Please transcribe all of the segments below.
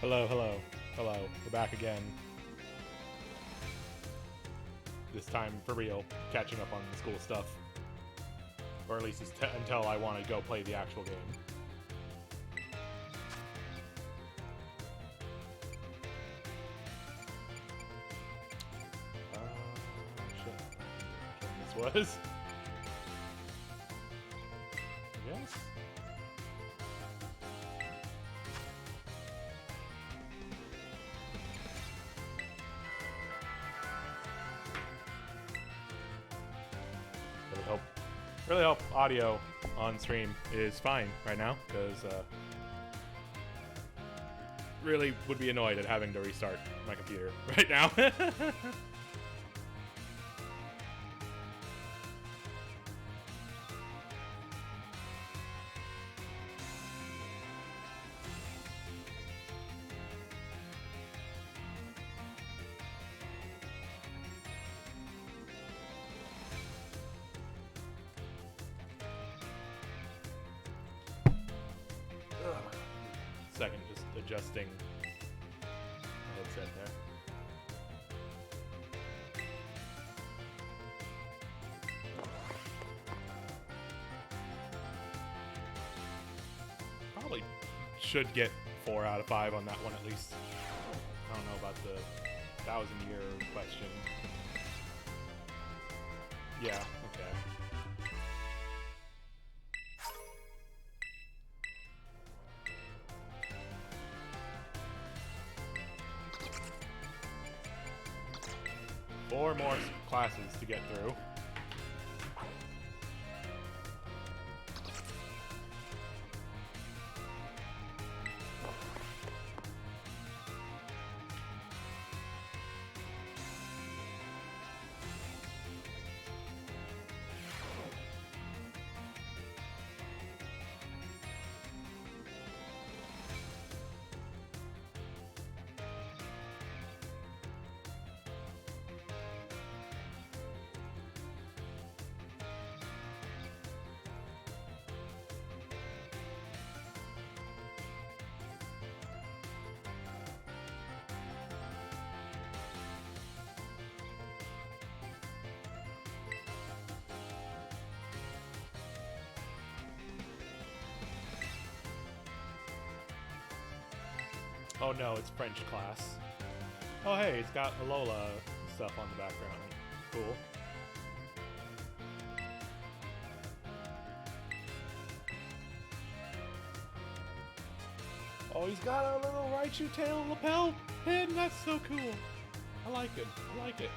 Hello, hello, hello. We're back again. This time for real, catching up on the school stuff. Or at least until I want to go play the actual game. Shit. This was. Yes. Really hope audio on stream is fine right now, because really would be annoyed at having to restart my computer right now. Second, just adjusting the headset there. Probably should get 4 out of 5 on that one at least. I don't know about the 1,000-year question. Yeah, okay. Four more classes to get through. Oh no, it's French class. Oh hey, it's got Alola stuff on the background. Cool. Oh, he's got a little Raichu tail lapel pin. That's so cool. I like him. I like it.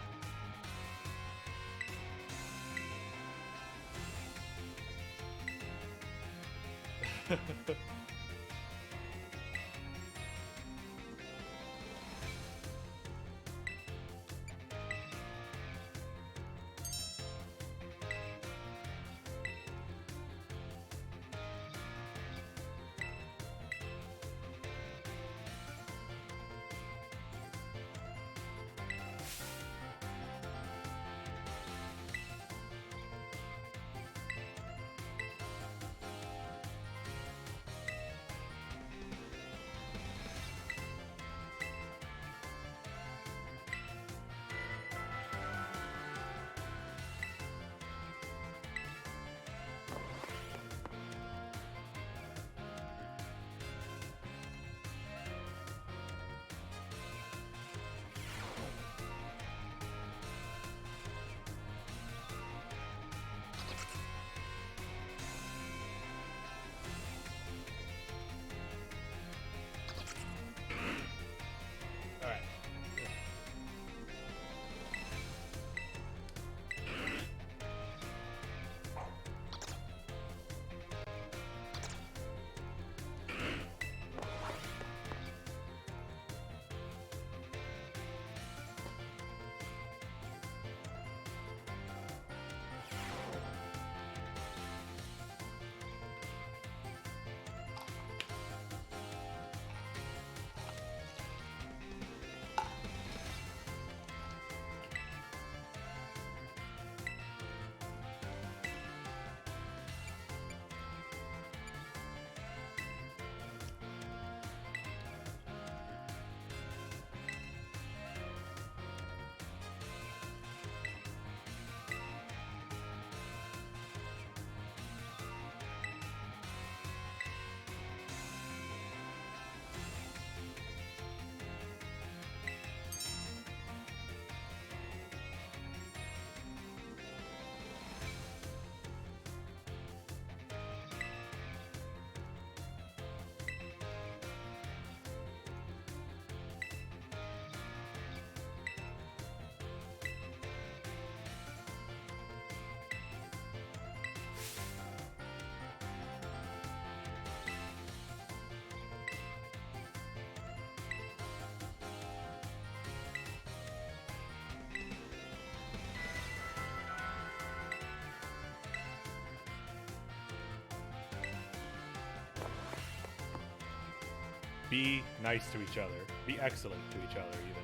Be nice to each other. Be excellent to each other, even.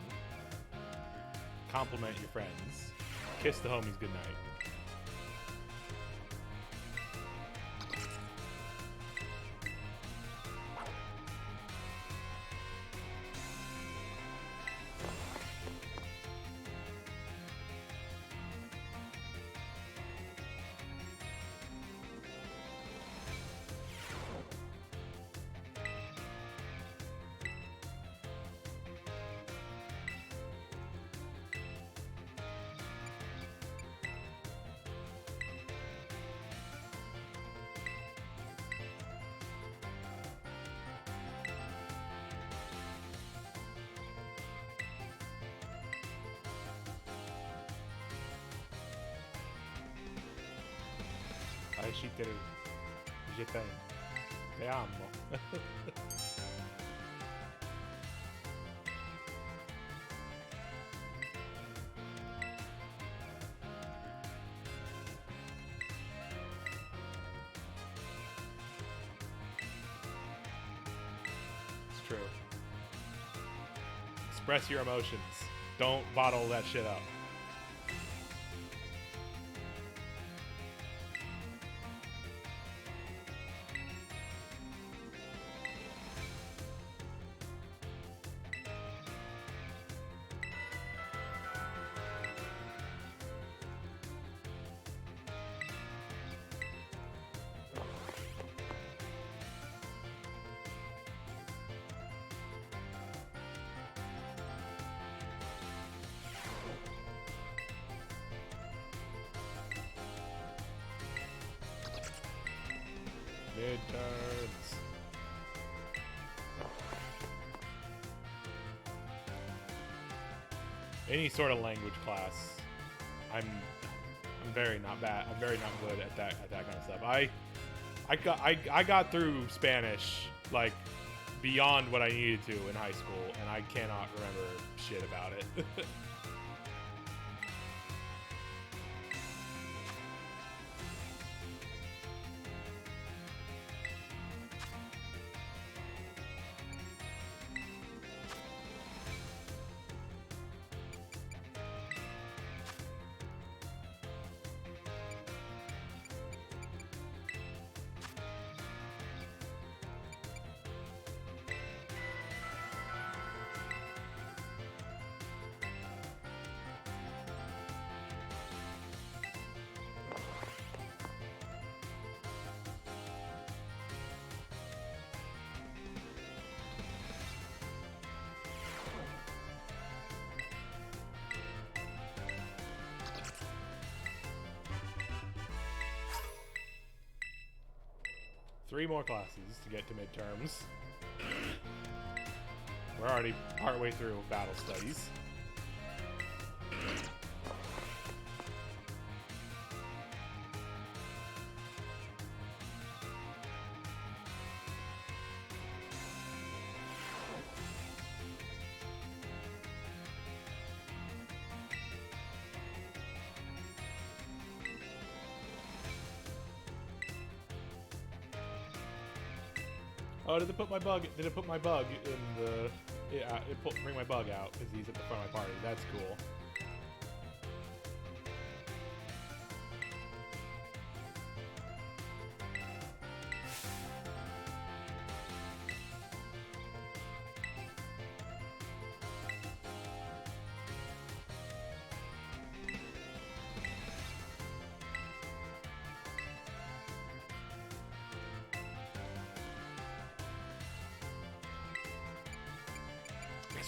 Compliment your friends. Kiss the homies goodnight. Ci te, je t'aime. Te amo. It's true. Express your emotions. Don't bottle that shit up. Midterms. Any sort of language class, I'm very not bad. I'm very not good at that kind of stuff. I got through Spanish like beyond what I needed to in high school, and I cannot remember shit about it. Three more classes to get to midterms. We're already partway through battle studies. Oh, did it put my bug? Did it put my bug in the? Yeah, bring my bug out because he's at the front of my party. That's cool.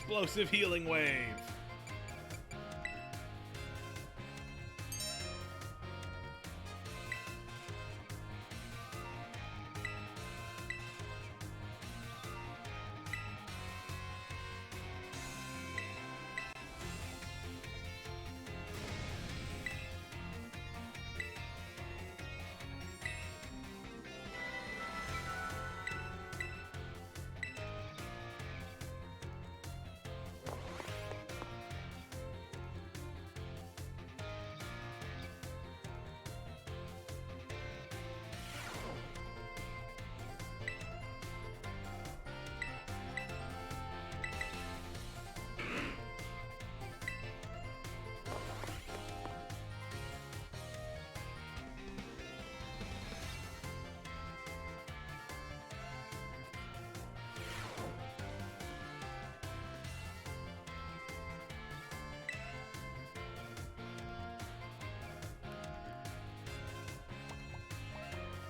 Explosive healing wave.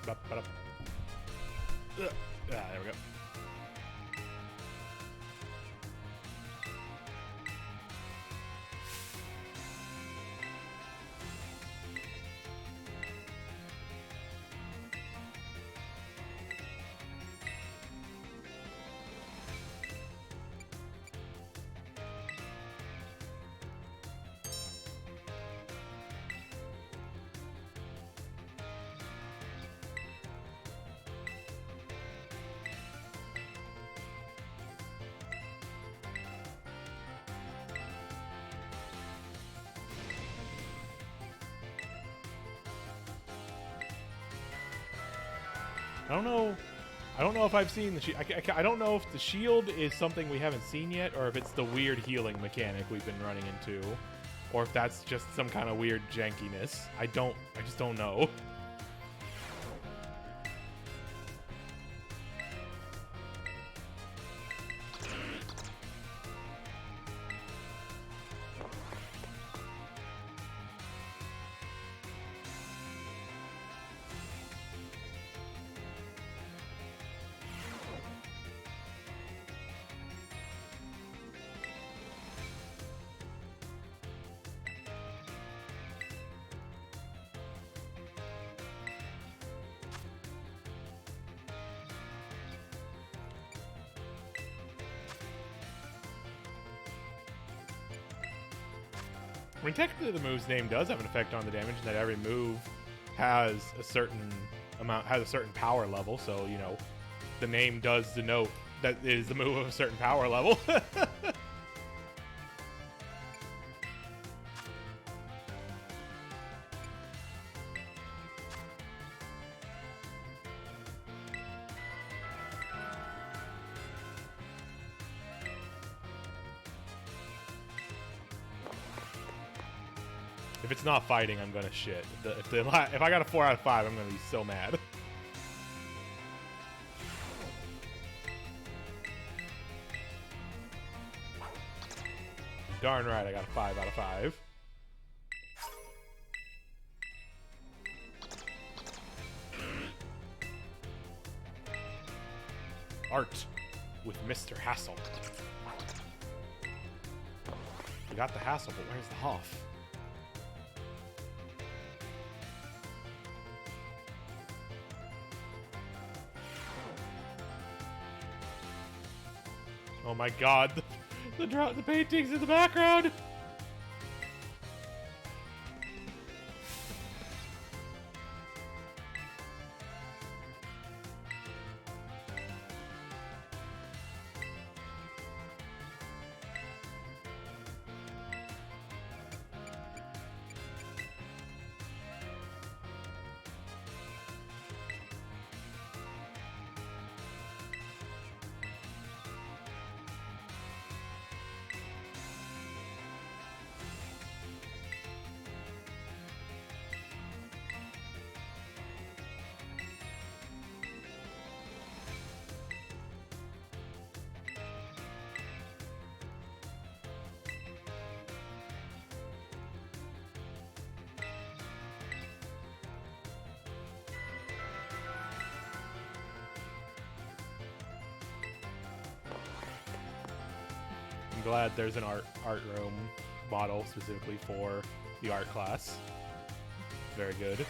There we go. I don't know if I've seen the shield. I don't know if the shield is something we haven't seen yet, or if it's the weird healing mechanic we've been running into, or if that's just some kind of weird jankiness. I just don't know. I mean, technically the move's name does have an effect on the damage, and that every move has a certain power level, so, you know, the name does denote that it is the move of a certain power level. If it's not fighting, I'm gonna shit. If I got a 4 out of 5, I'm gonna be so mad. Darn right, I got a 5 out of 5. Art with Mr. Hassel. We got the Hassel, but where's the Huff? Oh my god, the paintings in the background! I'm glad there's an art room model specifically for the art class. Very good.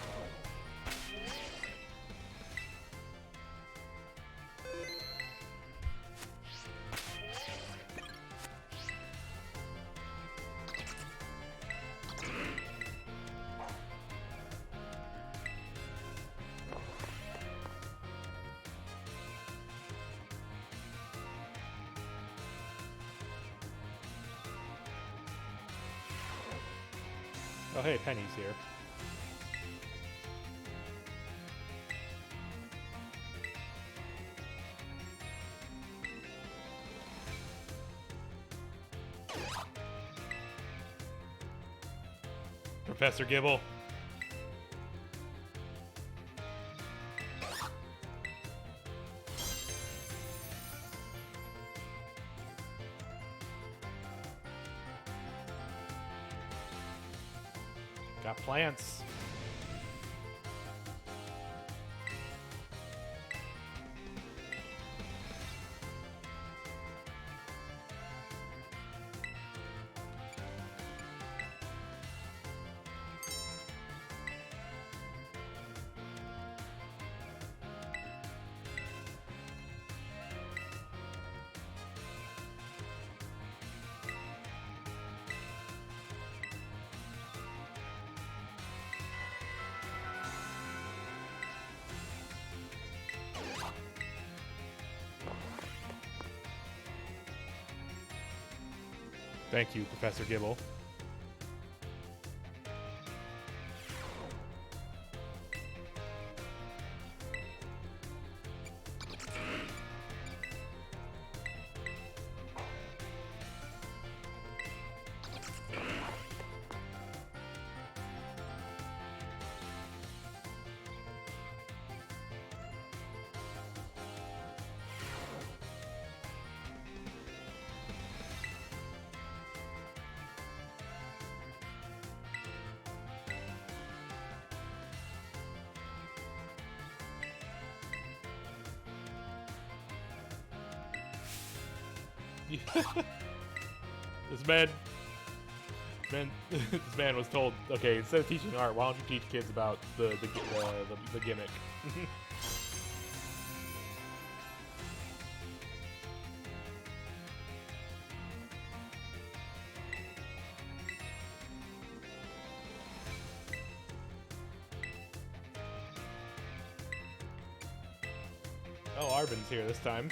Oh hey, Penny's here. Professor Gibble. Got plants. Thank you, Professor Gibble. This man was told, okay, instead of teaching art, why don't you teach kids about the gimmick? Oh, Arben's here this time.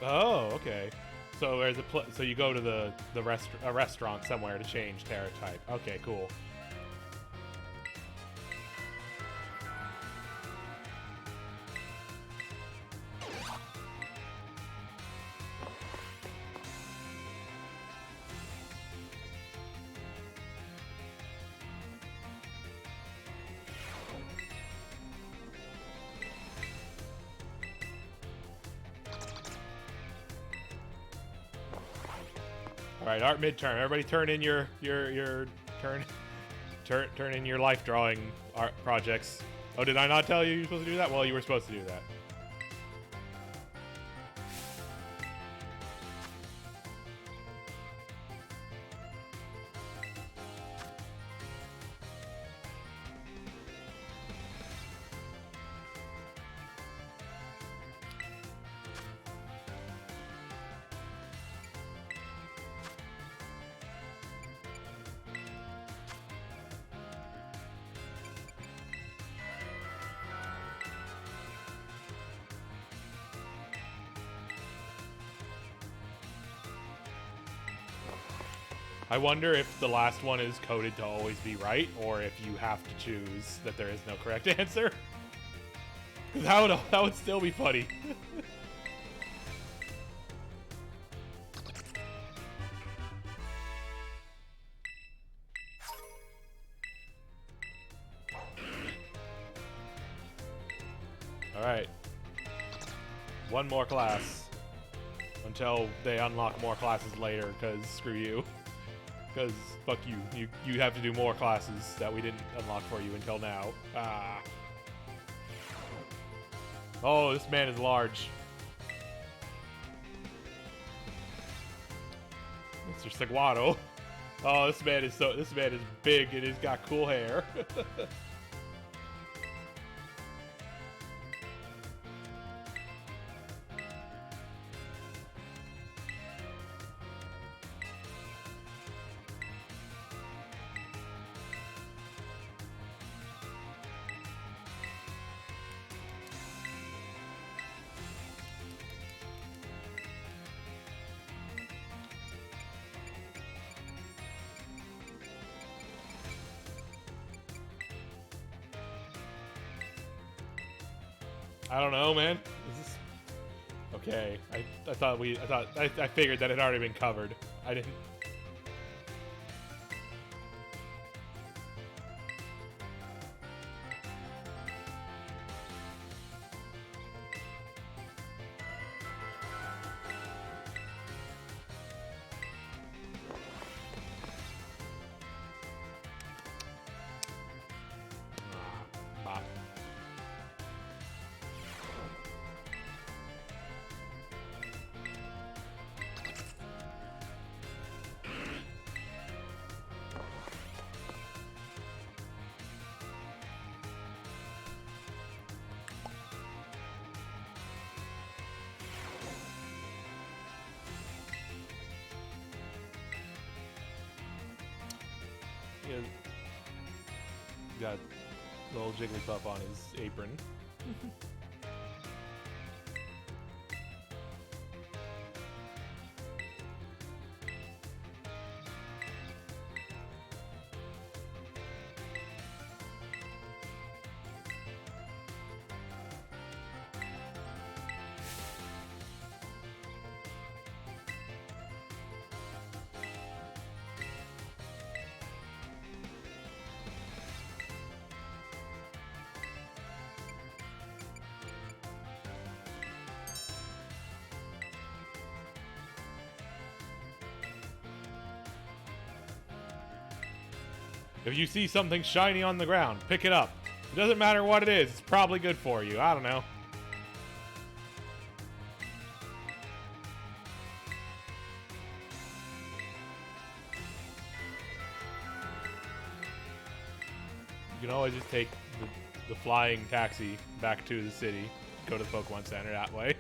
Oh, okay. So there's so you go to a restaurant somewhere to change Terra type. Okay, cool. All right, art midterm. Everybody, turn in your turn in your life drawing art projects. Oh, did I not tell you you're supposed to do that? Well, you were supposed to do that. I wonder if the last one is coded to always be right, or if you have to choose that there is no correct answer. Because that would still be funny. Alright. One more class. Until they unlock more classes later, because screw you. Because fuck you. You have to do more classes that we didn't unlock for you until now. Ah. Oh, this man is large. Mr. Saguaro. Oh, this man is big and he's got cool hair. I don't know, man. Is this okay? I figured that it had already been covered. I didn't. Bop. Got little Jigglypuff on his apron. If you see something shiny on the ground, pick it up. It doesn't matter what it is, it's probably good for you. I don't know. You can always just take the flying taxi back to the city, go to the Pokemon Center that way.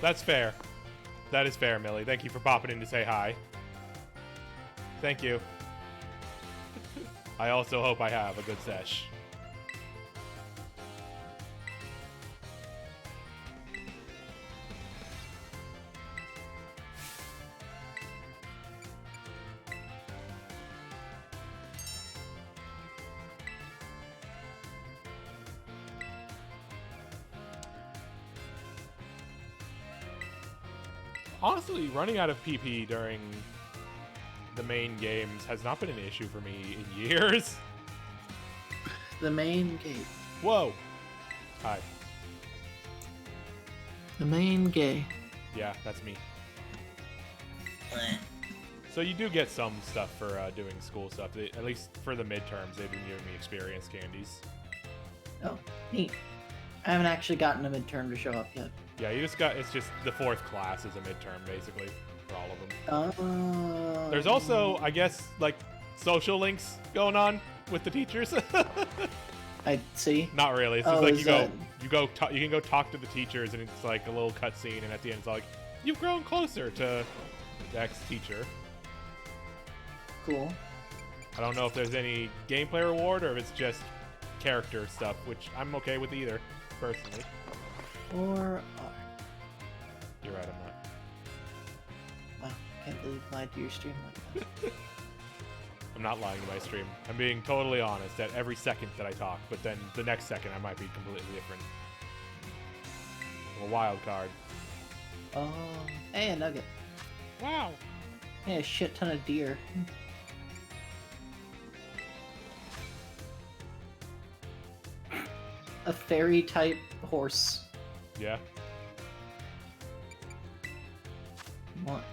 That's fair. That is fair, Millie. Thank you for popping in to say hi. Thank you. I also hope I have a good sesh. Honestly, running out of PP during the main games has not been an issue for me in years. The main gate. Whoa. Hi. The main gay. Yeah, that's me. So you do get some stuff for doing school stuff. At least for the midterms, they've been giving me experience candies. Oh, neat. I haven't actually gotten a midterm to show up yet. Yeah, you just got, it's just the 4th class is a midterm, basically, for all of them. There's also, I guess, like, social links going on with the teachers. I see. Not really. It's just like you can go talk to the teachers, and it's like a little cutscene, and at the end it's like, you've grown closer to the ex-teacher. Cool. I don't know if there's any gameplay reward, or if it's just character stuff, which I'm okay with either, personally. Or You're right, I'm not. wow, can't believe you lied to your stream like that. I'm not lying to my stream. I'm being totally honest at every second that I talk, but then the next second I might be completely different. I'm a wild card. Oh, hey, a nugget. Wow. Hey, a shit ton of deer. A fairy type horse. Yeah.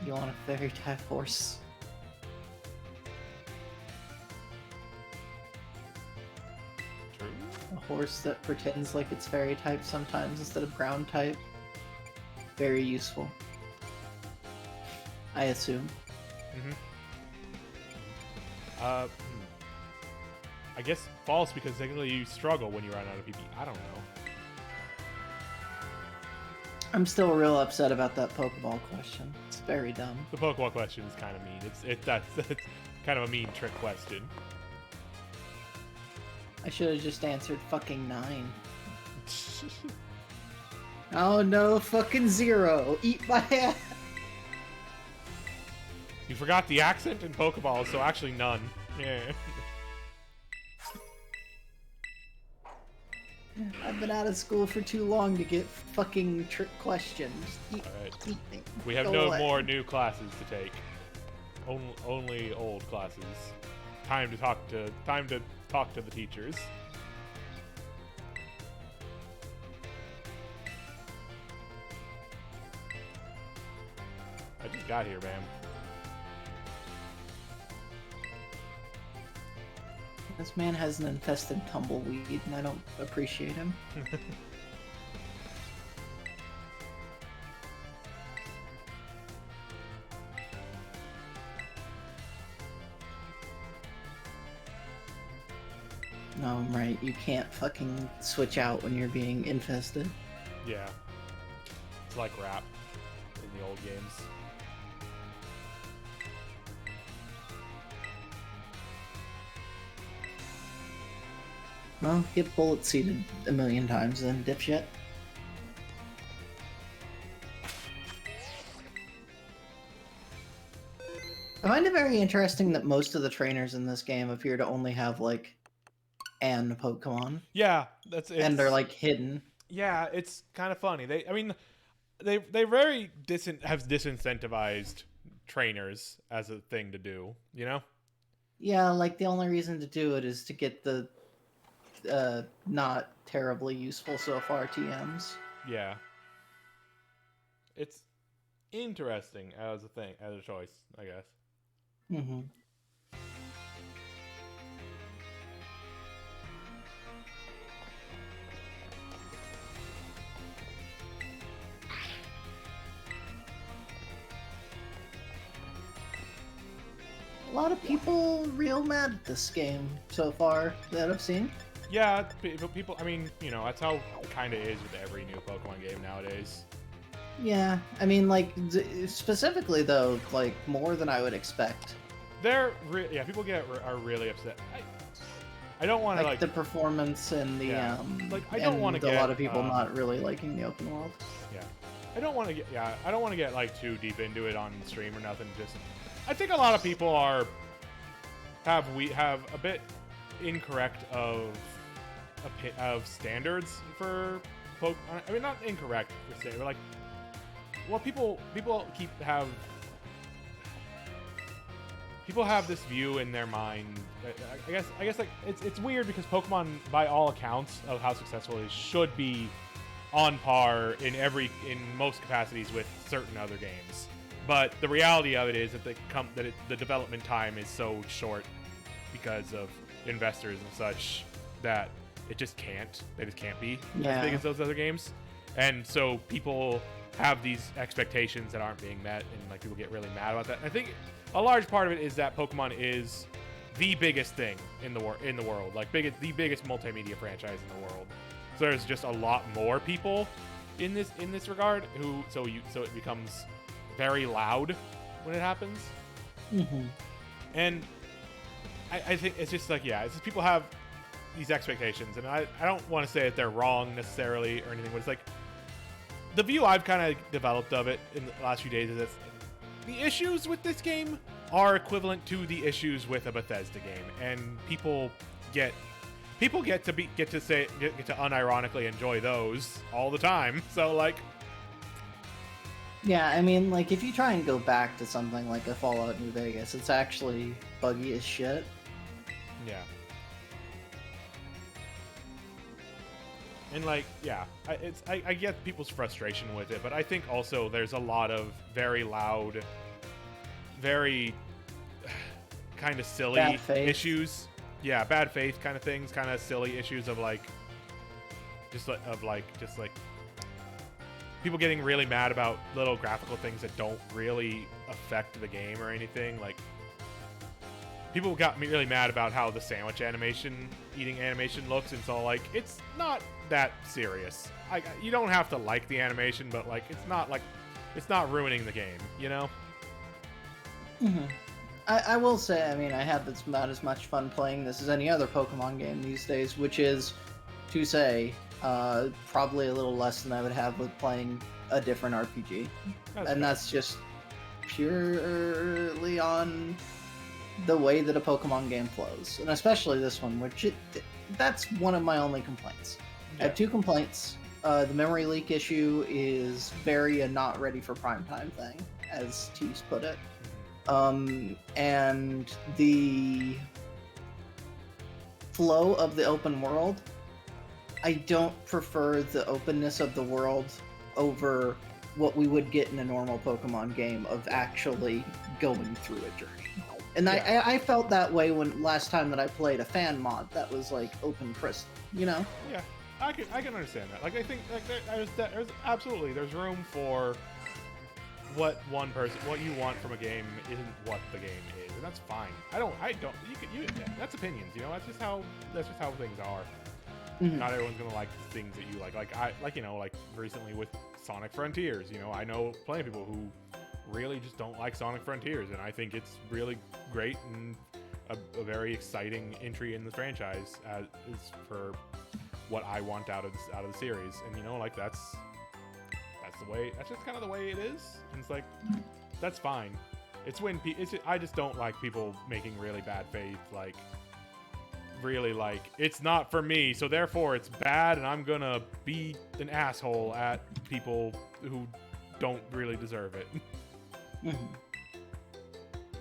You want a fairy type horse? True. A horse that pretends like it's fairy type sometimes instead of ground type. Very useful. I assume. I guess false, because technically you struggle when you run out of PP. I don't know. I'm still real upset about that Pokeball question. It's very dumb. The Pokeball question is kind of mean. That's kind of a mean trick question. I should have just answered fucking 9. Oh no, fucking 0. Eat my ass. You forgot the accent in Pokeball, so actually none. Yeah. I've been out of school for too long to get fucking trick questions. Alright. We have no more new classes to take. Only old classes. Time to talk to the teachers. I just got here, man. This man has an infested tumbleweed, and I don't appreciate him. No, I'm right. You can't fucking switch out when you're being infested. Yeah. It's like rap in the old games. Well, get bullet seeded a million times then, dipshit. I find it very interesting that most of the trainers in this game appear to only have, like, an Pokemon. Yeah, And they're, like, hidden. Yeah, it's kind of funny. They very have disincentivized trainers as a thing to do, you know? Yeah, like, the only reason to do it is to get the not terribly useful so far TMs. Yeah. It's interesting as a thing, as a choice, I guess. Mm-hmm. A lot of people real mad at this game so far that I've seen. Yeah, people, I mean, you know, that's how it kind of is with every new Pokemon game nowadays. Yeah, I mean, like, specifically, though, like, more than I would expect. Yeah, people are really upset. I don't want to, like the performance and the, yeah. Like, I don't want to get a lot of people not really liking the open world. Yeah. I don't want to get, like, too deep into it on stream or nothing, just... I think a lot of people have a bit incorrect of standards for Pokemon. I mean, not incorrect per se, but like, well, people have this view in their mind. I guess like it's weird because Pokemon, by all accounts of how successful it is, should be on par in most capacities with certain other games. But the reality of it is that the development time is so short because of investors and such that it just can't. They just can't be as big as those other games. And so people have these expectations that aren't being met, and like people get really mad about that. And I think a large part of it is that Pokemon is the biggest thing in the world, like the biggest multimedia franchise in the world. So there's just a lot more people in this regard so it becomes very loud when it happens. Mm-hmm. And I think it's just like, yeah, it's just people have these expectations, and I don't want to say that they're wrong necessarily or anything, but it's like the view I've kind of developed of it in the last few days is that the issues with this game are equivalent to the issues with a Bethesda game, and people get to unironically enjoy those all the time. So like, yeah, I mean, like, if you try and go back to something like a Fallout New Vegas, it's actually buggy as shit. Yeah. And like, yeah, I get people's frustration with it, but I think also there's a lot of very loud, very kind of silly issues. Yeah, bad faith kind of things, kind of silly issues of like, just like people getting really mad about little graphical things that don't really affect the game or anything. Like, people got me really mad about how the sandwich eating animation looks, and so like, it's not that serious. You don't have to like the animation, but like, it's not ruining the game, you know? Mm-hmm. I will say, I mean, I have about as much fun playing this as any other Pokemon game these days, which is to say, probably a little less than I would have with playing a different RPG. That's just purely on the way that a Pokemon game flows, and especially this one, that's one of my only complaints. Yeah. I have two complaints. The memory leak issue is very not ready for primetime thing, as Tease put it. And the flow of the open world, I don't prefer the openness of the world over what we would get in a normal Pokemon game of actually going through a journey. And yeah. I felt that way when last time that I played a fan mod that was like open crystal, you know? Yeah, I can understand that. Like, I think like there's absolutely, there's room for what you want from a game isn't what the game is, and that's fine. I don't. That's opinions, you know. That's just how things are. Mhm. Not everyone's gonna like the things that you like. Like recently with Sonic Frontiers, you know, I know plenty of people who really just don't like Sonic Frontiers, and I think it's really great and a very exciting entry in the franchise is for what I want out of the series. And you know, like that's the way. That's just kind of the way it is. And it's like that's fine. It's when I just don't like people making really bad faith, like really like it's not for me, so therefore it's bad, and I'm gonna be an asshole at people who don't really deserve it. Mhm.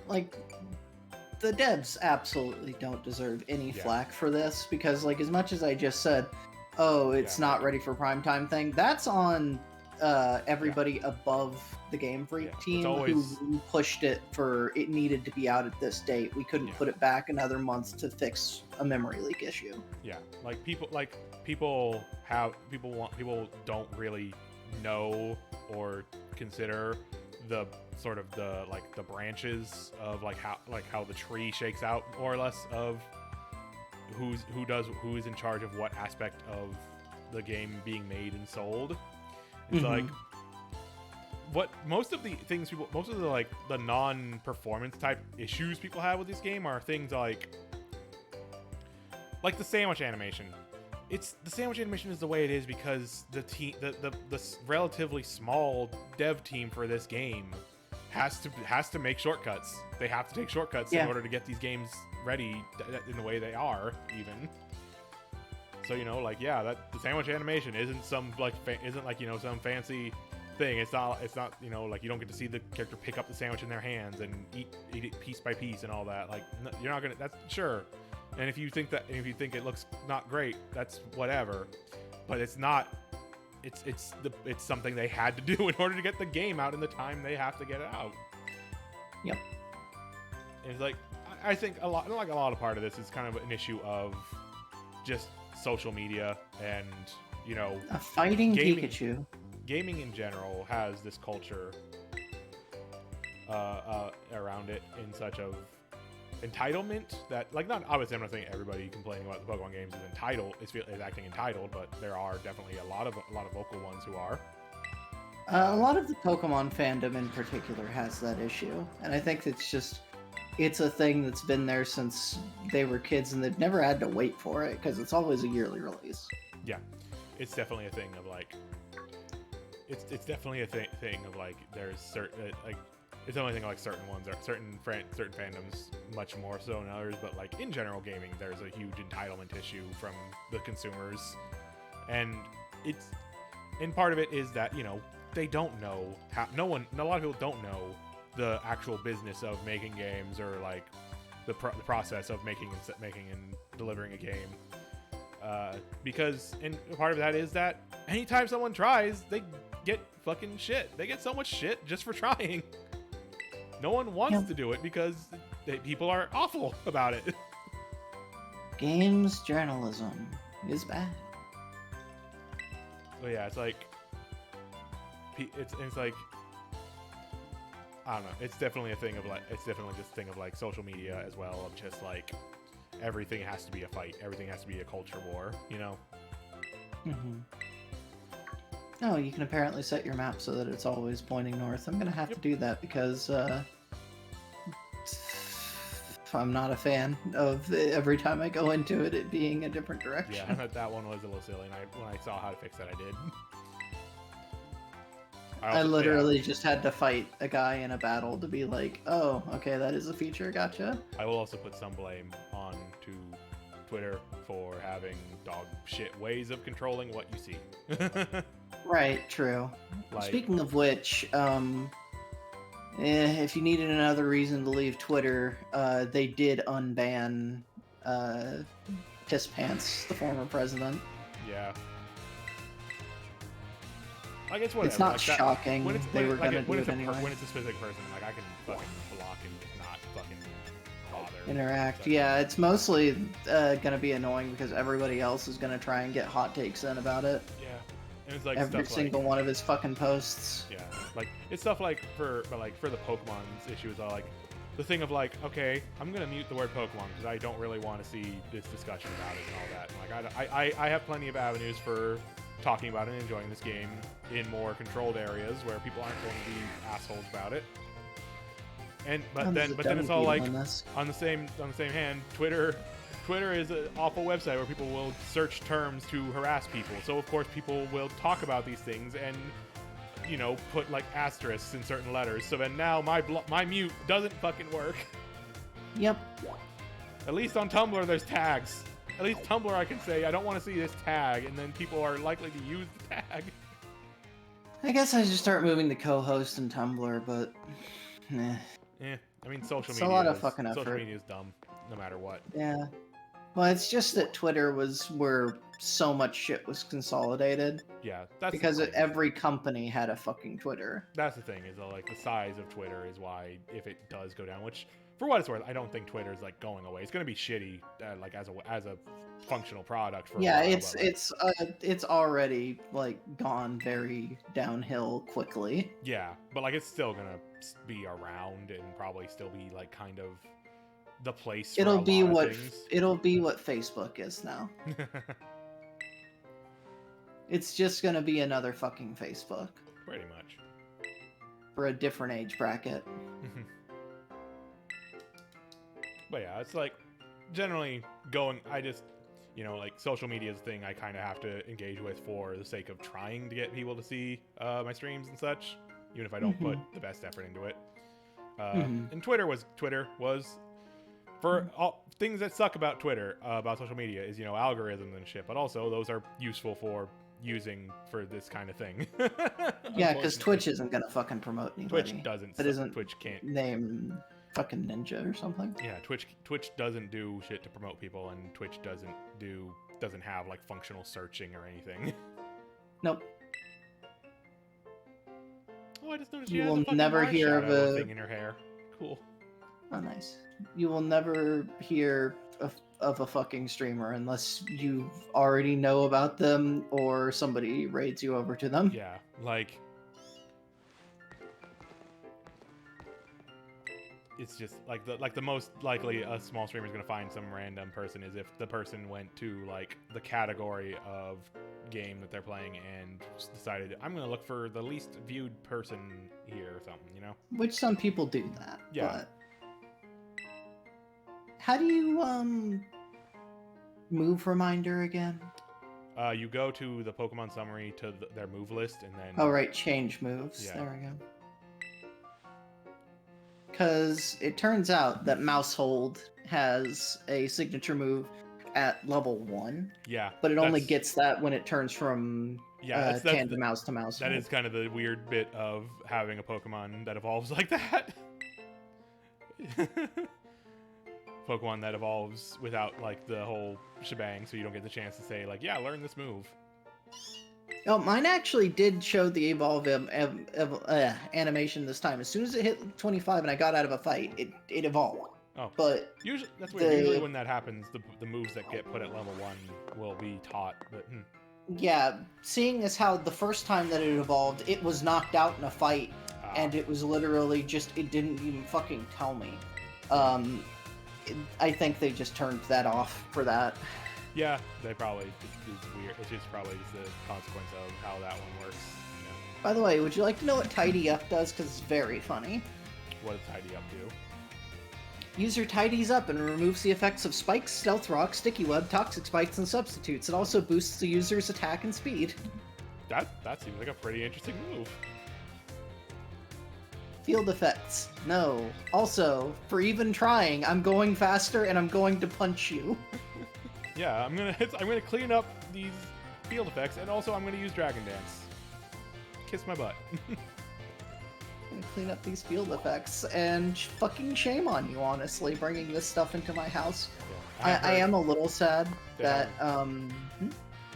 Like, the devs absolutely don't deserve any Yeah. flack for this, because, like, as much as I just said, oh, it's Yeah, not ready for primetime thing, that's on everybody above the Game Freak Yeah, it's team always- who pushed it for it needed to be out at this date. We couldn't Yeah. put it back another month to fix a memory leak issue. Yeah, like people don't really know or consider the sort of the branches of how the tree shakes out more or less of who is in charge of what aspect of the game being made and sold. It's Mhm. like what most of the the non-performance type issues people have with this game are things like the sandwich animation. The sandwich animation is the way it is because the relatively small dev team for this game has to make shortcuts. They have to take shortcuts in order to get these games ready in the way they are, even. So, you know, like, yeah, that the sandwich animation isn't some some fancy thing. It's not, you know, like you don't get to see the character pick up the sandwich in their hands and eat it piece by piece and all that. Like, you're not gonna. That's sure. And if you think it looks not great, that's whatever. But it's not. It's something they had to do in order to get the game out in the time they have to get it out. Yep. And it's like I think a lot of part of this is kind of an issue of just social media and, you know, A fighting gaming. Pikachu. Gaming in general has this culture around it in such of entitlement that, like, not obviously I'm not saying everybody complaining about the Pokemon games is acting entitled, but there are definitely a lot of vocal ones who are. A lot of the Pokemon fandom in particular has that issue, and I think it's a thing that's been there since they were kids, and they've never had to wait for it because it's always a yearly release. Yeah, it's definitely a thing of like, it's definitely a thing of like, there's certain it's the only thing like certain ones are certain fandoms much more so than others, but like in general gaming, there's a huge entitlement issue from the consumers, and part of it is that, you know, they don't know how a lot of people don't know the actual business of making games, or like the process of making and delivering a game, because part of that is that anytime someone tries, they get fucking shit. They get so much shit just for trying. No one wants to do it because people are awful about it. Games journalism is bad. So yeah, it's like it's like, I don't know. It's definitely a thing of like, it's definitely just a thing of like social media as well, of just like everything has to be a fight, everything has to be a culture war, you know? Mm-hmm. Oh, you can apparently set your map so that it's always pointing north. I'm gonna have to do that because I'm not a fan of every time I go into it being a different direction. Yeah, that one was a little silly, and when I saw how to fix that, I did. I literally just had to fight a guy in a battle to be like, oh, okay, that is a feature, gotcha. I will also put some blame on to Twitter for having dog shit ways of controlling what you see. Right, true. Like, Speaking of which, if you needed another reason to leave Twitter, they did unban Piss Pants, the former president. yeah. Like, it's whatever. It's not like that, shocking. when They were gonna do it anyway. When it's a specific person, like, I can fucking block and not fucking bother. Interact. So, Yeah, it's mostly gonna be annoying because everybody else is gonna try and get hot takes in about it. Yeah. And it's like Every stuff single like, one of his fucking posts. yeah, like it's stuff like for the Pokemon's issues are like the thing of like, okay, I'm gonna mute the word Pokemon because I don't really want to see this discussion about it and all that. And like I have plenty of avenues for talking about it and enjoying this game in more controlled areas where people aren't going to be assholes about it. And but then it's all like on the same hand, Twitter is an awful website where people will search terms to harass people. So of course people will talk about these things and, you know, put like asterisks in certain letters. So then now my mute doesn't fucking work. Yep. At least on Tumblr there's tags. At least Tumblr I can say I don't want to see this tag, and then people are likely to use the tag. I guess I should start moving the co-host in Tumblr, but I mean social it's media. a lot of fucking effort. Social media is dumb, no matter what. Yeah. Well, it's just that Twitter was where so much shit was consolidated. Yeah, that's because the thing. every company had a fucking Twitter. That's the thing, is like the size of Twitter is why if it does go down, which for what it's worth, I don't think Twitter is like going away. It's going to be shitty, like as a functional product for. Yeah, a while, it's already like gone very downhill quickly. Yeah, but like it's still gonna be around and probably still be like kind of the place. For It'll be what things. Facebook is now. It's just gonna be another fucking Facebook. Pretty much. For a different age bracket. But yeah, it's like generally I just, you know, like social media is a thing I kind of have to engage with for the sake of trying to get people to see my streams and such, even if I don't put the best effort into it. And Twitter was for all things that suck about Twitter, about social media is, you know, algorithms and shit, but also those are useful for using for this kind of thing. Yeah, because Twitch isn't gonna fucking promote anybody. Twitch doesn't. Twitch can't name fucking Ninja or something. Yeah, Twitch doesn't do shit to promote people, and Twitch doesn't have like functional searching or anything. Nope. Oh, I just noticed you will never hear of a thing in her hair. Cool. Oh, nice. You will never hear of a fucking streamer unless you already know about them or somebody raids you over to them. Yeah, like it's just like the most likely a small streamer is gonna find some random person is if the person went to like the category of game that they're playing and decided I'm gonna look for the least viewed person here or something, you know? Which some people do that. Yeah. But how do you move reminder again? You go to the Pokemon summary to their move list and then. Oh right, change moves. Yeah. There we go. Because it turns out that Mousehold has a signature move at level 1. Yeah. But it only gets that when it turns from Tandemaus to Mousehold. That is kind of the weird bit of having a Pokemon that evolves like that. Pokemon that evolves without like the whole shebang, so you don't get the chance to say like, yeah, learn this move. Oh, mine actually did show the evolve animation this time. As soon as it hit 25 and I got out of a fight, it evolved. Oh, but usually that's weird. Usually when that happens, the moves that get put at level 1 will be taught. But yeah, seeing as how the first time that it evolved, it was knocked out in a fight, and it was literally just it didn't even fucking tell me. I think they just turned that off for that. Yeah, they probably it's weird. It's just probably just the consequence of how that one works. You know? By the way, would you like to know what Tidy Up does? Because it's very funny. What does Tidy Up do? User tidies up and removes the effects of spikes, stealth rock, sticky web, toxic spikes, and substitutes. It also boosts the user's attack and speed. That seems like a pretty interesting move. Field effects. No. Also, for even trying, I'm going faster and I'm going to punch you. Yeah, I'm gonna clean up these field effects, and also I'm gonna use Dragon Dance. Kiss my butt. I'm gonna clean up these field effects, and fucking shame on you, honestly, bringing this stuff into my house. Yeah, I am a little sad that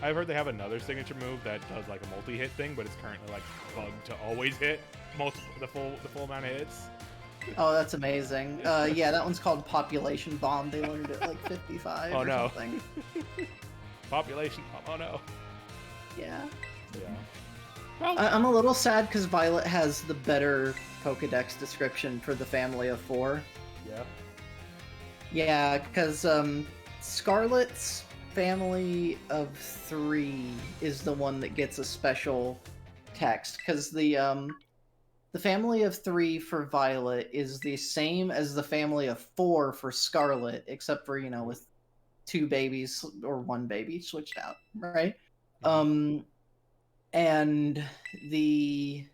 I've heard they have another signature move that does like a multi-hit thing, but it's currently like bugged to always hit the full amount of hits. Oh, that's amazing. Yeah, that one's called Population Bomb. They learned it like 55 or something. Population Bomb, oh no. Yeah. Yeah. Well, I'm a little sad because Violet has the better Pokedex description for the family of 4. yeah. Yeah, because Scarlet's family of 3 is the one that gets a special text, because the family of 3 for Violet is the same as the family of 4 for Scarlet, except for, with 2 babies or 1 baby switched out, right? Mhm. And the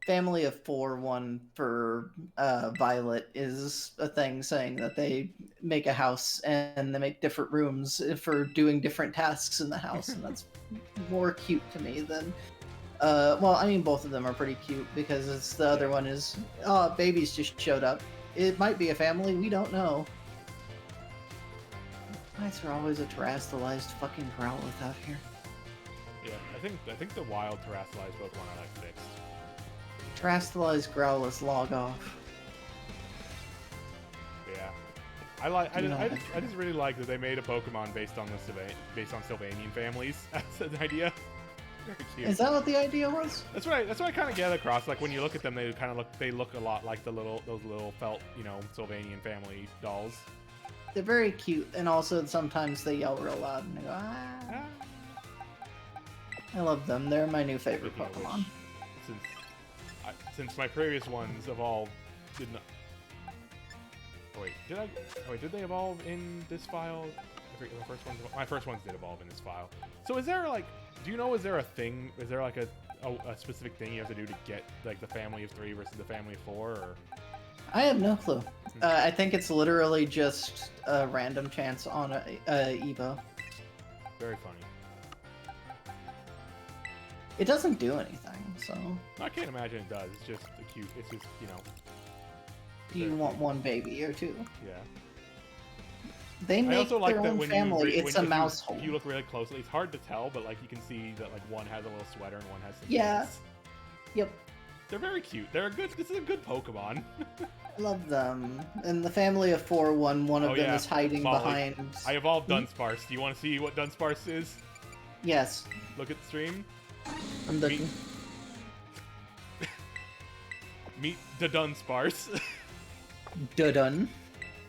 family of 4 one for Violet is a thing saying that they make a house and they make different rooms for doing different tasks in the house, and that's more cute to me than well, I mean, both of them are pretty cute because it's the other one is, oh, babies just showed up. It might be a family, we don't know. Why is there always a terrestrialized fucking Growlithe out here? Yeah, I think the wild terrestrialized Pokemon I like fixed. Terrestrialized Growlithe, log off. Yeah, I just really like that they made a Pokemon based on Sylvanian families as an idea. Very cute. Is that what the idea was? That's right. That's what I kind of get across. Like when you look at them, they look a lot like those little felt, Sylvanian family dolls. They're very cute, and also sometimes they yell real loud and they go, ah. Ah. I love them. They're my new favorite Speaking of Pokemon. which, since my previous ones evolved, did not. Oh, wait, did they evolve in this file? My first ones did evolve in this file. So is there do you know, is there a thing? Is there like a specific thing you have to do to get like the family of 3 versus the family of 4? Or I have no clue. I think it's literally just a random chance on a Evo. very funny. It doesn't do anything, so. I can't imagine it does. It's just cute. It's just Do you want 1 baby or 2? Yeah. They I make also like their that own when family. It's a mouse If hole. you look really closely, it's hard to tell, but like you can see that like one has a little sweater and one has some Yeah. pants. Yep. They're very cute. They're a good. This is a good Pokemon. I love them. And the family of 4 one of Oh, them yeah. is hiding Molly. behind. I evolved Dunsparce. Do you want to see what Dunsparce is? Yes. Look at the stream. I'm looking. Meet the Dunsparce. Done.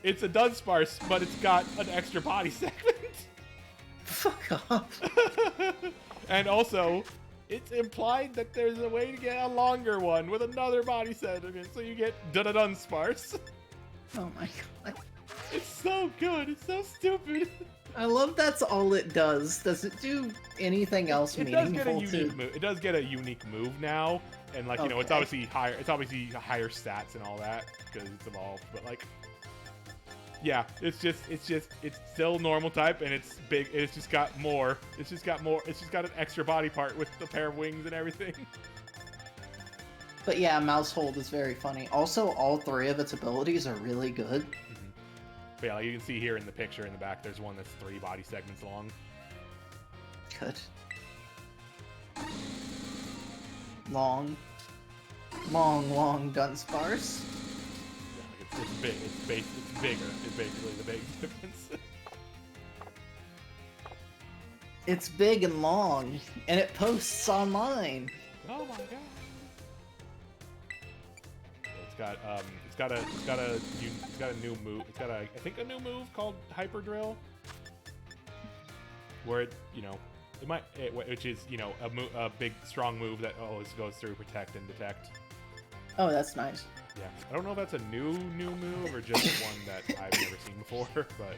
It's a Dunsparce, but it's got an extra body segment. Fuck off. And also, it's implied that there's a way to get a longer one with another body segment, so you get Dunsparce. Oh my god. It's so good. It's so stupid. I love that's all it does. Does it do anything else It does meaningful get a unique move. It does get a unique move now, and like it's Okay. obviously higher. It's obviously higher stats and all that because it's evolved. But like, yeah, it's still normal type, and it's big. It's just got more. It's just got an extra body part with the pair of wings and everything. But yeah, Mousehold is very funny. Also, all 3 of its abilities are really good. But yeah, like you can see here in the picture in the back, there's one that's 3 body segments long. Good. Long Dunsparce. Yeah, like it's big. It's bigger. It's basically the big difference. It's big and long, and it posts online. Oh my god. It's got a new move. It's got I think a new move called Hyper Drill, where which is a big strong move that always goes through Protect and Detect. Oh, that's nice. Yeah, I don't know if that's a new move or just one that I've never seen before, but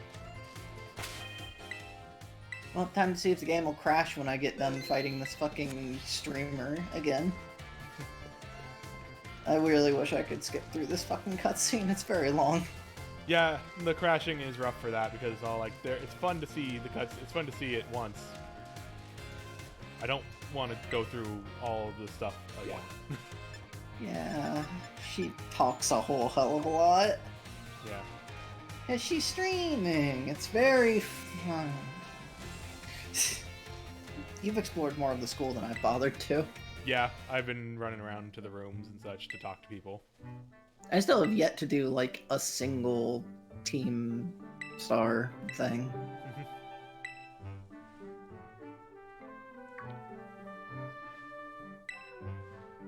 Well, time to see if the game will crash when I get done fighting this fucking streamer again. I really wish I could skip through this fucking cutscene. It's very long. yeah, the crashing is rough for that because it's all like there. It's fun to see the cuts. It's fun to see it once. I don't want to go through all of the stuff again. Yeah, she talks a whole hell of a lot. Yeah. Yeah, she's streaming. It's very fun. You've explored more of the school than I've bothered to. Yeah, I've been running around to the rooms and such to talk to people. I still have yet to do like a single team star thing.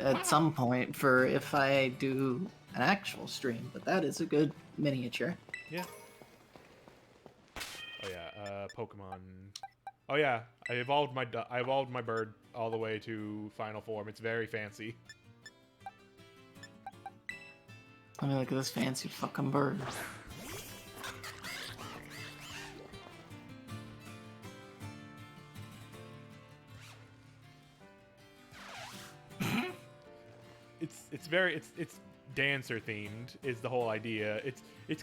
at some point for if I do an actual stream, but that is a good miniature. Yeah. Oh yeah, Pokemon. Oh yeah, I evolved my bird all the way to final form. It's very fancy. Let me look at this fancy fucking bird. It's dancer themed is the whole idea. It's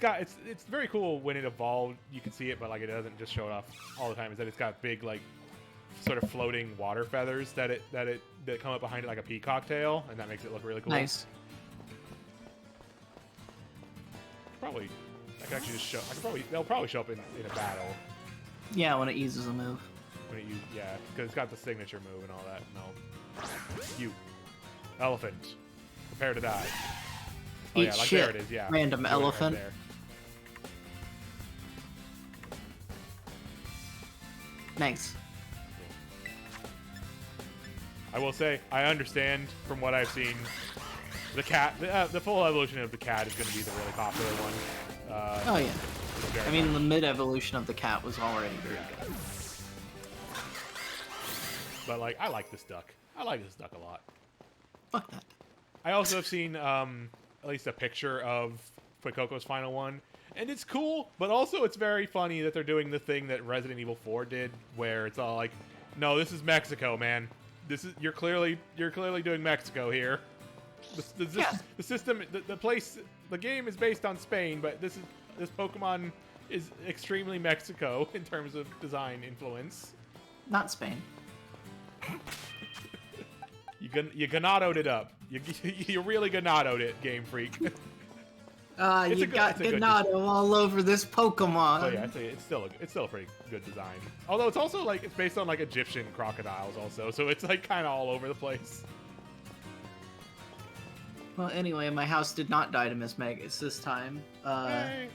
very cool when it evolved. You can see it, but like it doesn't just show it off all the time. Is that it's got big like sort of floating water feathers that come up behind it like a peacock tail, and that makes it look really cool. Nice. Probably I could actually just show. They'll probably show up in a battle. Yeah, when it uses a move. Yeah, because it's got the signature move and all that. No, you elephant. Prepare to die. Oh Eat yeah, like shit, there it is, yeah. random Doing it right elephant. there. Nice. I will say, I understand from what I've seen, the cat, the full evolution of the cat is going to be the really popular one. Oh yeah. Very I mean, the mid-evolution of the cat was already very good. But like, I like this duck. I like this duck a lot. Fuck that. I also have seen at least a picture of Fuecoco's final one, and it's cool, but also it's very funny that they're doing the thing that Resident Evil 4 did, where it's all like, "No, this is Mexico, man. You're clearly doing Mexico here. The system, the place, the game is based on Spain, but this Pokemon is extremely Mexico in terms of design influence." Not Spain. You Ganado'd it up. You really Ganado'd it, Game Freak. You got Ganado all over this Pokemon. So yeah, it's still a pretty good design. Although it's also like it's based on like Egyptian crocodiles also, so it's like kind of all over the place. Well, anyway, my house did not die to Miss Magus this time. Hey.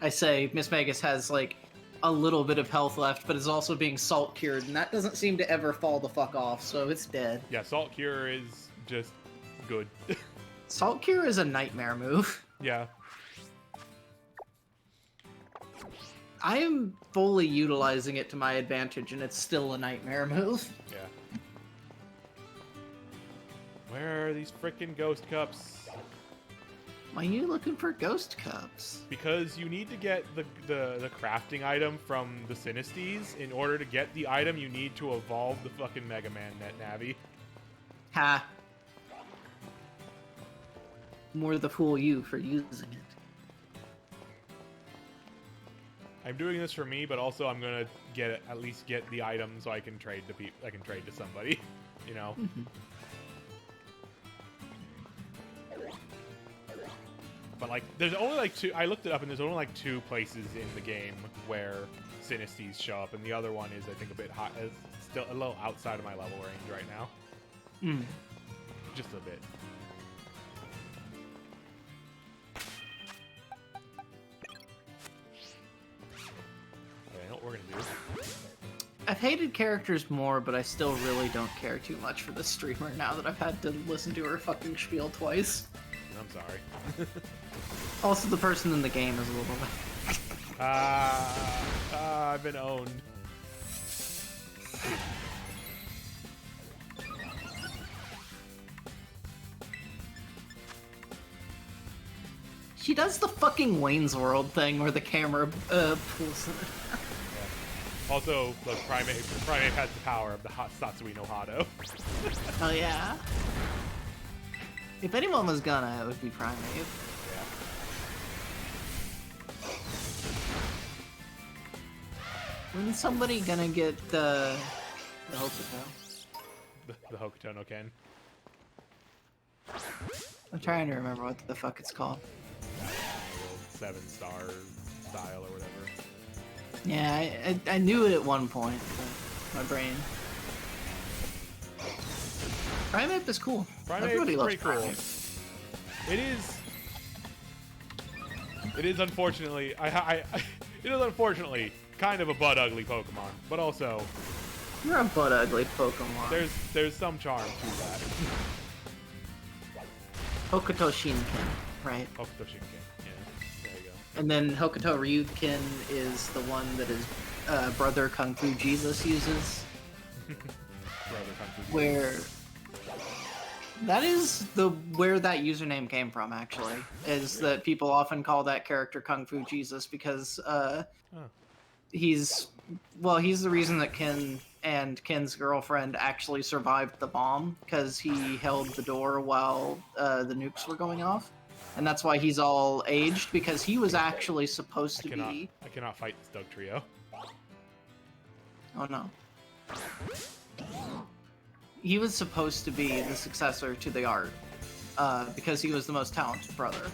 I say Miss Magus has like a little bit of health left, but is also being salt cured, and that doesn't seem to ever fall the fuck off, so it's dead. Yeah, Salt Cure is just good. Salt cure is a nightmare move. Yeah. I am fully utilizing it to my advantage, and it's still a nightmare move. Yeah. Where are these frickin' ghost cups? Why are you looking for ghost cups? Because you need to get the crafting item from the Sinistes. In order to get the item, you need to evolve the fucking Mega Man Net Navi. Ha. More the fool you for using it. I'm doing this for me, but also I'm gonna at least get the item so I can trade to somebody, you know. Mm-hmm. But like, there's only like two. I looked it up, and there's only like two places in the game where Sinistes show up, and the other one is I think a bit hot. It's still a little outside of my level range right now. Just a bit. Okay, I know what we're gonna do. I've hated characters more, but I still really don't care too much for this streamer now that I've had to listen to her fucking spiel twice. I'm sorry. Also, the person in the game is a little bit... I've been owned. She does the fucking Wayne's World thing where the camera pulls in. Yeah. Also, look, Primate has the power of the Satsui no Hado. Oh yeah? If anyone was gonna, it would be Primate. Yeah. When's somebody gonna get the Hokuto? The Hokuto no Ken. I'm trying to remember what the fuck it's called. 7-star style or whatever. Yeah, I knew it at one point, but my brain. Primeape is cool. Primeape Everybody is loves pretty cool. Primeape. It is unfortunately, it is unfortunately kind of a butt ugly Pokemon, but also You're a butt ugly Pokemon. there's some charm to that. Hokuto Shinken, right? Hokuto Shinken. Yeah, there you go. And then Hokuto Ryuken is the one that his brother Kung Fu Jesus uses. Brother Kung Fu. Where that is where that username came from, actually, is that people often call that character Kung Fu Jesus because he's the reason that Ken and Ken's girlfriend actually survived the bomb, because he held the door while the nukes were going off. And that's why he's all aged, because he was actually supposed to be... I cannot fight this Doug trio. Oh no. He was supposed to be the successor to the art, because he was the most talented brother.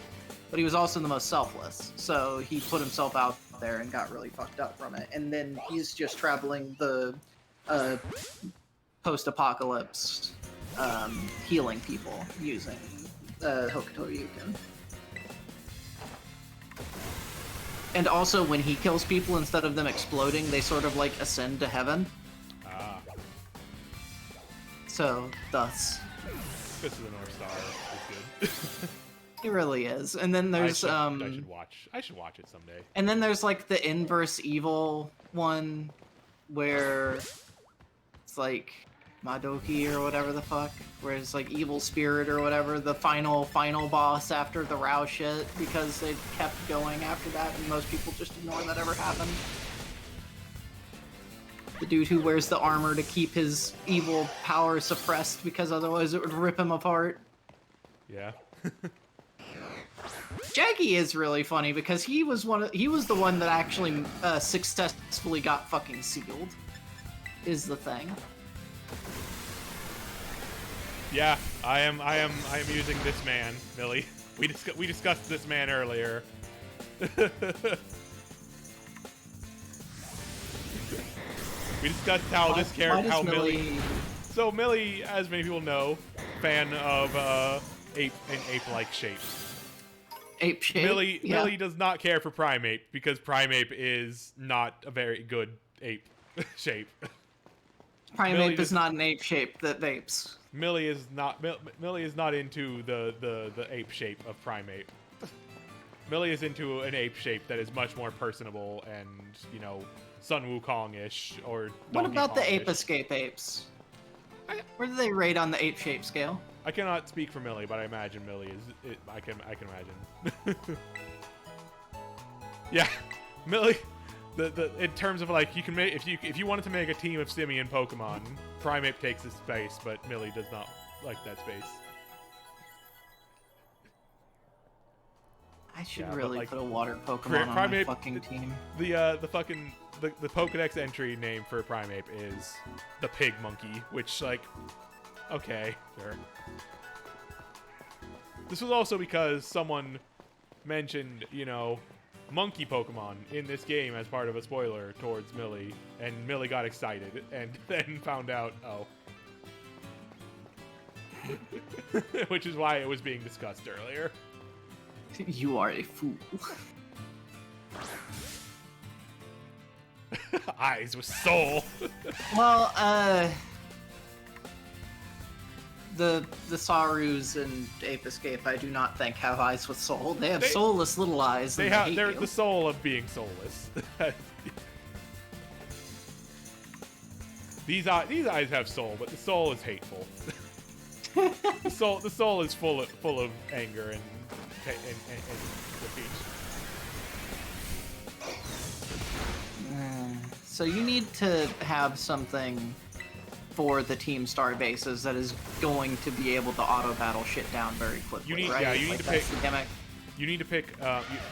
But he was also the most selfless, so he put himself out there and got really fucked up from it. And then he's just traveling the post-apocalypse, healing people using Hokuto Ryuken. And also, when he kills people, instead of them exploding, they sort of, like, ascend to heaven. Ah. So, thus. Fist of the North Star is good. It really is. And then there's, I should watch it someday. And then there's, like, the inverse evil one, where it's, like, Madoki or whatever the fuck, where it's, like, evil spirit or whatever, the final boss after the Rao shit, because they kept going after that, and most people just ignore that ever happened. The dude who wears the armor to keep his evil power suppressed, because otherwise it would rip him apart. Yeah. Jaggy is really funny because he was the one that actually successfully got fucking sealed. Is the thing. Yeah, I am using this man, Millie. We discussed this man earlier. We discussed how this character, how Millie. So Millie, as many people know, fan of ape-like shapes. Ape shape. Millie does not care for Primeape because Primeape is not a very good ape shape. Primeape is not an ape shape that vapes. Millie is not into the ape shape of Primeape. Millie is into an ape shape that is much more personable and, you know, Sun Wukong-ish or What Donkey about the Kong-ish. Ape Escape apes? Where do they rate on the ape shape scale? I cannot speak for Millie, but I imagine Millie is. I can imagine. Yeah, Millie. The in terms of like you can make if you wanted to make a team of simian Pokemon, Primeape takes the space, but Millie does not like that space. I should Yeah, really like, put a water Pokemon on my Primeape- fucking team. The Pokedex entry name for Primeape is the Pig Monkey, which like, okay, sure. This was also because someone mentioned, you know, monkey Pokemon in this game as part of a spoiler towards Millie, and Millie got excited and then found out, oh. Which is why it was being discussed earlier. You are a fool. Eyes with soul. Well, the Sarus and Ape Escape, I do not think have eyes with soul. They have soulless little eyes. They're the soul of being soulless. These eyes have soul, but the soul is hateful. the soul is full of anger and rage. So you need to have something for the Team Star bases that is going to be able to auto battle shit down very quickly. Right? You need to that's pick. the gimmick. You need to pick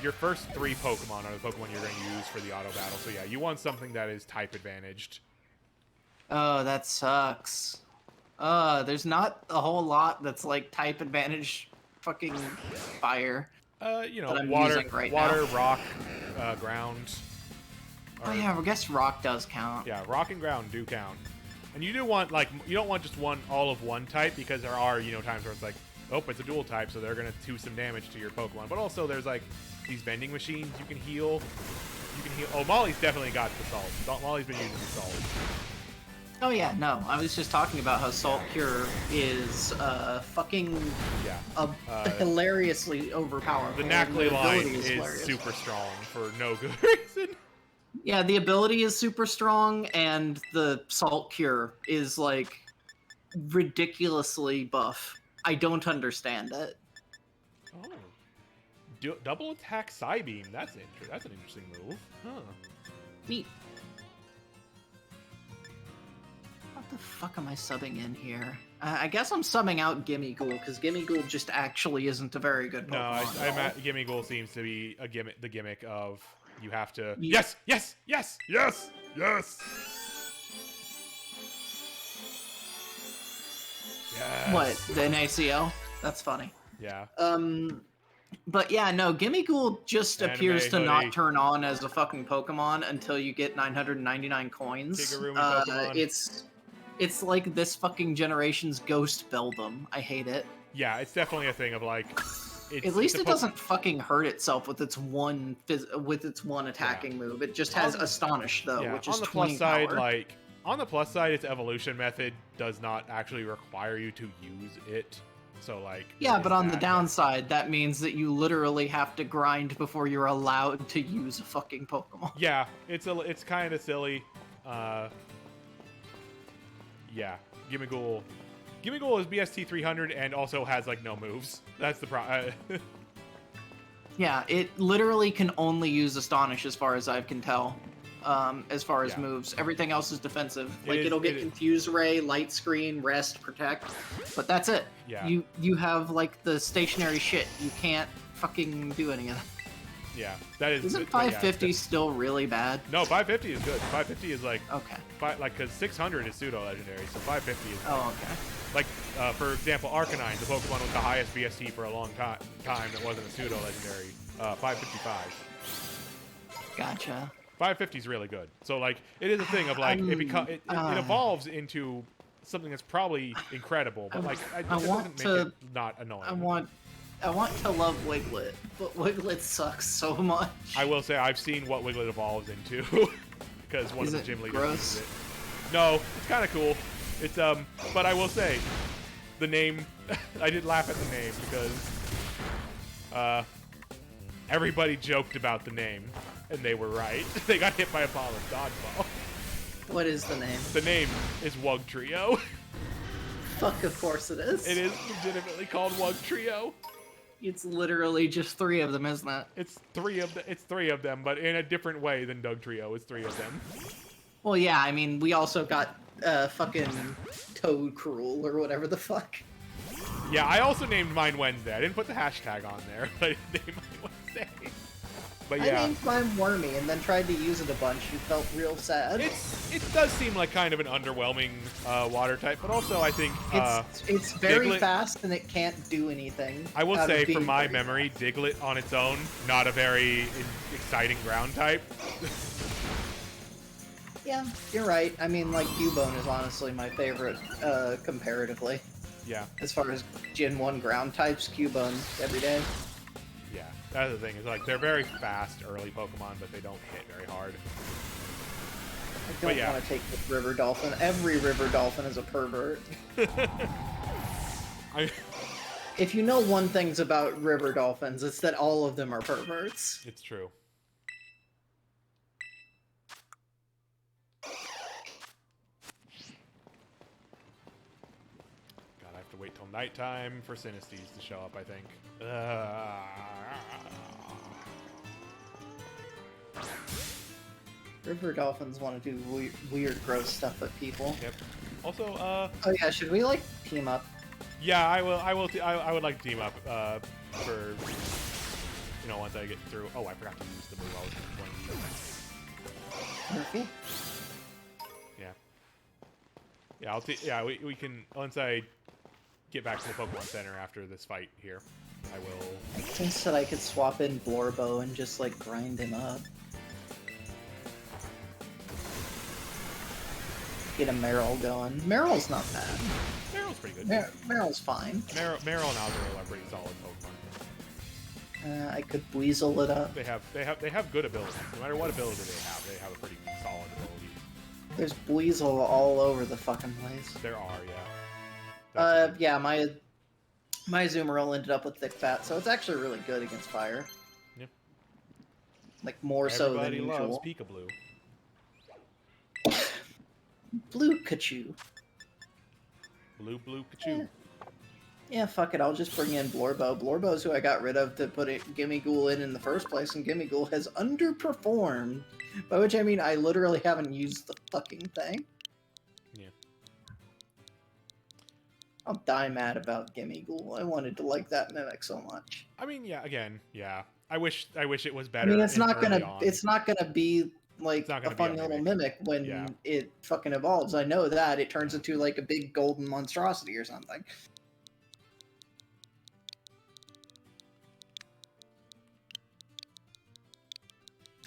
your first 3 Pokemon are the Pokemon you're going to use for the auto battle. So yeah, you want something that is type advantaged. Oh, that sucks. There's not a whole lot that's like type advantage fucking fire. You know, that I'm water, using right water, now. rock, ground. Oh yeah, I guess rock does count. Yeah, rock and ground do count. And you do want you don't want just all of one type, because there are, you know, times where it's like, oh, it's a dual type, so they're gonna do some damage to your Pokemon. But also there's like these vending machines you can heal. Oh, Molly's definitely got the salt. Molly's been using the salt. Oh yeah, no. I was just talking about how Salt Cure is fucking Yeah. hilariously overpowered. The Nacli line is hilarious. super strong for no good reason. Yeah, the ability is super strong, and the Salt Cure is like ridiculously buff. I don't understand it. Oh. Double attack Psybeam. That's an interesting move. Huh. Neat. What the fuck am I subbing in here? I guess I'm subbing out Gimmighoul, because Gimmighoul just actually isn't a very good Pokemon. No, I'm at Gimmighoul seems to be a gimmick. The gimmick of you have to. Yeah. Yes. Yes. What? The NACO? That's funny. Yeah. But yeah, no, Gimmighoul just Anime appears to hoodie. not turn on as a fucking Pokemon until you get 999 coins. Kigurumi Pokemon. It's like this fucking generation's Ghost Beldum. I hate it. Yeah, it's definitely a thing of like. At least it doesn't fucking hurt itself with its one attacking move. It just has Astonish though, which is on the 20 plus side, power. like on the plus side, its evolution method does not actually require you to use it. So like. Yeah, there but is on the that. downside, that means that you literally have to grind before you're allowed to use a fucking Pokemon. Yeah, it's kind of silly. Yeah, Gimmighoul is BST 300 and also has like no moves. That's the problem. Yeah, it literally can only use Astonish as far as I can tell. As far as Yeah. moves, everything else is defensive. It Like is- it'll get it is- Confuse Ray, Light Screen, Rest, Protect, but that's it. Yeah. You have like the stationary shit. You can't fucking do any of that. Yeah, that is. Isn't but yeah, 550 still really bad? No, 550 is good. 550 is like Okay. because 600 is pseudo legendary, so 550 is Oh, okay. like for example, Arcanine, the Pokemon with the highest BST for a long time that wasn't a pseudo legendary. 555. Gotcha. 550 is really good. So like it is a thing of like it evolves into something that's probably incredible, but like it want doesn't make to- it not annoying. I want to love Wiglet, but Wiglet sucks so much. I will say I've seen what Wiglet evolves into because one Is of the it gym leaders gross? uses it. No, it's kind of cool. It's but I will say the name. I did laugh at the name because everybody joked about the name and they were right. They got hit by a ball of dodgeball. What is the name? The name is Wug Trio. Fuck, of course it is. It is legitimately called Wug Trio. It's literally just 3 of them, isn't it? It's three of them, but in a different way than Doug Trio. It's 3 of them. Well, yeah, I mean, we also got fucking Toad Cruel or whatever the fuck. Yeah, I also named mine Wednesday. I didn't put the hashtag on there, but I named mine Wednesday. But yeah, I named mine Wormy and then tried to use it a bunch. You felt real sad. it does seem like kind of an underwhelming water type, but also I think It's very Diglett- fast and it can't do anything. I will out of say being from my very memory, Diglett on its own, not a very exciting ground type. Yeah, you're right. I mean, like, Cubone is honestly my favorite, comparatively. Yeah, As far as Gen 1 ground types, Cubone every day. yeah. That's the thing. Is like they're very fast early Pokemon, but they don't hit very hard. I don't yeah. want to take this River Dolphin. Every River Dolphin is a pervert. If you know one thing about River Dolphins, it's that all of them are perverts. It's true. God, I have to wait till nighttime for Sinistes to show up, I think. River Dolphins want to do weird, gross stuff at people. Yep. Also, Oh yeah, should we, like, team up? yeah, I would like to team up for once I get through. Oh, I forgot to use the move I was going to. Murphy? Yeah. Yeah, we can once I get back to the Pokemon Center after this fight here. I will. I guess that I could swap in Blorbo and just, like, grind him up. Get a Meryl going. Meryl's not bad. Meryl's pretty good. Meryl's fine. Meryl and Alzaril are pretty solid Pokemon. I could weasel it up. They have good abilities. No matter what ability they have a pretty solid ability. There's Buizel all over the fucking place. There are, yeah. That's Yeah, my Azumarill ended up with Thick Fat, so it's actually really good against fire. Yeah. Like, more so than Everybody loves usual. Peekaboo. Blue Kachu. Blue Kachu. Yeah, fuck it, I'll just bring in Blorbo. Blorbo's who I got rid of to put Gimmighoul in the first place, and Gimmighoul has underperformed. By which I mean I literally haven't used the fucking thing. Yeah. I'll die mad about Gimmighoul. I wanted to like that Mimic so much. I mean, yeah, again, yeah. I wish it was I better. mean, it's not early gonna on. it's not gonna be like It's not a gonna be fun a little mimic. mimic when Yeah. it fucking evolves. I know that it turns into like a big golden monstrosity or something.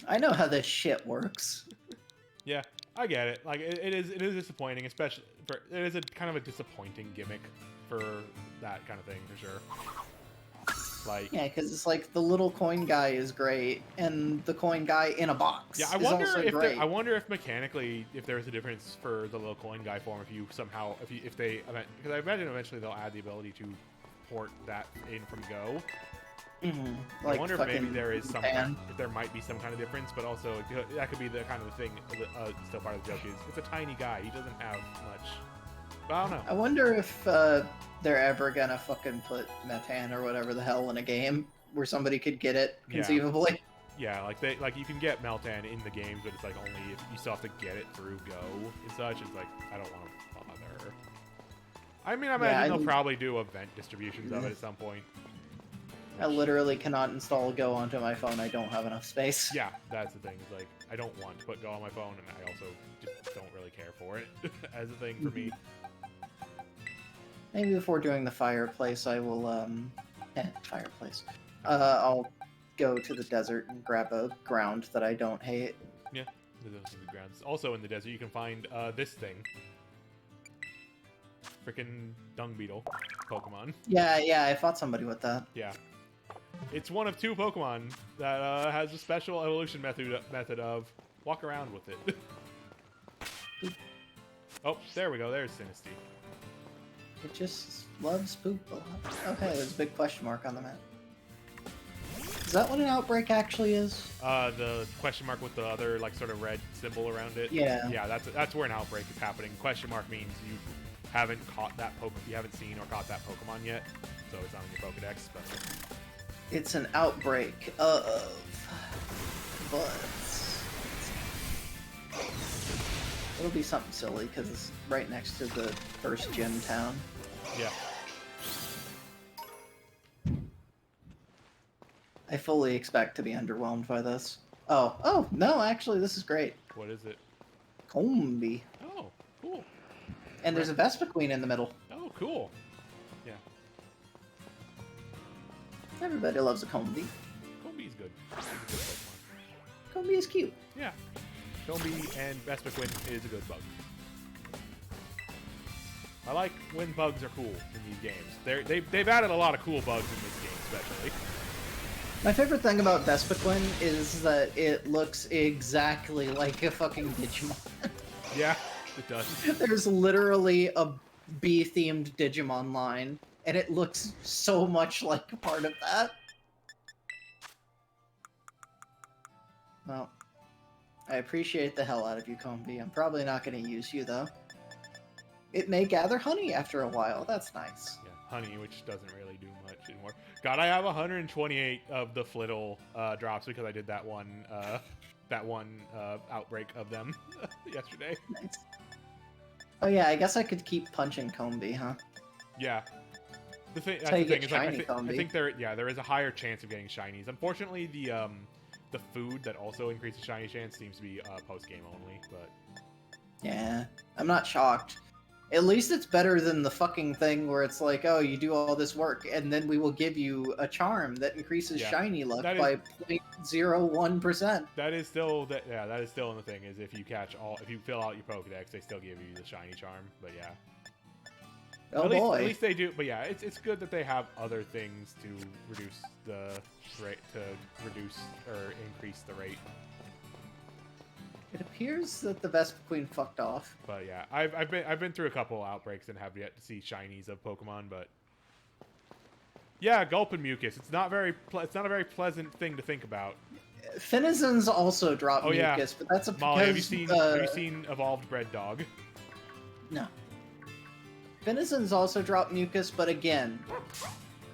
I know how this shit works. Yeah, I get it. Like it is disappointing, especially for it is a kind of a disappointing gimmick for that kind of thing for sure. Like Yeah, because it's like the little coin guy is great, and the coin guy in a box. yeah, I is wonder also if great. I wonder if mechanically if there's a difference for the little coin guy form if you somehow if they because I imagine eventually they'll add the ability to port that in from Go. Like I wonder if maybe there is some Japan. if there might be some kind of difference, but also that could be the kind of the thing. Still part of the joke is it's a tiny guy. He doesn't have much. But I don't know. I wonder if they're ever gonna fucking put Metan or whatever the hell in a game where somebody could get it Yeah. conceivably. Yeah, like you can get Meltan in the games, but it's like only if you still have to get it through Go and such. It's like I don't want to bother. I mean, I imagine they'll probably do event distributions of it at some point. I literally cannot install Go onto my phone. I don't have enough space. Yeah, that's the thing. It's like I don't want to put Go on my phone, and I also just don't really care for it as a thing for me. Maybe before doing the fireplace, I will fireplace. I'll go to the desert and grab a ground that I don't hate. Yeah, those are the grounds. Also in the desert, you can find this thing. Freaking dung beetle Pokemon. Yeah, I fought somebody with that. Yeah. It's one of two Pokemon that has a special evolution method of walk around with it. Oh, there we go. There's Sinistea. It just loves poop a lot. Okay, there's a big question mark on the map. Is that what an outbreak actually is? The question mark with the other like sort of red symbol around it. Yeah. Yeah, that's where an outbreak is happening. Question mark means you haven't caught that you haven't seen or caught that Pokemon yet, so it's not in your Pokedex. But It's an outbreak of... But... It'll be something silly, because it's right next to the first gym town. yeah. I fully expect to be underwhelmed by this. Oh, no, actually, this is great. What is it? Combee. Oh, cool. And there's a Vespiquen in the middle. Oh, cool. Yeah. Everybody loves a Combee. Combee's good. He's a good Pokemon. Combee is cute. Yeah. Combee and Vespiquen is a good bug. I like when bugs are cool in these games. They've added a lot of cool bugs in this game, especially. My favorite thing about Vespiquen is that it looks exactly like a fucking Digimon. Yeah, it does. There's literally a bee-themed Digimon line, and it looks so much like a part of that. Well, I appreciate the hell out of you, Combee. I'm probably not going to use you, though. It may gather honey after a while. That's nice. Yeah, honey, which doesn't really do much anymore. God, I have 128 of the Flittle drops because I did that one outbreak of them yesterday. Nice. Oh yeah, I guess I could keep punching Combee, huh? Yeah. That's the how you thing. get Is like, shiny I Combee. think there is a higher chance of getting shinies. Unfortunately, the food that also increases shiny chance seems to be post game only. But Yeah, I'm not shocked. At least it's better than the fucking thing where it's like, oh, you do all this work, and then we will give you a charm that increases Yeah, shiny luck that by 0.01%. that is still that is still in the thing. Is if you fill out your Pokedex, they still give you the shiny charm. But yeah. Oh at boy. least they do. But yeah, it's good that they have other things to reduce the rate or increase the rate. It appears that the Vespa Queen fucked off. But yeah, I've been through a couple outbreaks and have yet to see shinies of Pokemon, but yeah, Gulp and Mucus. It's not it's not a very pleasant thing to think about. Finizons also drop Oh, yeah. Mucus, but that's a Molly, have you because, seen Evolved Bread Dog? No. Finizons also drop Mucus, but again,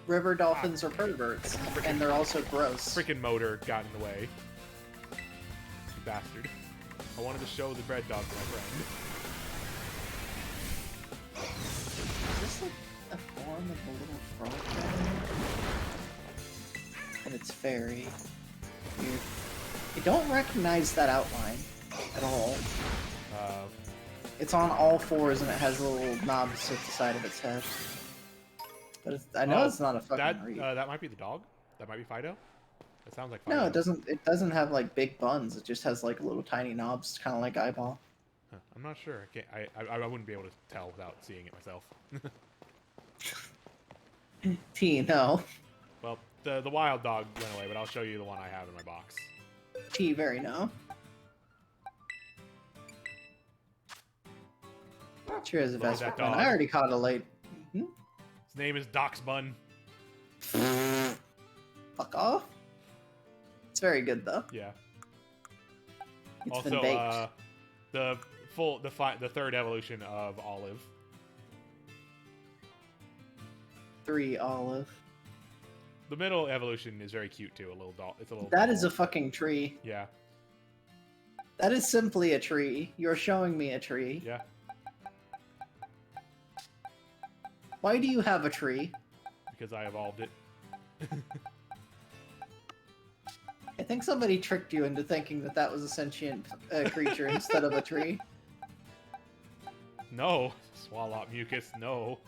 river dolphins are perverts, and they're also gross. Freaking motor got in the way. You bastard. I wanted to show the bread dog to my friend. Is this a form of a little frog dragon? And it's fairy. Weird. I don't recognize that outline at all. It's on all fours and it has little knobs at the side of its head. But I know it's not a fucking reed. That might be the dog. That might be Fido. It sounds like Fido. No, it doesn't. It doesn't have like big buns. It just has like little tiny knobs, kind of like eyeball. Huh, I'm not sure. I wouldn't be able to tell without seeing it myself. T, no. Well, the wild dog went away, but I'll show you the one I have in my box. T, very no. Sure is a Look at Vespa that Queen. dog. I already caught a late. His name is Doxbun. Fuck off. It's very good though. Yeah. It's been Also, baked. the third evolution of Olive. 3 olive. The middle evolution is very cute too. A little doll. It's a little. That doll. is a fucking tree. Yeah. That is simply a tree. You're showing me a tree. Yeah. Why do you have a tree? Because I evolved it. I think somebody tricked you into thinking that that was a sentient creature instead of a tree. No. Swallow Mucus. No.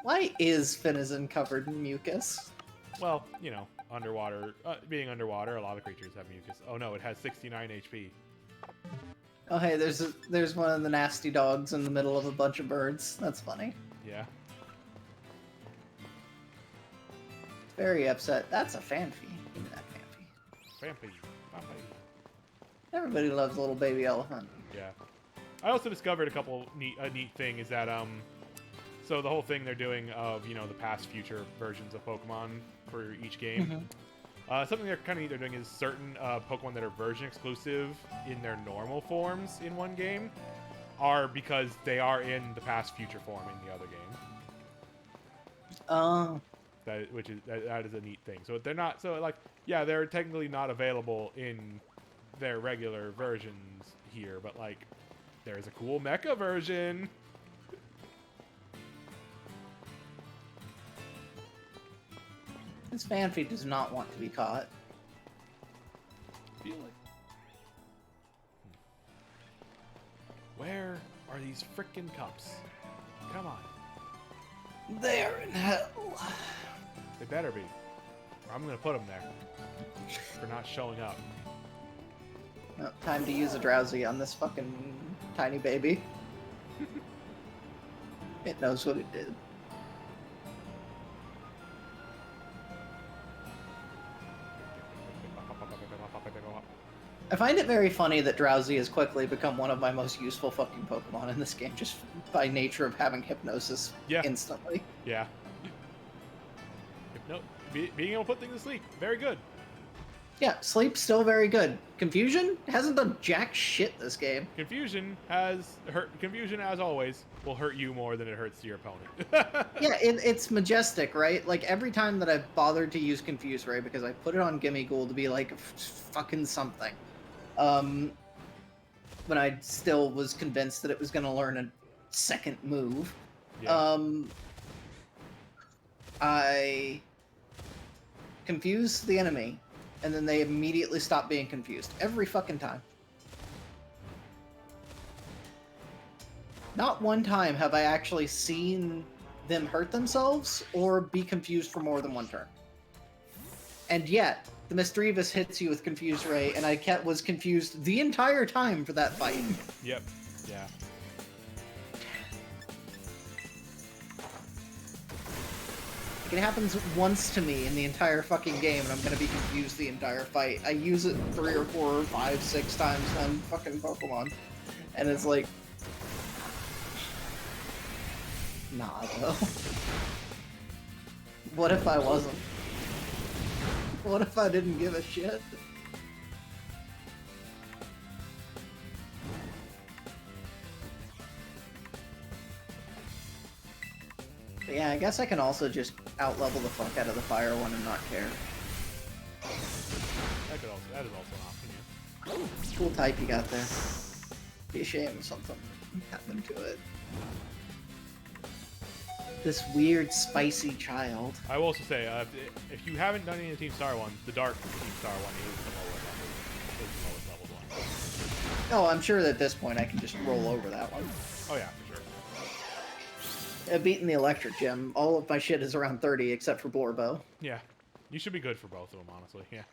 Why is Finizen covered in mucus? Well, you know, underwater. Being underwater, a lot of creatures have mucus. Oh no, it has 69 HP. Oh hey, there's one of the nasty dogs in the middle of a bunch of birds. That's funny. Yeah. Very upset. That's a Fanfy. Give me that Fanfy. Vampy. Vampy. Everybody loves little baby elephant. Yeah. I also discovered a couple neat thing is that so the whole thing they're doing of the past future versions of Pokemon for each game. Something they're kind of either doing is certain Pokemon that are version exclusive in their normal forms in one game are because they are in the past future form in the other game. Oh. That is a neat thing. So they're not they're technically not available in their regular versions here, but like there's a cool mecha version. This Fanfy does not want to be caught. Feel it. Where are these frickin' cups? Come on. They're in hell. They better be. Or I'm gonna put them there. For not showing up. Oh, time to use a drowsy on this fucking tiny baby. It knows what it did. I find it very funny that Drowsy has quickly become one of my most useful fucking Pokemon in this game, just by nature of having Hypnosis instantly. Yeah. Being able to put things to sleep. Very good. Yeah, Sleep's still very good. Confusion hasn't done jack shit this game. Confusion, as always, will hurt you more than it hurts your opponent. Yeah, it's majestic, right? Like, every time that I've bothered to use Confuse Ray, because I put it on Gimmighoul to be like, fucking something. When I still was convinced that it was going to learn a second move. Yeah. I confuse the enemy, and then they immediately stop being confused. Every fucking time. Not one time have I actually seen them hurt themselves or be confused for more than one turn. And yet, the Misdreavus hits you with Confuse Ray, and I was confused the entire time for that fight. Yep. Yeah. It happens once to me in the entire fucking game, and I'm gonna be confused the entire fight. I use it 3 or 4 or 5, 6 times on fucking Pokemon, and it's like, nah, though. What if I wasn't? What if I didn't give a shit? But yeah, I guess I can also just out-level the fuck out of the fire one and not care. That is also an option, yeah. Cool type you got there. Be a shame if something happened to it. This weird, spicy child. I will also say, if you haven't done any of the Team Star ones, the Dark Team Star one is the lowest leveled one. Oh, I'm sure that at this point I can just roll over that one. Oh yeah, for sure. I've beaten the Electric Gym. All of my shit is around 30 except for Blorbo. Yeah, you should be good for both of them, honestly. Yeah.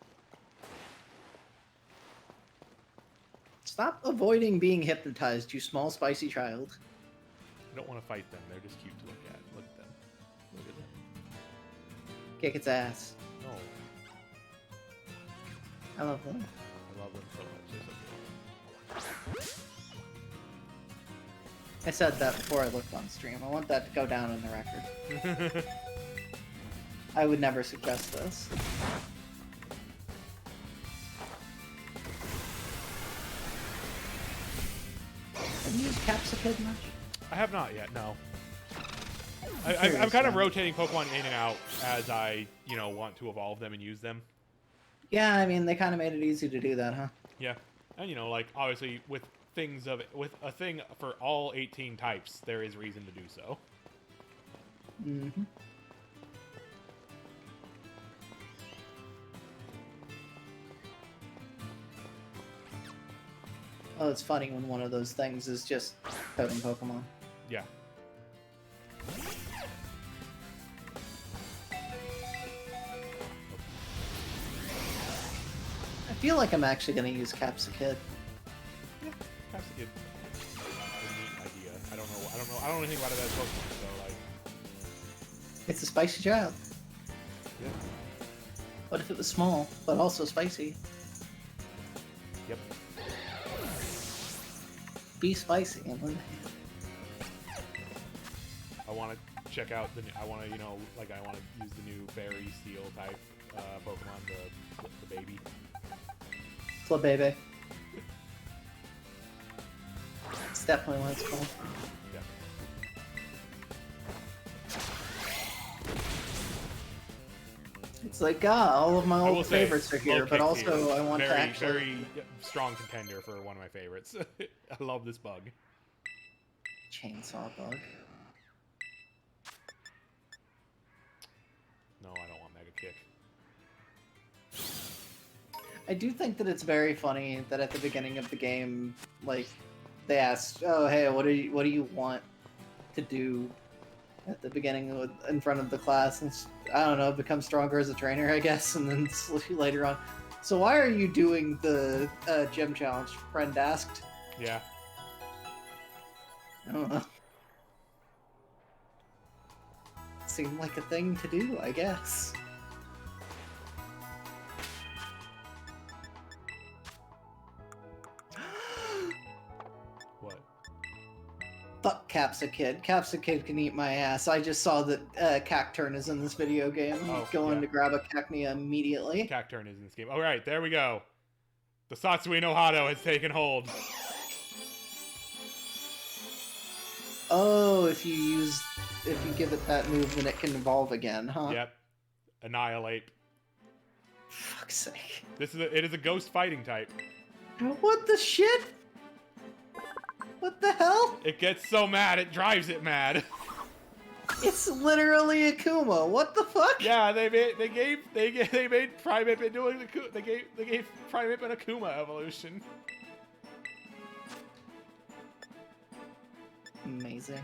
Stop avoiding being hypnotized, you small, spicy child. I don't want to fight them. They're just cute to look at. Look at them. Look at them. Kick its ass. No, I love them. I love them so much. They're so I said that before I looked on stream. I want that to go down in the record. cute. I would never suggest this. Have you used Capsicid much? I have not yet. No. I'm Curious, kind of yeah. rotating Pokemon in and out as I, want to evolve them and use them. Yeah, I mean, they kind of made it easy to do that, huh? Yeah, and like obviously with a thing for all 18 types, there is reason to do so. Mm-hmm. Oh, it's funny when one of those things is just totem Pokemon. Yeah. I feel like I'm actually going to use Capsicid. That's a good, a neat idea. I don't know anything about it as Pokemon, so like. It's a spicy child. Yeah. What if it was small, but also spicy? Yep. Be spicy and live. I want to check out I want to use the new Fairy Steel type Pokemon, the baby. Flabebe. It's definitely what it's called. Yeah. It's like, all of my I will old say, favorites are here, but Slowkick also I want to very, actually... very strong contender for one of my favorites. I love this bug. Chainsaw Bug. No, I don't want Mega Kick. I do think that it's very funny that at the beginning of the game, like, they asked, "Oh, hey, what do you want to do?" At the beginning, in front of the class, and I don't know, become stronger as a trainer, I guess, and then later on. So why are you doing the gym challenge? Friend asked. Yeah. I don't know. Seemed like a thing to do, I guess. What? Fuck Capsicid. Capsicid can eat my ass. I just saw that Cacturn is in this video game. I'm Oh, going yeah. to grab a Cacnea immediately. Cacturn is in this game. All right, there we go. The Satsui no Hado has taken hold. Oh, if you give it that move, then it can evolve again, huh? Yep. Annihilate. Fuck's sake. It is a ghost fighting type. What the shit? What the hell? It gets so mad it drives it mad. It's literally Akuma. What the fuck? Yeah, they made Primeape doing they gave Primeape an Akuma evolution. Amazing.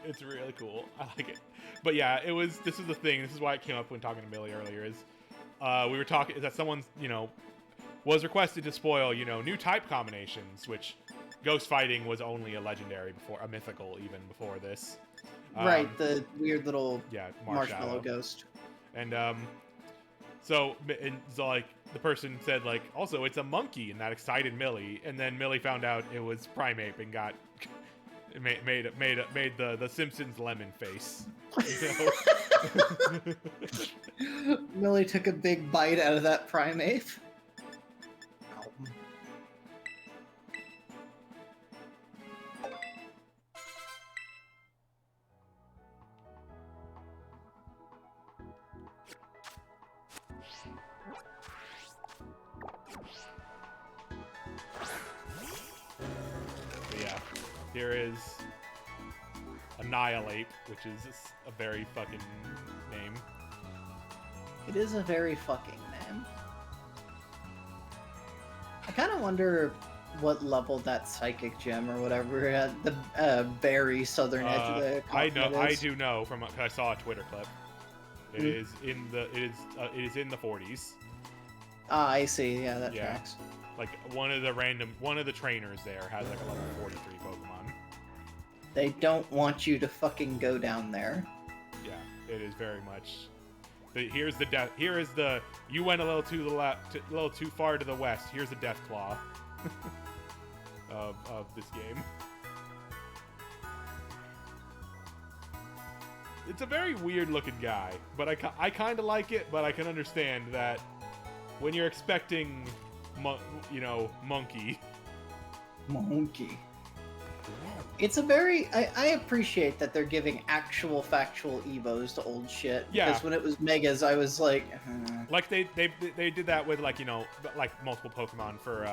It's really cool. I like it. But yeah, this is the thing. This is why it came up when talking to Millie earlier. Is we were talking that someone's was requested to spoil new type combinations, which ghost fighting was only a legendary before, a mythical even before this. Right, the weird little Yeah, marshmallow ghost. And so like the person said like, also it's a monkey, and that excited Millie, and then Millie found out it was Primeape and got made the Simpsons lemon face. You know? Millie took a big bite out of that Primeape. Here is Annihilate, which is a very fucking name. It is a very fucking name. I kind of wonder what level that psychic gem or whatever at the very southern edge of the continent I is. do know from I saw a Twitter clip. It is in the it is in the 40s. Ah, I see. Yeah, that tracks. Like one of the trainers there has like a level 43 Pokemon. They don't want you to fucking go down there. Yeah, it is very much. Here's the death. Here is the. You went a little to the left, a little too far to the west. Here's the Death Claw of this game. It's a very weird looking guy, but I kind of like it. But I can understand that when you're expecting, monkey. It's a very... I appreciate that they're giving actual factual Evos to old shit. Yeah. Because when it was Megas, I was like... Like they did that with like multiple Pokemon for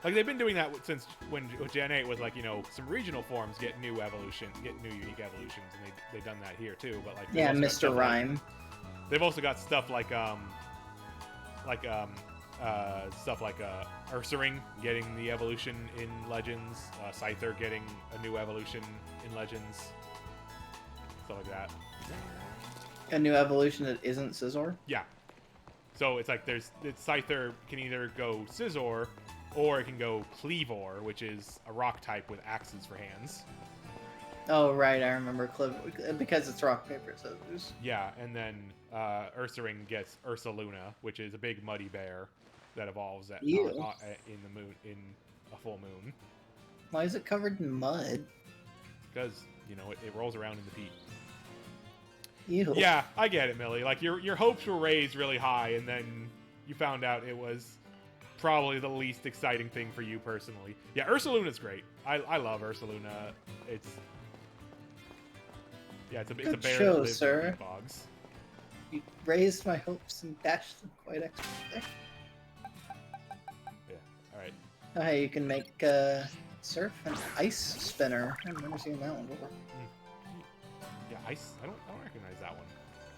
like they've been doing that since when Gen 8 was like some regional forms get new unique evolutions, and they've done that here too. But like yeah, Mr. Rhyme. They've also got stuff like Ursaring getting the evolution in Legends, Scyther getting a new evolution in Legends, stuff like that. A new evolution that isn't Scizor? Yeah. So it's like Scyther can either go Scizor, or it can go Cleavor, which is a rock type with axes for hands. Oh, right, I remember because it's rock, paper, scissors. Yeah, and then Ursaring gets Ursaluna, which is a big muddy bear that evolves in the moon, in a full moon. Why is it covered in mud? Because it rolls around in the peat. Ew. Yeah, I get it, Millie. Like your hopes were raised really high, and then you found out it was probably the least exciting thing for you personally. Yeah, Ursaluna's great. I love Ursaluna. It's a bear Good that show, lives sir. in bogs. You raised my hopes and dashed them quite extra. Yeah. All right. Oh, hey, you can make surf and ice spinner. I've never seen that one before. Yeah, ice. I don't recognize that one.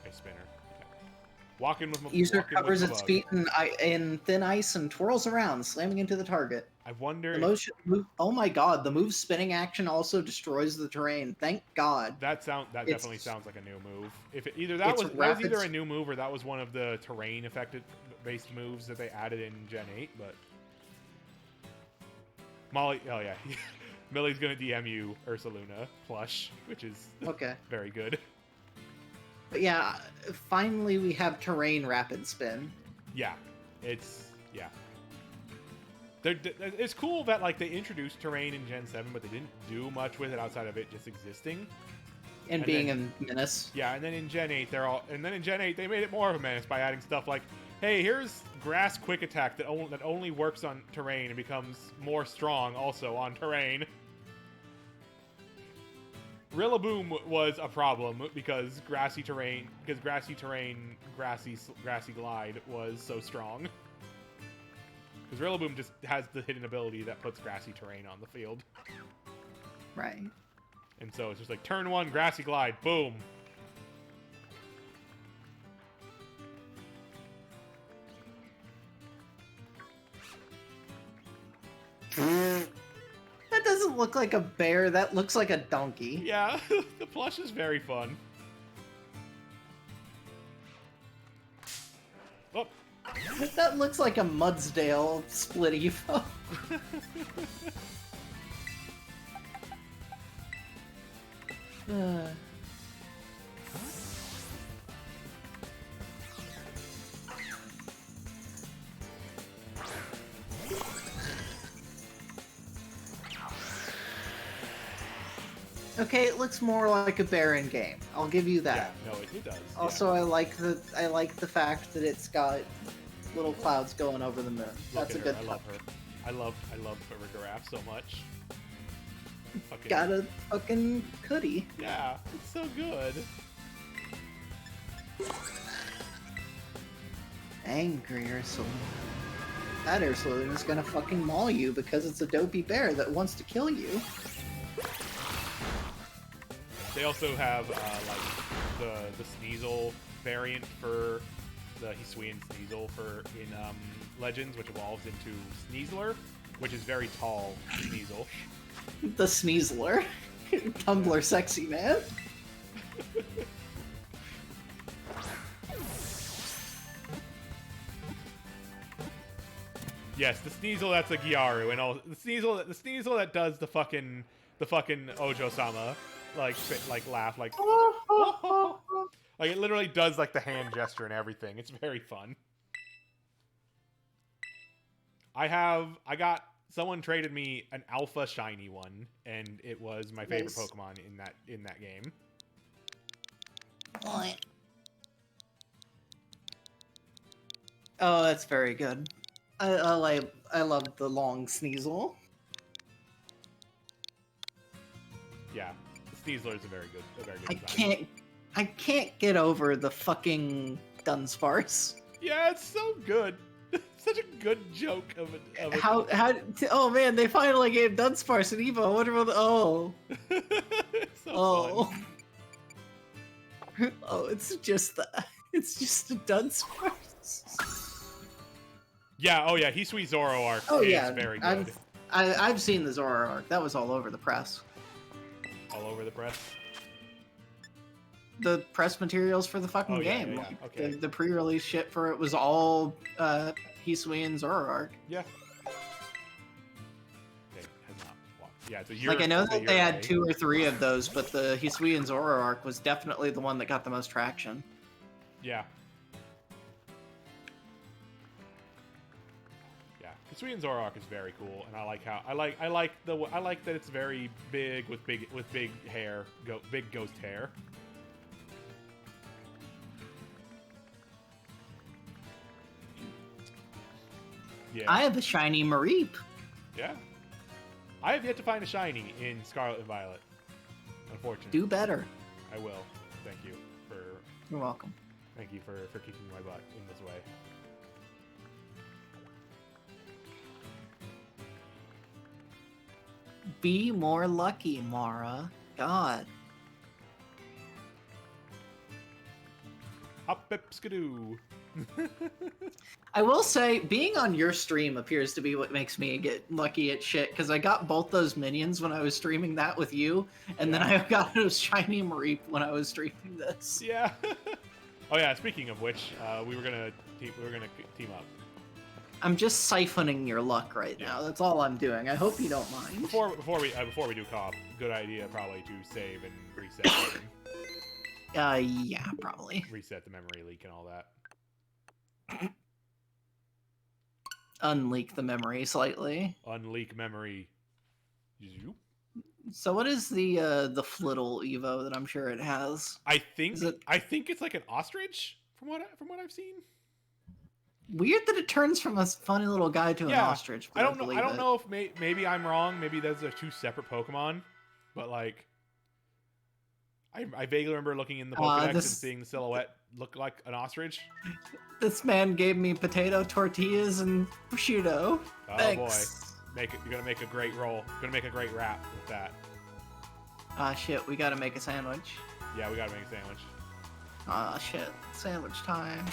Ice spinner. Okay. Walking with my User walking covers with its Bug. feet in thin ice and twirls around, slamming into the target. I wonder. The motion move. Oh my god! The move spinning action also destroys the terrain. Thank God. That definitely sounds like a new move. If that was either a new move or that was one of the terrain affected based moves that they added in Gen 8, but Molly, oh yeah. Millie's gonna DM you Ursaluna plush, which is Okay. very good. But yeah, finally we have terrain rapid spin. Yeah, it's it's cool that like they introduced terrain in Gen 7, but they didn't do much with it outside of it just existing. And being a menace. Yeah, and then in Gen 8 they made it more of a menace by adding stuff like, hey, here's grass quick attack that only works on terrain and becomes more strong also on terrain. Rillaboom was a problem because grassy terrain grassy glide was so strong. Because Rillaboom just has the hidden ability that puts grassy terrain on the field. Right. And so it's just like, turn 1, grassy glide, boom. That doesn't look like a bear, that looks like a donkey. Yeah, the plush is very fun. Oh, That looks like a Mudsdale split evo. Okay, it looks more like a Baron game. I'll give you that. Yeah, no, it does. Also, I like the fact that it's got little clouds going over the moon. That's a good I touch. love her. I love Rigorath so much. Fucking, Got a fucking hoodie. yeah, it's so good. Angry Ursaluna. That Ursaluna is gonna fucking maul you because it's a dopey bear that wants to kill you. They also have like the Sneasel variant for the Hisuian Sneasel in Legends, which evolves into Sneasler, which is very tall Sneasel. The Sneasler. Tumblr sexy man. Yes, the Sneasel that's a Gyaru, and all the Sneasel that does the fucking Ojo-sama, like laugh, like like it literally does like the hand gesture and everything. It's very fun. Someone traded me an alpha shiny one, and it was my favorite Nice. Pokemon in that game. Oh, that's very good. I love the long Sneasel. Yeah, Sneasler is a very good design. I can't get over the fucking Dunsparce. Yeah, it's so good. Such a good joke of it. Oh man, they finally gave Dunsparce an Evo. I wonder what. It's so oh. fun. Oh, it's just a Dunsparce. Yeah. Oh yeah. Hisui Zoroark is very good. I've seen the Zoroark. That was all over the press. All over the press. The press materials for the fucking game. Yeah, Like, okay. the pre-release shit for it was all Hisui and Zoroark. Yeah. Okay, has not walked. Yeah, it's a year. Like I know that they had away. 2 or 3 of those, but the Hisui and Zoroark was definitely the one that got the most traction. Yeah. Yeah, Hisui and Zoroark is very cool, and I like that it's very big with big hair, big ghost hair. Yeah. I have a shiny Mareep. Yeah. I have yet to find a shiny in Scarlet and Violet. Unfortunately. Do better. I will. Thank you for You're welcome. Thank you for kicking my butt in this way. Be more lucky, Mara. God. Hop bip skidoo. I will say, being on your stream appears to be what makes me get lucky at shit, because I got both those minions when I was streaming that with you, and then I got a shiny Mareep when I was streaming this. Yeah. Oh yeah. Speaking of which, we were gonna team up. I'm just siphoning your luck right now. That's all I'm doing. I hope you don't mind. Before we do co-op, good idea probably to save and reset. the game. Yeah, probably. Reset the memory leak and all that. Unleak the memory slightly. Unleak memory. Zoop. So what is the Flittle Evo that I'm sure it has? I think it's like an ostrich from what I've seen. Weird that it turns from a funny little guy to an ostrich. I don't know. I don't know if maybe I'm wrong. Maybe those are 2 separate Pokemon. But like, I vaguely remember looking in the Pokédex and seeing the silhouette look like an ostrich. This man gave me potato tortillas and prosciutto. Oh Thanks. boy, you're gonna make a great roll. You're gonna make a great wrap with that. Ah shit, we gotta make a sandwich. Yeah, we gotta make a sandwich. Ah shit, sandwich time.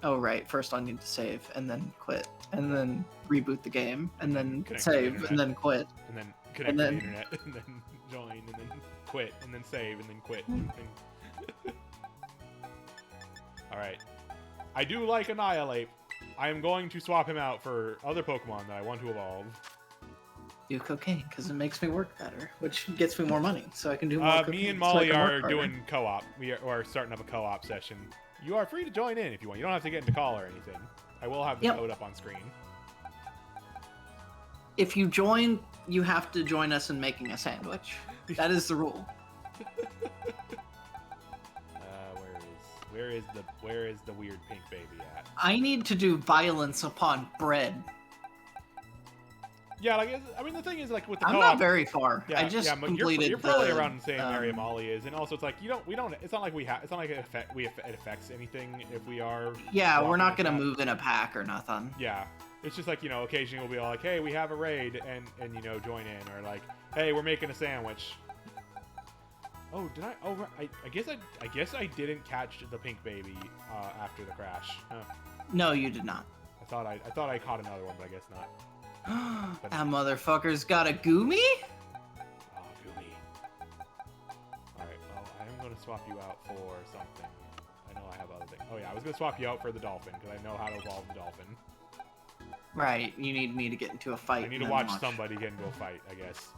Oh right, first I need to save and then quit and then reboot the game and then Connect to the save internet. and then quit. And then connect to the internet, and then join, and then quit, and then save, and then quit. And then... All right. I do like Annihilate. I am going to swap him out for other Pokemon that I want to evolve. Do cocaine because it makes me work better, which gets me more money, so I can do more cocaine. Me and so I Molly can work are harder. doing co-op. We are starting up a co-op session. You are free to join in if you want. You don't have to get into call or anything. I will have the Yep. code up on screen. If you join, you have to join us in making a sandwich. That is the rule. Where is the weird pink baby at? I need to do violence upon bread. Yeah, like I mean the thing is like with the I'm co-op. not very far. Yeah, I just yeah, but completed you're probably the, around the same area Molly is, and also it's like we don't. It's not like we have. It's not like it affects anything if we are. Yeah, we're walking not like gonna that. move in a pack or nothing. Yeah, it's just like occasionally we'll be all like, hey, we have a raid, and join in, or like, hey, we're making a sandwich. Oh, did I? Oh, I guess I didn't catch the pink baby after the crash. Huh. No, you did not. I thought I caught another one, but I guess not. That motherfucker's got a Goomy? Oh, Goomy. Alright, well, I'm going to swap you out for something. I know I have other things. Oh yeah, I was going to swap you out for the dolphin, because I know how to evolve the dolphin. Right, you need me to get into a fight. I need and to then watch somebody get into a fight, I guess.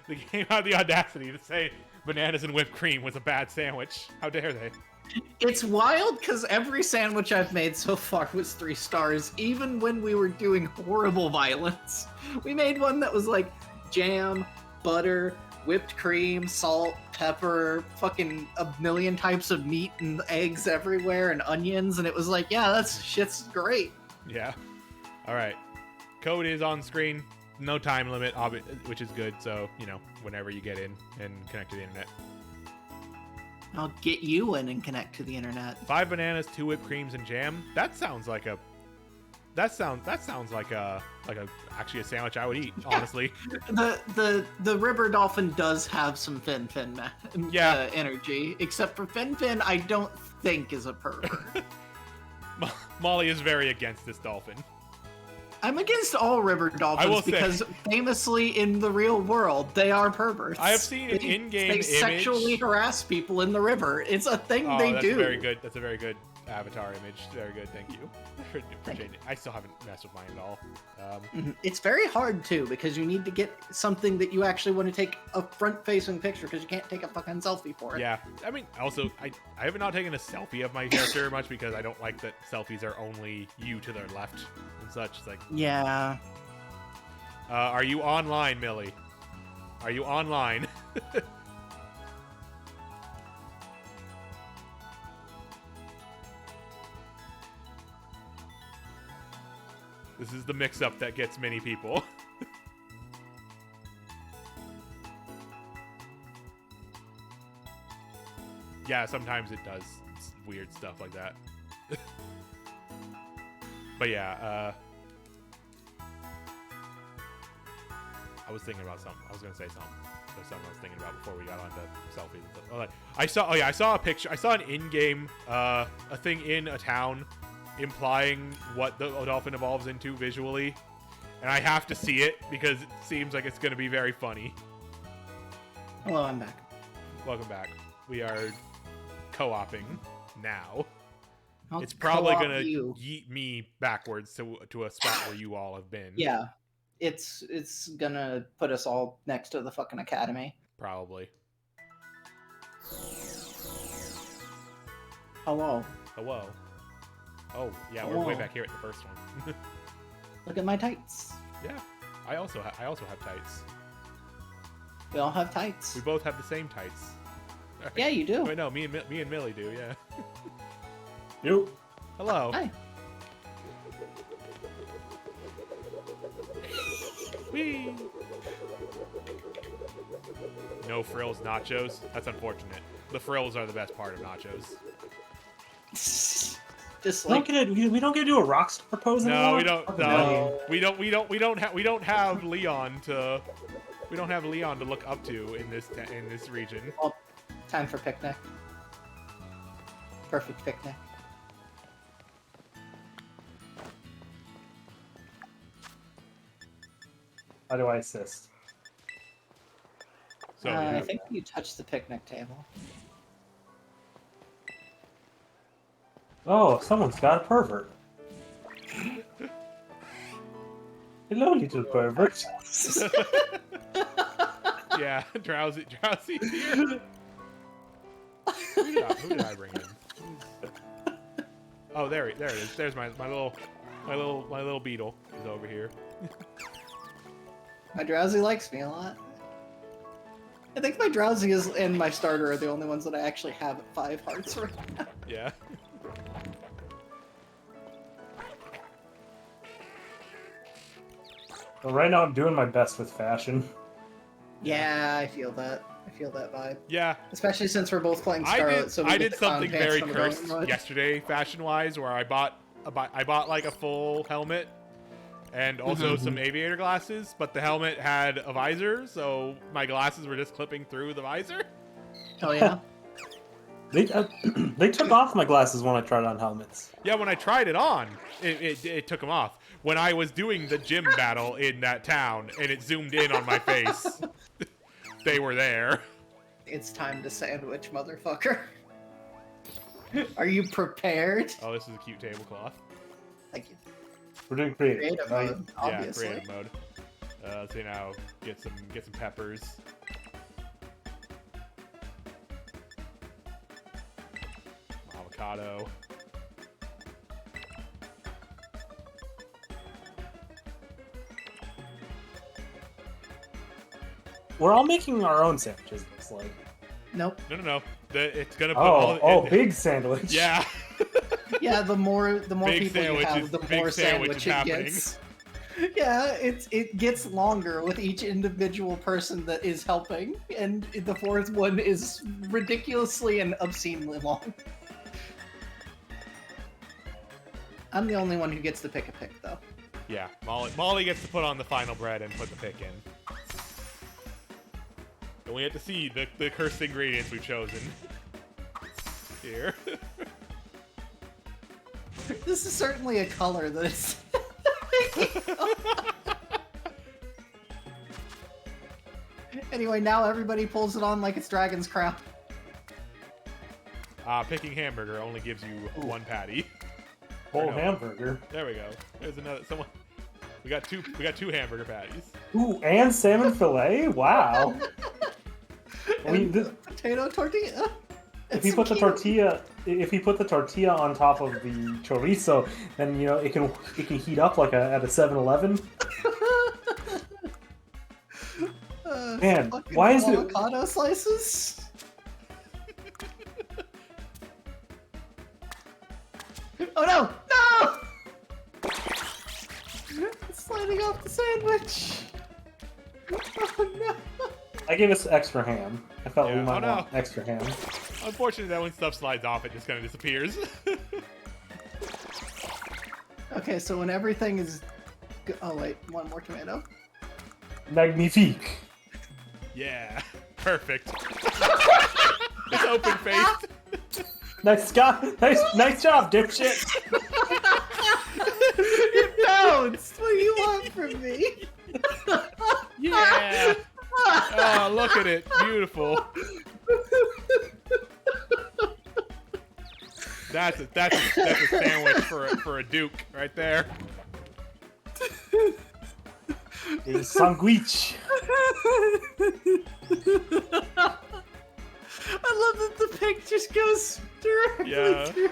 The game had the audacity to say bananas and whipped cream was a bad sandwich. How dare they? It's wild because every sandwich I've made so far was 3 stars, even when we were doing horrible violence. We made one that was like jam, butter, whipped cream, salt, pepper, fucking a million types of meat and eggs everywhere and onions, and it was like, yeah, that's shit's great. Yeah. Alright. Code is on screen. No time limit, which is good, so, whenever you get in and connect to the internet. I'll get you in and connect to the internet. 5 bananas, 2 whipped creams, and jam. That sounds like actually a sandwich I would eat, honestly. The river dolphin does have some Fin Yeah. energy, except for Fin I don't think is a pervert. Molly is very against this dolphin. I'm against all river dolphins because famously in the real world they are perverts. I have seen an in-game image. They sexually harass people in the river. It's a thing they that's do. Very good. That's a very good avatar image. Very good. Thank you for changing. I still haven't messed with mine at all. It's very hard too because you need to get something that you actually want to take a front-facing picture because you can't take a fucking selfie for it. Yeah, I mean, also I have not taken a selfie of my character much because I don't like that selfies are only you to their left and such. It's like, yeah. Are you online, Millie? Are you online? This is the mix-up that gets many people. Yeah, sometimes it does weird stuff like that. But yeah, I was thinking about something. I was gonna say something. There's something I was thinking about before we got onto selfies and stuff. Oh, like, I saw a picture. I saw an in-game, a thing in a town, implying what the dolphin evolves into visually, and I have to see it because it seems like it's gonna be very funny. Hello, I'm back. Welcome back. We are co-oping now. I'll It's probably co-op gonna you. yeet me backwards to a spot where you all have been. Yeah, it's gonna put us all next to the fucking academy. Probably. Hello. Hello. Oh, yeah, we're way back here at the first one. Look at my tights. Yeah. I also have tights. We all have tights. We both have the same tights. Yeah, you do. Wait, no, me and Millie do, yeah. Nope. Hello. Hi. Whee! No frills nachos? That's unfortunate. The frills are the best part of nachos. Just We don't like get we don't get to do a rockstar pose No, anymore? we don't. Fucking No, lame. we don't have Leon to. We don't have Leon to look up to in this region. time for picnic. Perfect picnic. How do I assist? So I think you touched the picnic table. Oh, someone's got a pervert. Hello, little pervert. Yeah, drowsy's here. Who did I bring in? Oh, there it is. There's my little beetle is over here. My Drowsy likes me a lot. I think my Drowsy and my starter are the only ones that I actually have at 5 hearts right now. Yeah. Well, right now I'm doing my best with fashion. Yeah, I feel that. I feel that vibe. Yeah. Especially since we're both playing Scarlet, so we I get did the clown something pants very from the cursed Golden Mode. yesterday, fashion-wise, where I bought like a full helmet and also some aviator glasses, but the helmet had a visor, so my glasses were just clipping through the visor. Oh yeah. They took off my glasses when I tried on helmets. Yeah, when I tried it on, it took them off. When I was doing the gym battle in that town and it zoomed in on my face, they were there. It's time to sandwich, motherfucker. Are you prepared? Oh, this is a cute tablecloth. Thank you. We're doing creative. Creative right? mode, obviously. Yeah, creative mode. Let's see now. Get some peppers. Avocado. We're all making our own sandwiches, looks like. Nope. No. It's gonna put Big sandwich. Yeah. Yeah, the more Big people you have, sandwiches- the big more sandwiches sandwich it happening. gets. Yeah, it gets longer with each individual person that is helping, and the fourth one is ridiculously and obscenely long. I'm the only one who gets to pick a pick, though. Yeah, Molly gets to put on the final bread and put the pick in. And we get to see the cursed ingredients we've chosen. Here. This is certainly a color that is... Anyway, now everybody pulls it on like it's Dragon's Crown. Picking hamburger only gives you one patty. Whole Or no. hamburger. There we go. There's another someone. We got two hamburger patties. Ooh, and salmon fillet? Wow. I mean, And potato tortilla. if you put the tortilla on top of the chorizo, then you know it can heat up like at a 7-Eleven. Man, Fucking why is it? avocado slices? Oh no! No! It's sliding off the sandwich. Oh no! I gave us extra ham. I felt we Yeah, might oh, no. want extra ham. Unfortunately, that when stuff slides off, it just kind of disappears. Okay, so when everything is... Oh wait, one more tomato. Magnifique. Yeah, perfect. It's open faced. Nice job, nice job, dipshit. It bounced! What do you want from me? Yeah. Oh, look at it, beautiful. That's a sandwich for a duke right there. A sandwich. I love that the pig just goes directly Yeah. through.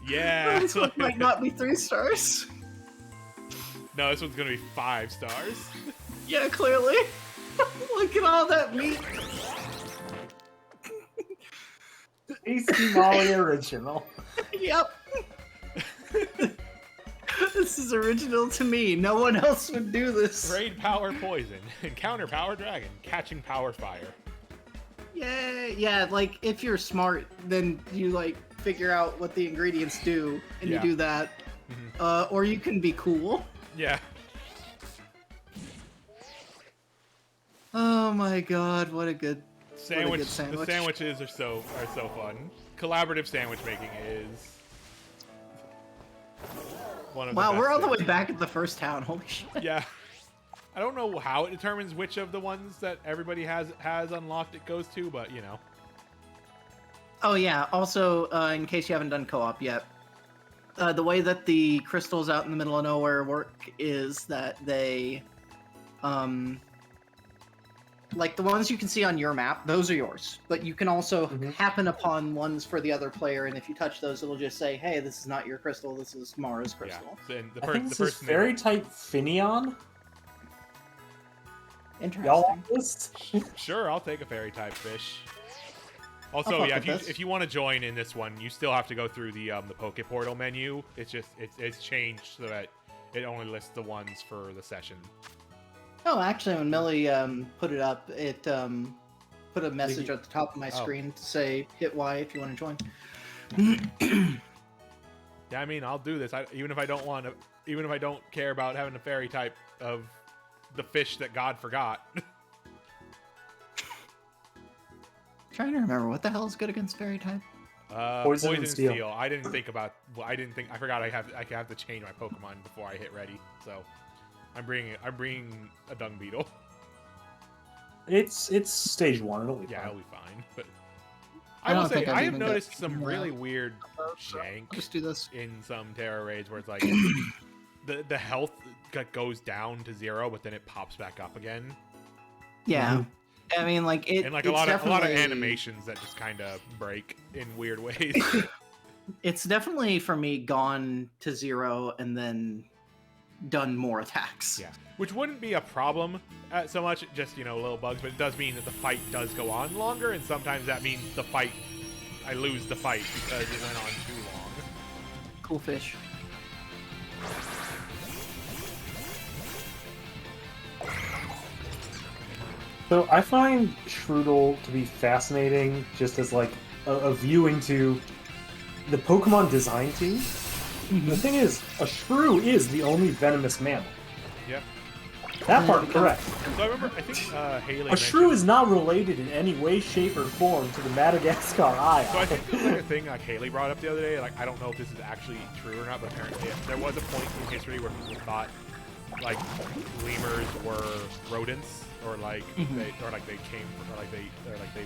Yeah. This one might not be 3 stars. No, this one's gonna be 5 stars. Yeah, clearly. Look at all that meat. Tasty Molly original. Yep. This is original to me. No one else would do this. Raid power poison. Encounter power dragon. Catching power fire. Yeah, like if you're smart, then you like figure out what the ingredients do, and Yeah. you do that. Or you can be cool. Yeah. Oh my god, what a good Sandwich. good sandwich. The sandwiches are so fun. Collaborative sandwich making is one of the Wow, best we're all the way things. back at the first town. Holy shit. Yeah. I don't know how it determines which of the ones that everybody has unlocked it goes to, but you know. Oh yeah. Also, in case you haven't done co-op yet, the way that the crystals out in the middle of nowhere work is that they, like the ones you can see on your map, those are yours. But you can also happen upon ones for the other player, and if you touch those, it'll just say, "Hey, this is not your crystal. This is Mara's crystal." Yeah. And I think the this is person fairy type Finion. Interesting. Y'all want this? Sure, I'll take a fairy type fish. Also, fuck yeah, with if you want to join in this one, you still have to go through the Poke Portal menu. It's just it's changed so that it only lists the ones for the session. Oh, actually, when Millie put it up, it put a message at the top of my screen to say "Hit Y if you want to join." Yeah, I mean, I'll do this. Even if I don't care about having a fairy type of the fish that God forgot. Trying to remember what the hell is good against fairy type. Poison and steel. I forgot I have to change my Pokemon before I hit ready. So I'm bringing a dung beetle. It's stage 1. It'll be fine. It'll be fine. But I I will don't say think I've I have even got noticed some around. really weird shank Just do this. in some Terra raids where it's like the health goes down to 0, but then it pops back up again. Yeah. I mean, like it, And like it's a lot of definitely- animations that just kind of break in weird ways. It's definitely for me gone to 0 and then done more attacks. Yeah, which wouldn't be a problem so much, just little bugs, but it does mean that the fight does go on longer, and sometimes that means I lose the fight because it went on too long. Cool fish. So I find Shroodle to be fascinating just as like a view into the Pokemon design team. The thing is, a shrew is the only venomous mammal. Yep. That part correct. So I remember, I think Haley. A shrew is not related in any way, shape, or form to the Madagascar Eye. So I think there's like a thing like Haley brought up the other day. Like I don't know if this is actually true or not, but apparently there was a point in history where people thought like lemurs were rodents, or like they came from, or like they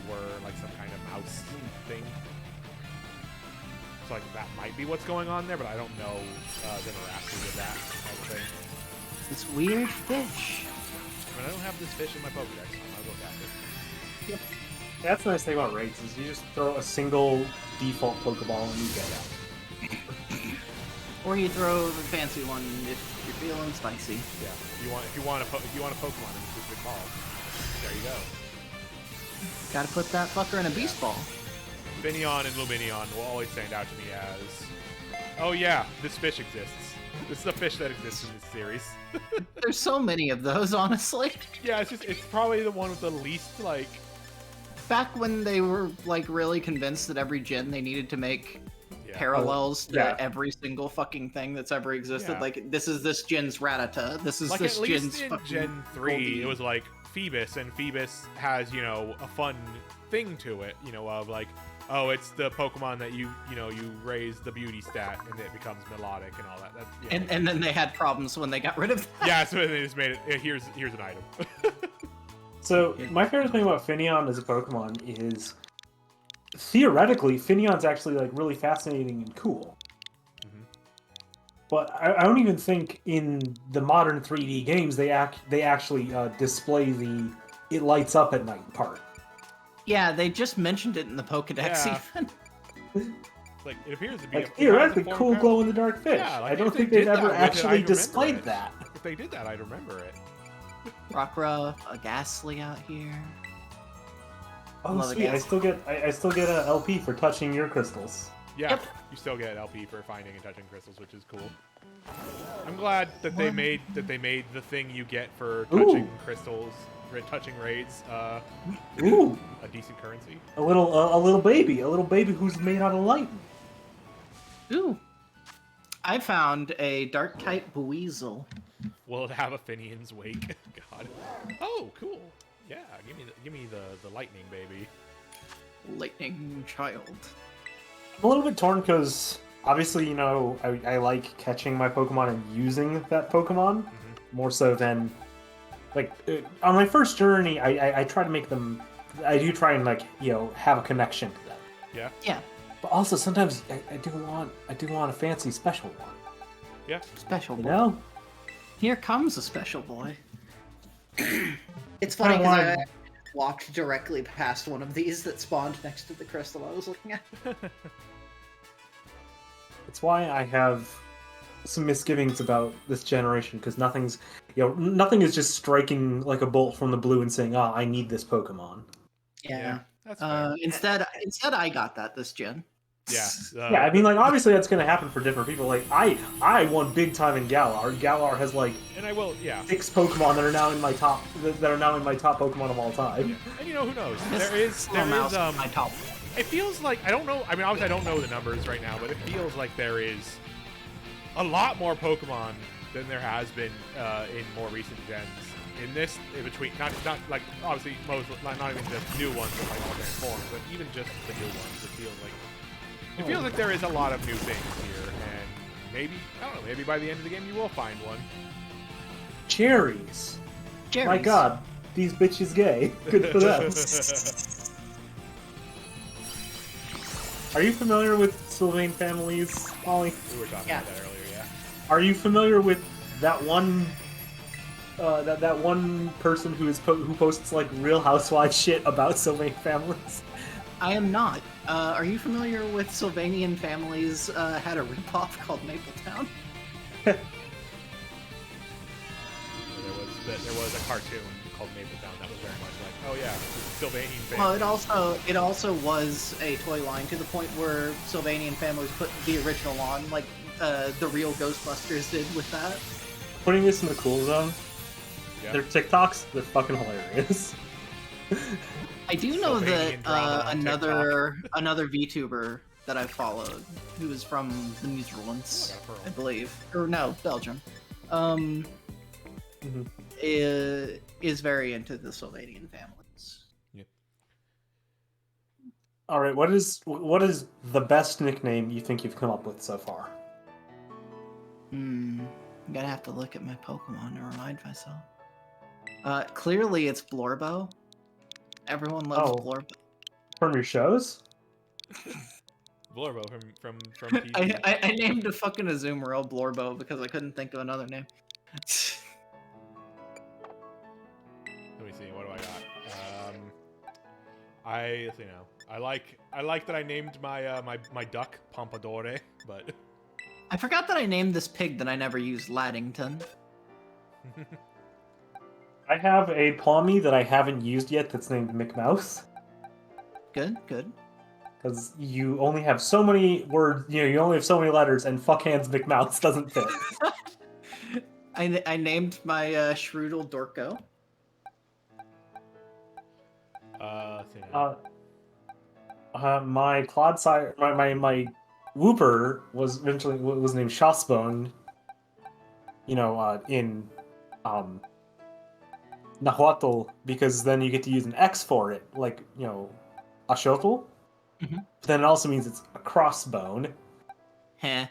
were like some kind of mouse thing. So like that might be what's going on there, but I don't know the veracity of that type of thing. This weird fish. I mean, I don't have this fish in my Pokedex, so I'll go catch it. That's the nice thing about raids is you just throw a single default Pokeball and you get out. Or you throw the fancy one if you're feeling spicy. Yeah. If you want a Pokemon in a specific ball, there you go. Gotta put that fucker in a beast ball. Finneon and Lumineon will always stand out to me as, oh yeah, this fish exists. This is a fish that exists in this series. There's so many of those, honestly. Yeah, it's probably the one with the least like. Back when they were like really convinced that every gen they needed to make parallels to every single fucking thing that's ever existed. Yeah. Like this is this gen's Rattata. This is Like this at least gen's in fucking Gen 3, Goldie. it was like Phoebus, and Phoebus has, a fun thing to it, of like, oh, it's the Pokemon that you raise the beauty stat and it becomes melodic and all that. That's, And then they had problems when they got rid of that. yeah, so they just made it, here's an item. So my favorite thing about Finneon as a Pokemon is theoretically Finneon's actually like really fascinating and cool. But I don't even think in the modern 3D games they actually display the it lights up at night part. Yeah, they just mentioned it in the Pokedex Yeah. even. Like, it appears to be Like theoretically cool glow. glow in the dark fish. Yeah, like, I don't if think they they've did ever that with it, actually I'd remember displayed it. that. If they did that, I'd remember it. Rockruff, a Ghastly out here. Oh Love it, sweet! guys. I still get a LP for touching your crystals. Yeah, Yep. you still get LP for finding and touching crystals, which is cool. I'm glad that they made the thing you get for touching crystals, touching raids, Ooh, a decent currency. a little baby who's made out of lightning. Ooh. I found a dark type Buizel. Will it have a Finneon's wake? God. Oh, cool. Yeah, give me the lightning baby. Lightning child. I'm a little bit torn because obviously, I like catching my Pokemon and using that Pokemon more so than like on my first journey. I try to make them. I do try and have a connection to them. Yeah. Yeah, But also sometimes I do want a fancy special one. Yeah. special You boy. know? Here comes a special boy. It's Kinda funny because I wanted- walked directly past one of these that spawned next to the crystal I was looking at. It's why I have some misgivings about this generation because nothing is just striking like a bolt from the blue and saying, "Ah, I need this Pokemon." Yeah. That's fair. Instead, I got that this gen. Yeah. Yeah, I mean, like obviously that's gonna happen for different people. Like I won big time in Galar. Galar has like And I will. Yeah. 6 Pokemon that are now in my top Pokemon of all time. And you know, who knows? This There is mouse my top. It feels like, I don't know. I mean, obviously I don't know the numbers right now, but it feels like there is a lot more Pokemon than there has been in more recent gens. In this, in between, not like obviously not even just new ones that like alternate forms, but even just the new ones. It feels like there is a lot of new things here, and maybe, I don't know, maybe by the end of the game you will find one. Cherries. Cherries. My God, these bitches gay. Good for them. Are you familiar with Sylvain families, Molly? We were talking Yeah. about that earlier, yeah. Are you familiar with that one? That one person who posts like Real Housewives shit about Sylvain families. I am not. Are you familiar with Sylvanian Families had a ripoff called Mapletown? There was a cartoon called Mapletown that was very much like, oh yeah, Sylvanian family. Well, it also was a toy line to the point where Sylvanian Families put the original on, like the real Ghostbusters did with that. Putting this in the cool zone. Yeah. Their TikToks, they're fucking hilarious. I do know Sylvanian drama that on another VTuber that I followed, who is from the Netherlands, Oh, I got a pearl. I believe, or no, Belgium, Mhm. is very into the Sylvanian families. All right, what is the best nickname you think you've come up with so far? I'm gonna have to look at my Pokemon to remind myself. Clearly it's Blorbo. Everyone loves Oh. Blorbo. From your shows? Blorbo from TV. I named a fucking Azumarill Blorbo because I couldn't think of another name. Let me see. What do I got? Let's see now. I like that I named my my duck Pompadore, but I forgot that I named this pig that I never used Laddington. I have a Pawmi that I haven't used yet that's named McMouse. Good, good. Because you only have so many words, you only have so many letters, and fuckhands McMouse doesn't fit. I named my Shroodle Dorko. let's see now. My Clodsire, my Wooper was named Shosbone. In Nahuatl, because then you get to use an X for it, like Ashotl. Mhm. But then it also means it's a crossbone. Heh.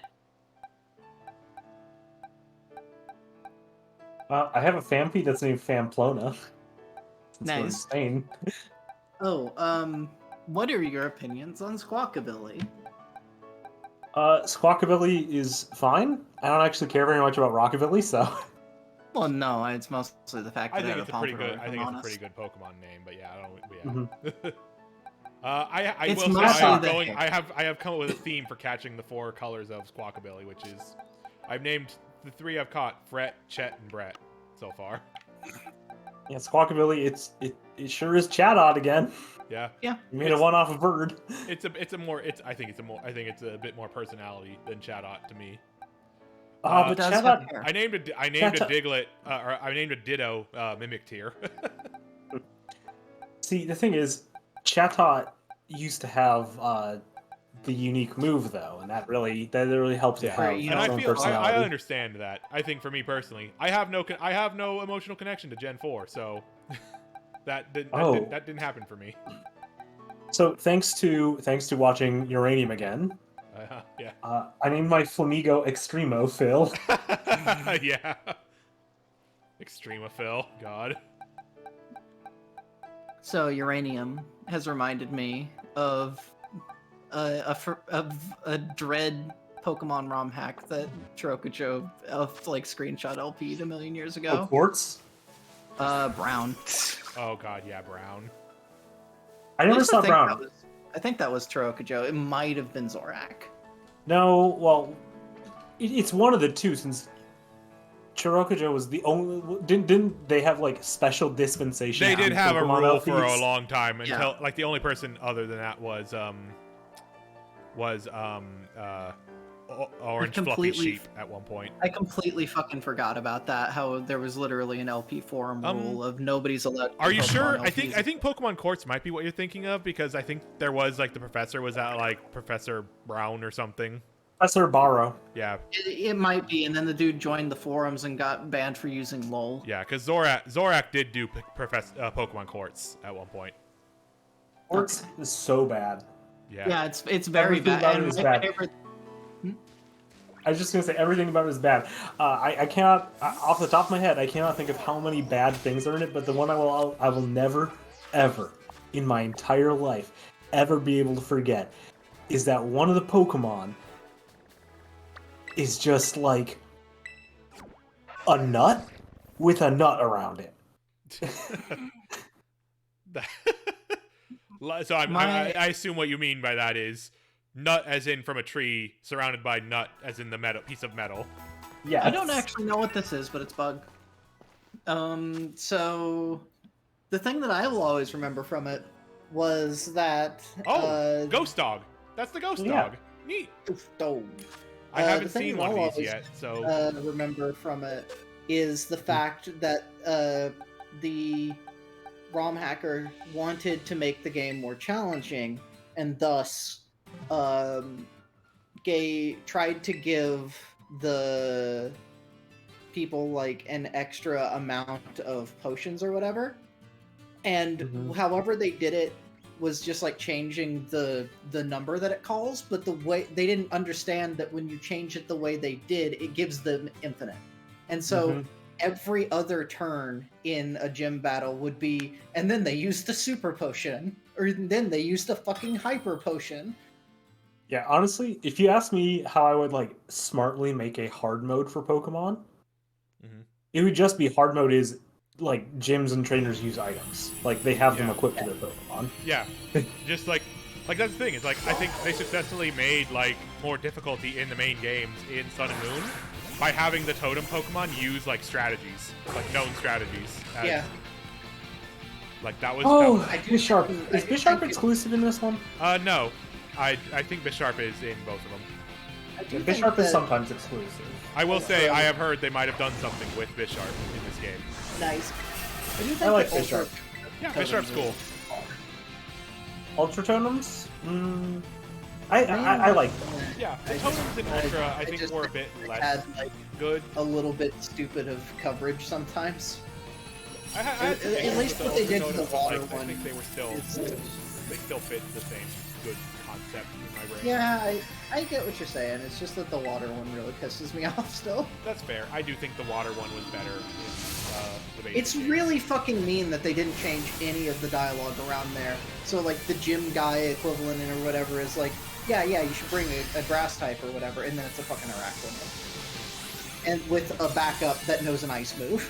I have a Fampi that's named Famplona. Since we're in Nice. Spain. Oh, what are your opinions on Squawkabilly? Squawkabilly is fine. I don't actually care very much about Rockabilly, so. Well, no, it's mostly the fact I that think I it's have a pretty Pompadour, good. if I I'm think it's a honest. pretty good Pokemon name, but yeah, I don't. Mhm. I It's will say mostly I am the going. hair. I have come up with a theme for catching the 4 colors of Squawkabilly, which is I've named the 3 I've caught Fret, Chet, and Brett so far. Yeah, Squawkabilly, it sure is Chatot again. Yeah, Yeah. You made a one off a bird. I think it's a bit more personality than Chatot to me. But It does Chatot, have hair. I named a Chatot- Diglett, or I named a Ditto Mimiktear. see, the thing is, Chatot used to have the unique move though, and that really helped it Yeah. have You And its I own feel I personality. understand that. I think for me personally, I have no emotional connection to Gen 4, so that didn't happen for me. So thanks to watching Uranium again, Yeah. I named my Flamigo Extremo Phil. Yeah. Extremophil, God. So Uranium has reminded me of a dread Pokemon ROM hack that Trokojo like screenshot LP'd a million years Oh, ago. Quartz? Brown. Oh god, yeah, Brown. I never saw Brown. I think that was Trokojo. It might have been Zorak. No, well, it's one of the two since Chirokujo was the only. Didn't they have like special dispensation? They did on have a Pokemon rule for a LPs? long time until Yeah. like the only person other than that was Orange Fluffy completely- Sheep at one point. I completely fucking forgot about that. How there was literally an LP forum rule of nobody's allowed. to Are you Pokemon sure? LPs. I think Pokemon Quartz might be what you're thinking of because I think there was like the professor was at like Professor Brown or something. Professor Barrow. Yeah, It might be, and then the dude joined the forums and got banned for using LOL. yeah, because Zorak did do Pokemon Quartz at one point. Quartz is so bad. Yeah. Yeah, it's very Everything bad. about it And is my bad. favorite- I was just gonna say everything about it is bad. I cannot, off the top of my head, I cannot think of how many bad things are in it. But the one I will never, ever, in my entire life, ever be able to forget, is that one of the Pokemon is just like a nut with a nut around it. So My- I assume what you mean by that is nut as in from a tree surrounded by nut as in the metal piece of metal. Yeah, I don't actually know what this is, but it's bug. So the thing that I will always remember from it was that Ghost Dog. That's the Ghost Yeah. Dog. Neat. Oh, I the haven't thing seen that one of I'll these always, yet, so remember from it is the fact that the ROM hacker wanted to make the game more challenging, and thus tried to give the people like an extra amount of potions or whatever. And Mhm. however they did it was just like changing the number that it calls, but the way they didn't understand that when you change it the way they did, it gives them infinite. And so Mhm. every other turn in a gym battle would be, and then they use the super potion, or then they use the fucking hyper potion. Yeah, honestly, if you ask me how I would like smartly make a hard mode for Pokemon, Mhm. it would just be hard mode is like gyms and trainers use items. Like they have them Yeah. equipped to their Pokemon. yeah, just like that's the thing. It's like I think they successfully made like more difficulty in the main games in Sun and Moon by having the totem Pokemon use like strategies, like known strategies. Yeah. Like that was. Oh, I do- Bisharp. I Is do Bisharp think- exclusive in this one? No, I think Bisharp is in both of them. I do think Bisharp is that- sometimes exclusive. I will say I have heard they might have done something with Bisharp in this game. Nice. I do think I like that Ultra- Bisharp. Yeah, Totems Bisharp's are- cool. Ultra Totems? I like them. Yeah, the I totems in just- Ultra I I think just were a bit It less had like good. a little bit stupid of coverage sometimes. I had At some issues least with what they Ultra did with the Totems, but, water like, I one think they were still they still fit the same good concept in my brain. Yeah, I get what you're saying. It's just that the water one really pisses me off still. That's fair. I do think the water one was better in the basic It's game. really fucking mean that they didn't change any of the dialogue around there. So like the gym guy equivalent or whatever is like, yeah, you should bring a grass type or whatever, and then it's a fucking Araquanid. And with a backup that knows an ice move.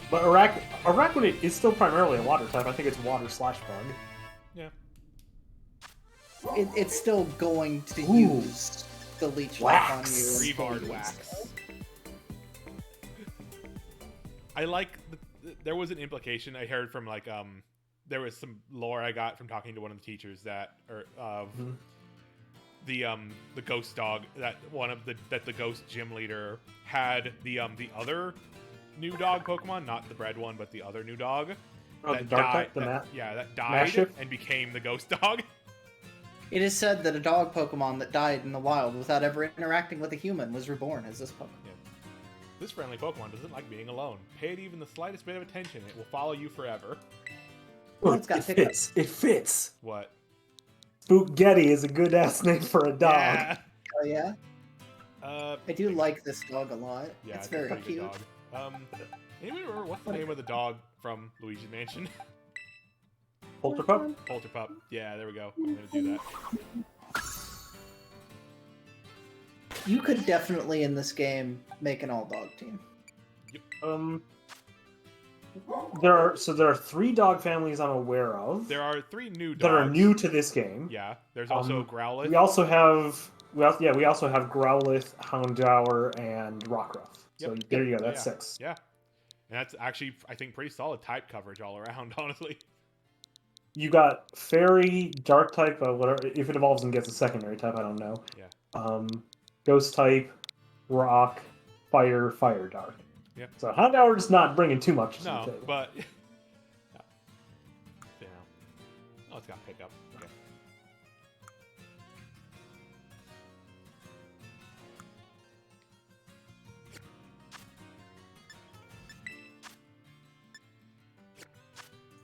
But Araquanid is still primarily a water type. I think it's water/bug. Yeah. It's still going to Ooh. use the leech life on Wax. you. Rebard wax. I like there was an implication I heard from like there was some lore I got from talking to one of the teachers that Mhm. the ghost dog that the ghost gym leader had the other new dog Pokemon, not the bred one, but the other new dog Oh, the that dark died. type, the that died Mastiff? and became the ghost dog. It is said that a dog Pokemon that died in the wild without ever interacting with a human was reborn as this Pokemon. This friendly Pokemon doesn't like being alone. Pay it even the slightest bit of attention, it will follow you forever. Well, it's got it pickup. fits. It fits. What? Spookgetty is a good ass name for a dog. Yeah. Oh yeah, Uh, I do like this dog a lot. yeah, it's a very pretty good cute. dog. Anybody remember what's the name of the dog from Luigi's Mansion? Polterpup? Polterpup. Yeah, there we go. I'm gonna do that. You could definitely in this game make an all dog team. There are 3 dog families I'm aware of There are 3 new dogs that are new to this game. Yeah. There's also Growlithe. We also have Growlithe, Houndour, and Rockruff. So Yep. there you go. That's Yeah. 6. Yeah. And that's actually, I think, pretty solid type coverage all around, honestly. You got Fairy, Dark type, whatever. If it evolves and gets a secondary type, I don't know. Yeah. Ghost type, Rock, Fire, Fire, Dark. Yep. So Houndour's not bringing too much to the No, table. but you know. Oh, it's got pickup. Okay.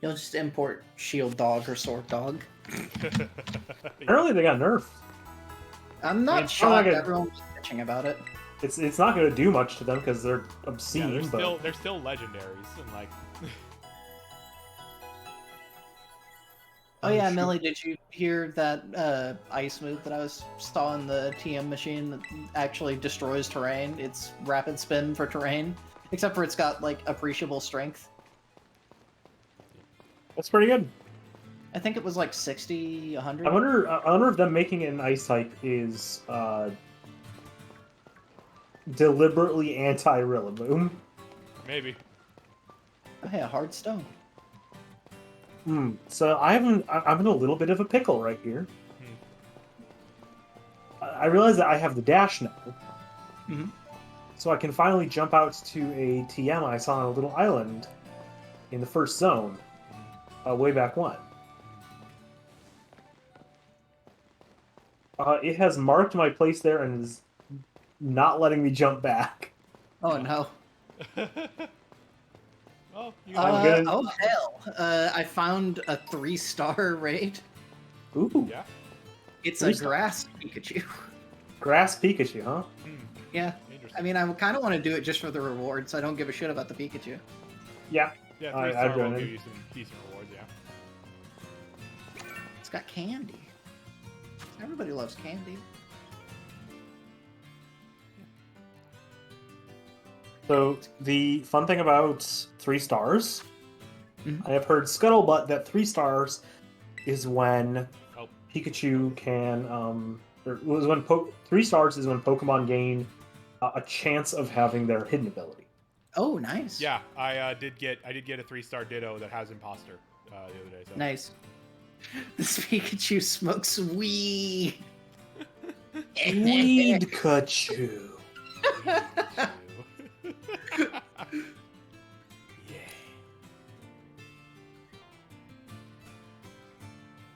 You'll just import Shield Dog or Sword Dog. Apparently they got nerfed. I'm not it's shocked. not gonna- Everyone's bitching about it. It's not going to do much to them because they're obscene. Yeah, but they're still legendaries and like. Oh yeah, shoot. Millie, did you hear that ice move that I saw in the TM machine that actually destroys terrain? It's rapid spin for terrain, except for it's got like appreciable strength. That's pretty good. I think it was like 60, 100. I wonder if them making it an ice type is deliberately anti-Rillaboom. Maybe. Oh yeah, hard stone. So I'm in a little bit of a pickle right here. I realize that I have the dash now. Mhm. So I can finally jump out to a TM I saw on a little island in the first zone way back when. It has marked my place there and is not letting me jump back. Oh no. Well, you I'm gonna- Oh hell! I found a 3-star raid. Ooh, Yeah. It's a 3-star. grass Pikachu. Grass Pikachu, huh? Yeah. Interesting. I mean, I kind of want to do it just for the rewards. I don't give a shit about the Pikachu. Yeah. Yeah, I- 3-star I've will done give it. you some decent rewards. Yeah. It's got candy. Everybody loves candy. So the fun thing about 3 stars, Mhm. I have heard scuttlebutt that 3 stars is when Oh. Pikachu can, or was when 3 stars is when Pokemon gain a chance of having their hidden ability. Oh, nice. Yeah, I did get a 3-star Ditto that has Imposter the other day. So. Nice. This Pikachu smokes weed. Weed Kachu. Yeah.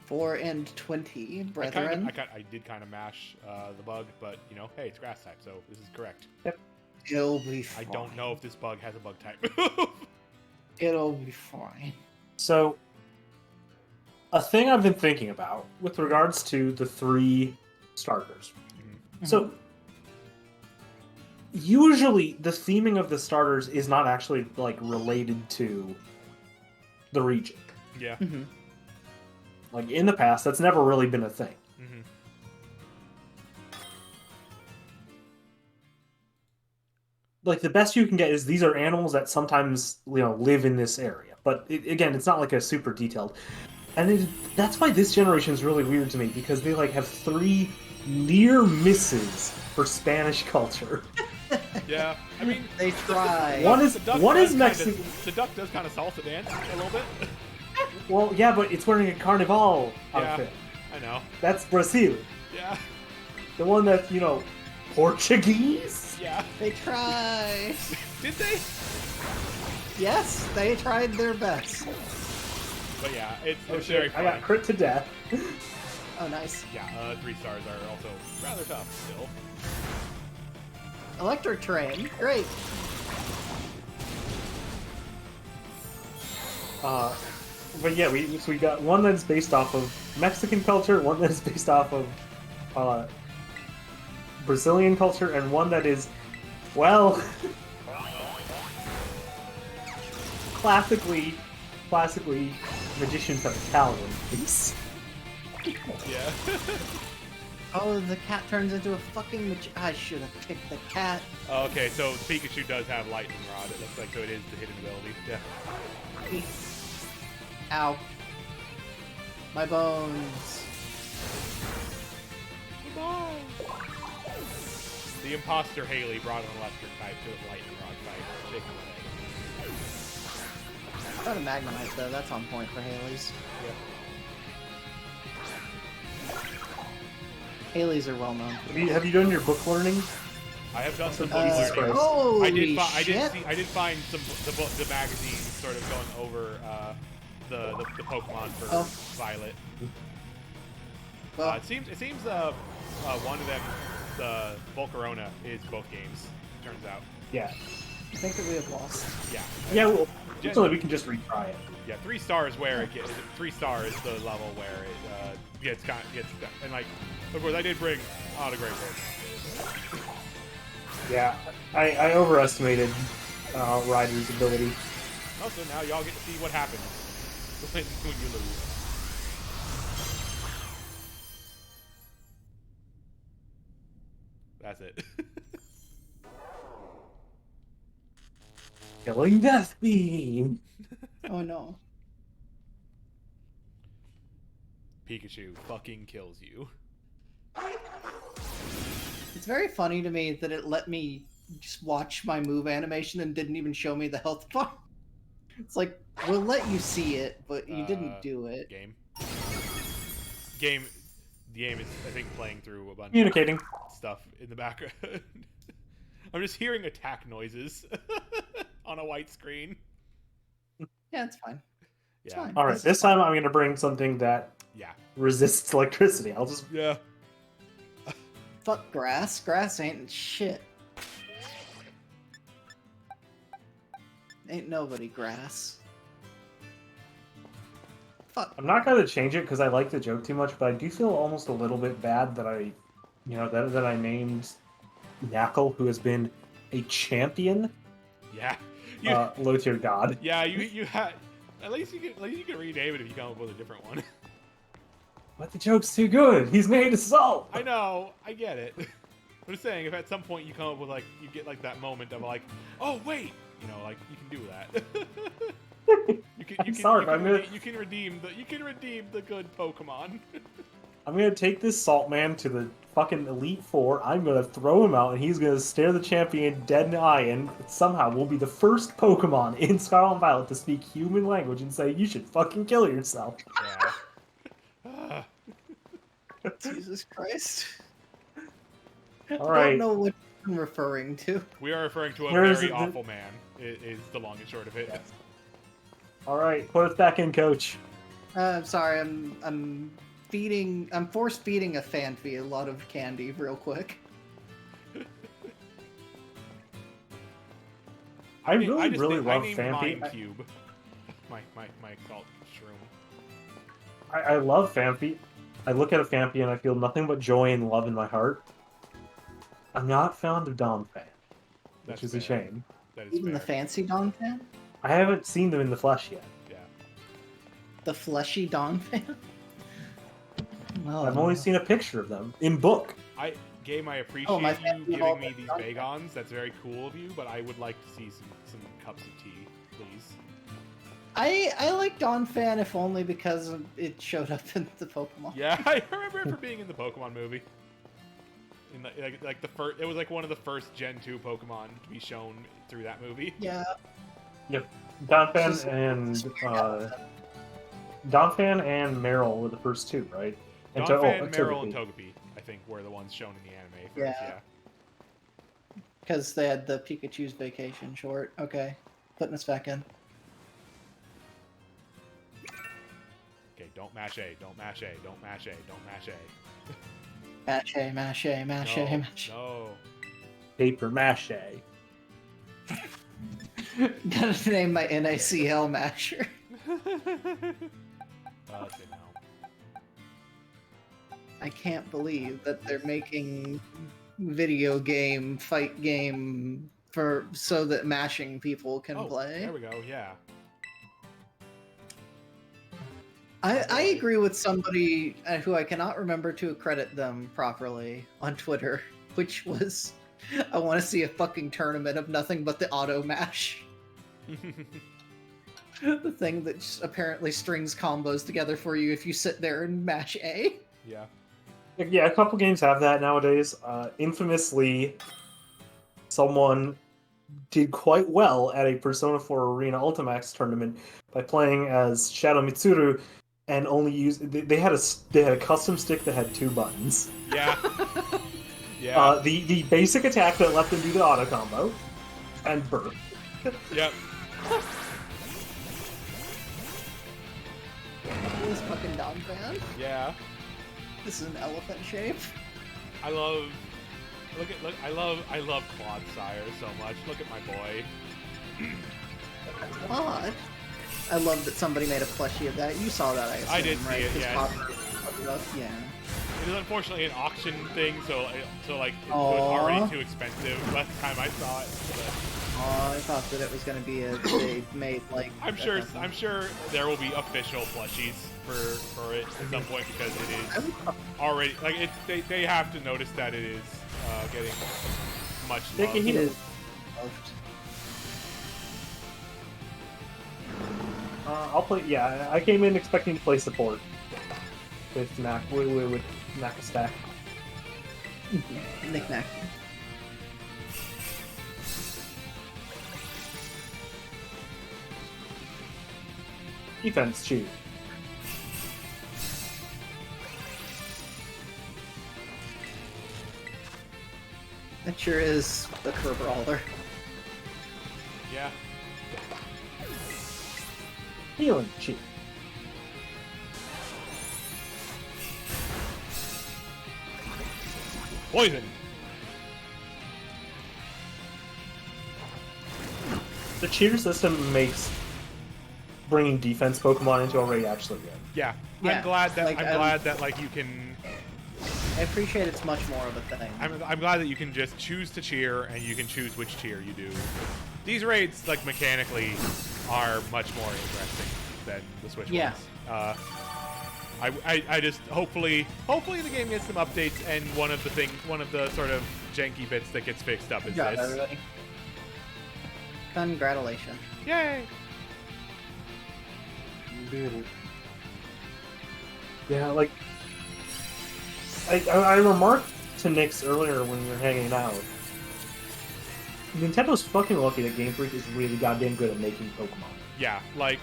4 and 20, brethren. I did kind of mash the bug, but you know, hey, it's grass type, so this is correct. It'll be I fine. don't know if this bug has a bug type. It'll be fine. So, a thing I've been thinking about with regards to the 3 starters. So, usually the theming of the starters is not actually like related to the region. Yeah. Mhm. Like in the past, that's never really been a thing. Mm-hmm. Like the best you can get is these are animals that sometimes live in this area, but again, it's not like a super detailed. And that's why this generation is really weird to me because they like have 3 near misses for Spanish culture. Yeah. I mean, They try. One is the duck one does is Mexican. The duck does kind of salsa dance a little bit. Well, yeah, but it's wearing a carnival Yeah. outfit. I know. That's Brazil. Yeah. The one that's Portuguese. Yeah. They try. Did they? Yes, they tried their best. But yeah, it's Oh very shit! I funny. got crit to death. Oh, nice. Yeah, 3 stars are also rather tough still. Electric Train. Great. But yeah, we got one that's based off of Mexican culture, one that's based off of Brazilian culture, and one that is, well, classically magicians have Italian face. Yeah. Oh, the cat turns into a fucking I should have picked the cat. Okay, so Pikachu does have Lightning Rod. It looks like, so it is the hidden ability. Yeah. Ow. My bones. The imposter Haley brought an electric type to his Lightning Rod fight. Shaking the I got a Magnemite though. That's on point for Haley's. yeah. Haley's are well known. Have you done your book learning? I have done some Jesus book learning. Christ. Holy I did shit! find some the magazine sort of going over the Pokemon for Violet. Well, It seems one of them, the Volcarona, is both games. Turns out. Yeah. I think that we have lost. Yeah. Yeah, well, Gen- so we can just retry it. Yeah, 3 stars where it gets 3 stars the level where it gets and like of course I did bring out a great Pokemon. Yeah, I overestimated Ryder's ability. Also now y'all get to see what happens when you lose. That's it. Killing Death Beam! Oh no. Pikachu fucking kills you. It's very funny to me that it let me just watch my move animation and didn't even show me the health bar. It's like, we'll let you see it, but you didn't do it. Game. The game is, I think, playing through a bunch Communicating. of stuff in the background. I'm just hearing attack noises on a white screen. Yeah, it's fine. It's fine. Alright, this time I'm going to bring something that resists electricity. I'll just... Yeah. Fuck grass. Grass ain't shit. Ain't nobody grass. Fuck. I'm not going to change it because I like the joke too much, but I do feel almost a little bit bad that I, that I named Knackle, who has been a champion, Yeah. low tier god. Yeah, you had. At least you can rename it if you come up with a different one. But the joke's too good. He's made assault. I know, I get it. I'm just saying, if at some point you come up with you get that moment of oh wait, you can do that. you can redeem the good Pokemon. I'm gonna take this Salt Man to the fucking Elite Four. I'm gonna throw him out, and he's gonna stare the champion dead in the eye, and somehow we'll be the first Pokemon in Scarlet and Violet to speak human language and say, "You should fucking kill yourself." Yeah. Jesus Christ. All I right. don't know what I'm referring to. We are referring to a Where is very it? awful man. Is the long and short of it. Yes. All right, put us back in, Coach. I'm sorry, I'm force feeding a Phanpy a lot of candy real quick. I really named love Phanpy. Mind Cube. My salt shroom. I love Phanpy. I look at a Phanpy and I feel nothing but joy and love in my heart. I'm not fond of Donphan, which That's is a fair. shame. That is Even the fair. fancy Donphan? I haven't seen them in the flesh yet. Yeah. The fleshy Donphan? Oh, I've only seen a picture of them in book. Game, I appreciate my you family giving all me got these done. Bagons. That's very cool of you, but I would like to see some cups of tea, please. I like Donphan if only because it showed up in the Pokemon. Yeah, I remember it for being in the Pokemon movie. In the first, it was one of the first Gen 2 Pokemon to be shown through that movie. Yeah. Yep. Donphan Just- and Donphan and Meryl were the first two, right? And Donphan, Meryl, Togepi. and Togepi, I think, were the ones shown in the anime first. Yeah. Yeah. Because they had the Pikachu's Vacation short. Okay. Putting us back in. Okay, don't mash A, don't mash A, don't mash A, don't mash A. Mash A, mash A, mash A, mash A. No. Paper mache. Gotta name my NACL masher. Okay, no. I can't believe that they're making video game, fight game so that mashing people can Oh, play. there we go, yeah. I agree with somebody who I cannot remember to credit them properly on Twitter, which was, I want to see a fucking tournament of nothing but the auto mash. The thing that just apparently strings combos together for you if you sit there and mash A. Yeah. Yeah, a couple games have that nowadays. Infamously, someone did quite well at a Persona 4 Arena Ultimax tournament by playing as Shadow Mitsuru and only they had a custom stick that had 2 buttons. Yeah. Yeah. The basic attack that let them do the auto combo and burn. Yep. This fucking dog fan. Yeah. This is an elephant shape. I love Claude Sire so much. Look at my boy. Claude. I love that somebody made a plushie of that. You saw that, I assume, I did see right? it, 'Cause yeah. Claude- Yeah. It is unfortunately an auction thing, so like it Aw. was already too expensive last time I saw it. But Oh, I thought that it was going to be they made like. I'm sure there will be official plushies for it at some point because it is already like they have to notice that it is getting much They love. can It heal. is loved. I'll play. Yeah, I came in expecting to play support with Nakastack. Knick-knack. Defense cheat. That sure is the curve brawler. Yeah. Healing cheat. Poison. The cheater system makes bringing defense Pokemon into Array actually good. Yeah. Yeah, I'm glad that like, I'm glad that like you can. I appreciate it's much more of a thing. I'm glad that you can just choose to cheer and you can choose which cheer you do. These raids like mechanically are much more interesting than the Switch Yeah. ones. I just hopefully the game gets some updates and one of the sort of janky bits that gets fixed up is Good job, this. everybody. Congratulations. Yay! Yeah, like I remarked to Nix earlier when we were hanging out. Nintendo's fucking lucky that Game Freak is really goddamn good at making Pokemon. Yeah, like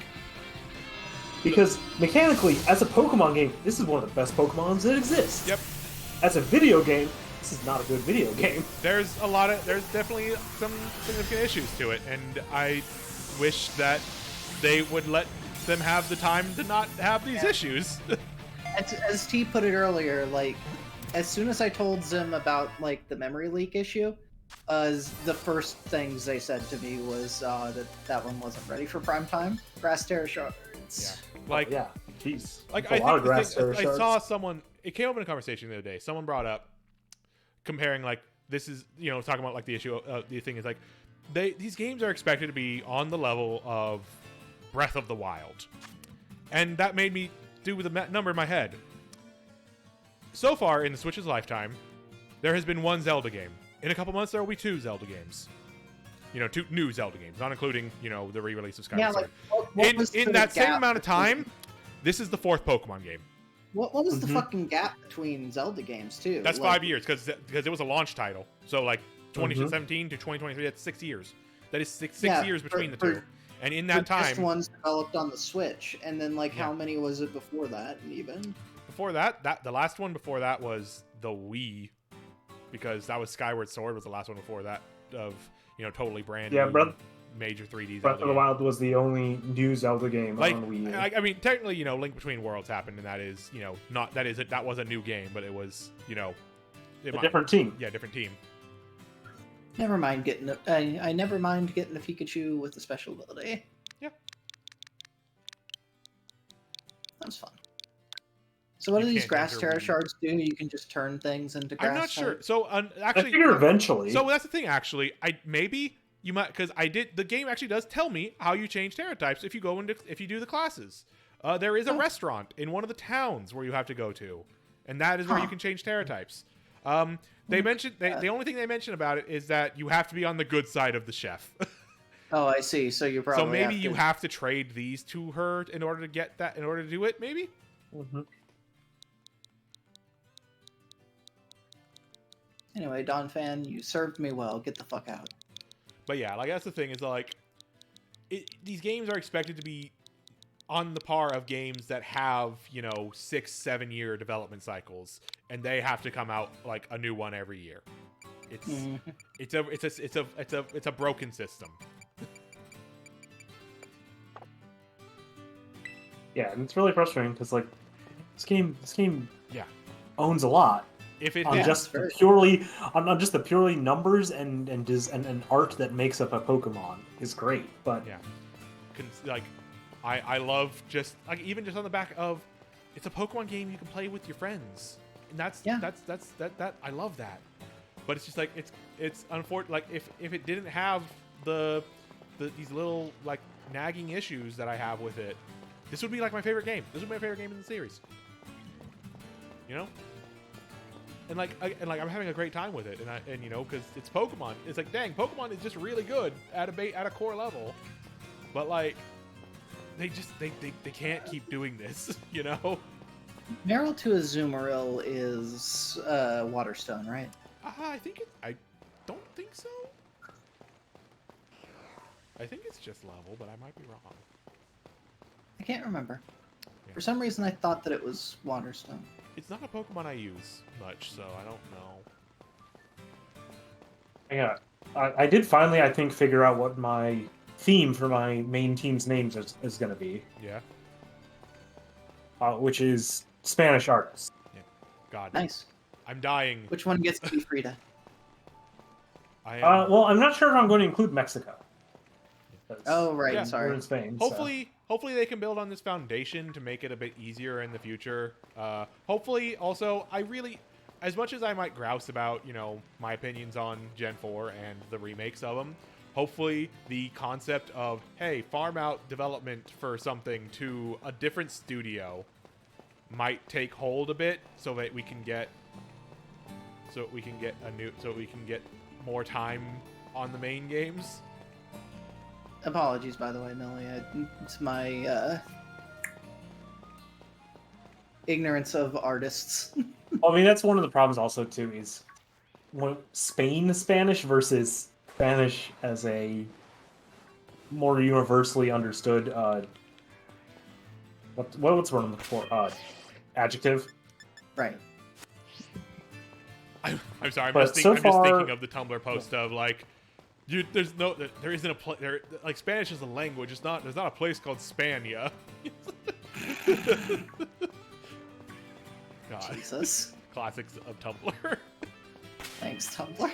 Because mechanically, as a Pokemon game, this is one of the best Pokemons that exist. yep. As a video game, this is not a good video game. There's definitely some significant issues to it, and I wish that they would let them have the time to not have these issues. As T put it earlier, like, as soon as I told Zim about, like, the memory leak issue, the first things they said to me was that one wasn't ready for prime time. Grass Terra Shards. Yeah. Like, Yeah, jeez. like That's a lot of grass I Terra saw shards. someone. It came up in a conversation the other day. Someone brought up comparing like this is talking about like the issue. The thing is like these games are expected to be on the level of Breath of the Wild, and that made me do with a number in my head. So far in the Switch's lifetime, there has been one Zelda game. In a couple months, there will be 2 Zelda games. 2 new Zelda games, not including the re-release of Skyward Yeah, Sword. like, what was In the that same gap amount of between- time, this is the 4th Pokemon game. What was the Mhm. fucking gap between Zelda games, too? That's Like, 5 years because it was a launch title. So like 2017 to 2023, that's 6 years. That is six Yeah, years between the for- two. And in The that best time, ones developed on the Switch, and then, like, Yeah. how many was it before that, even? before that the last one before that was the Wii, because that was Skyward Sword was the last one before that of totally brand Yeah, new major 3D Breath Zelda of the game. Wild was the only new Zelda game Like, on Wii U. I mean, technically, Link Between Worlds happened, and that is, that was a new game, but it was, a different team. yeah, different team. Never mind getting I never mind getting a Pikachu with a special ability. Yeah. That was fun. So what You do these can't grass enter Terra Wii. shards do? You can just turn things into grass. I'm not sure. types? So I actually, figure eventually. so that's the thing. Actually, you might because the game actually does tell me how you change Terra types if you do the classes. There is a Oh. restaurant in one of the towns where you have to go to, and that is where you Huh. can change Terratypes. They mentioned the only thing they mention about it is that you have to be on the good side of the chef. Oh, I see. So you probably So maybe have you to... have to trade these to her in order to get that, in order to do it. Maybe. Mhm. Anyway, Don Fan, you served me well. Get the fuck out. But yeah, like that's the thing is like, these games are expected to be on the par of games that have 6-7 year development cycles, and they have to come out like a new one every year. It's Mhm. it's a broken system. Yeah, and it's really frustrating because like this game Yeah. owns a lot If it on did, just very- on just the purely numbers and art that makes up a Pokemon is great, but yeah, like I love just like even just on the back of it's a Pokemon game you can play with your friends, and that's I love that. But it's just like it's unfortunate. Like if it didn't have these little like nagging issues that I have with it, this would be like my favorite game. This would be my favorite game in the series. You know? And I'm having a great time with it, and because it's Pokemon. It's like, dang, Pokemon is just really good at a core level, but like they can't keep doing this, you know? Meryl to Azumarill is Waterstone, right? I don't think so. I think it's just level, but I might be wrong. I can't remember. Yeah. For some reason, I thought that it was Waterstone. It's not a Pokemon I use much, so I don't know. yeah, I did finally I think figure out what my theme for my main team's names is going to be, Yeah. which is Spanish artists. God. Nice. I'm dying. Which one gets to be Frida? I am. Well, I'm not sure if I'm going to include Mexico. 'Cause Oh, right. Yeah. we're Sorry. in Spain. so- Hopefully they can build on this foundation to make it a bit easier in the future. Hopefully, also, as much as I might grouse about, my opinions on Gen 4 and the remakes of them, hopefully the concept of, hey, farm out development for something to a different studio might take hold a bit so that we can get more time on the main games. Apologies, by the way, Millie. It's my ignorance of artists. I mean, that's one of the problems also too is Spain Spanish versus Spanish as a more universally understood what's the word I'm looking for? Adjective. Right. I'm sorry. I'm But just so far- thinking of the Tumblr post of like, there isn't like Spanish is a language. There's not a place called Spania. God, Jesus. classics of Tumblr. Thanks, Tumblr. I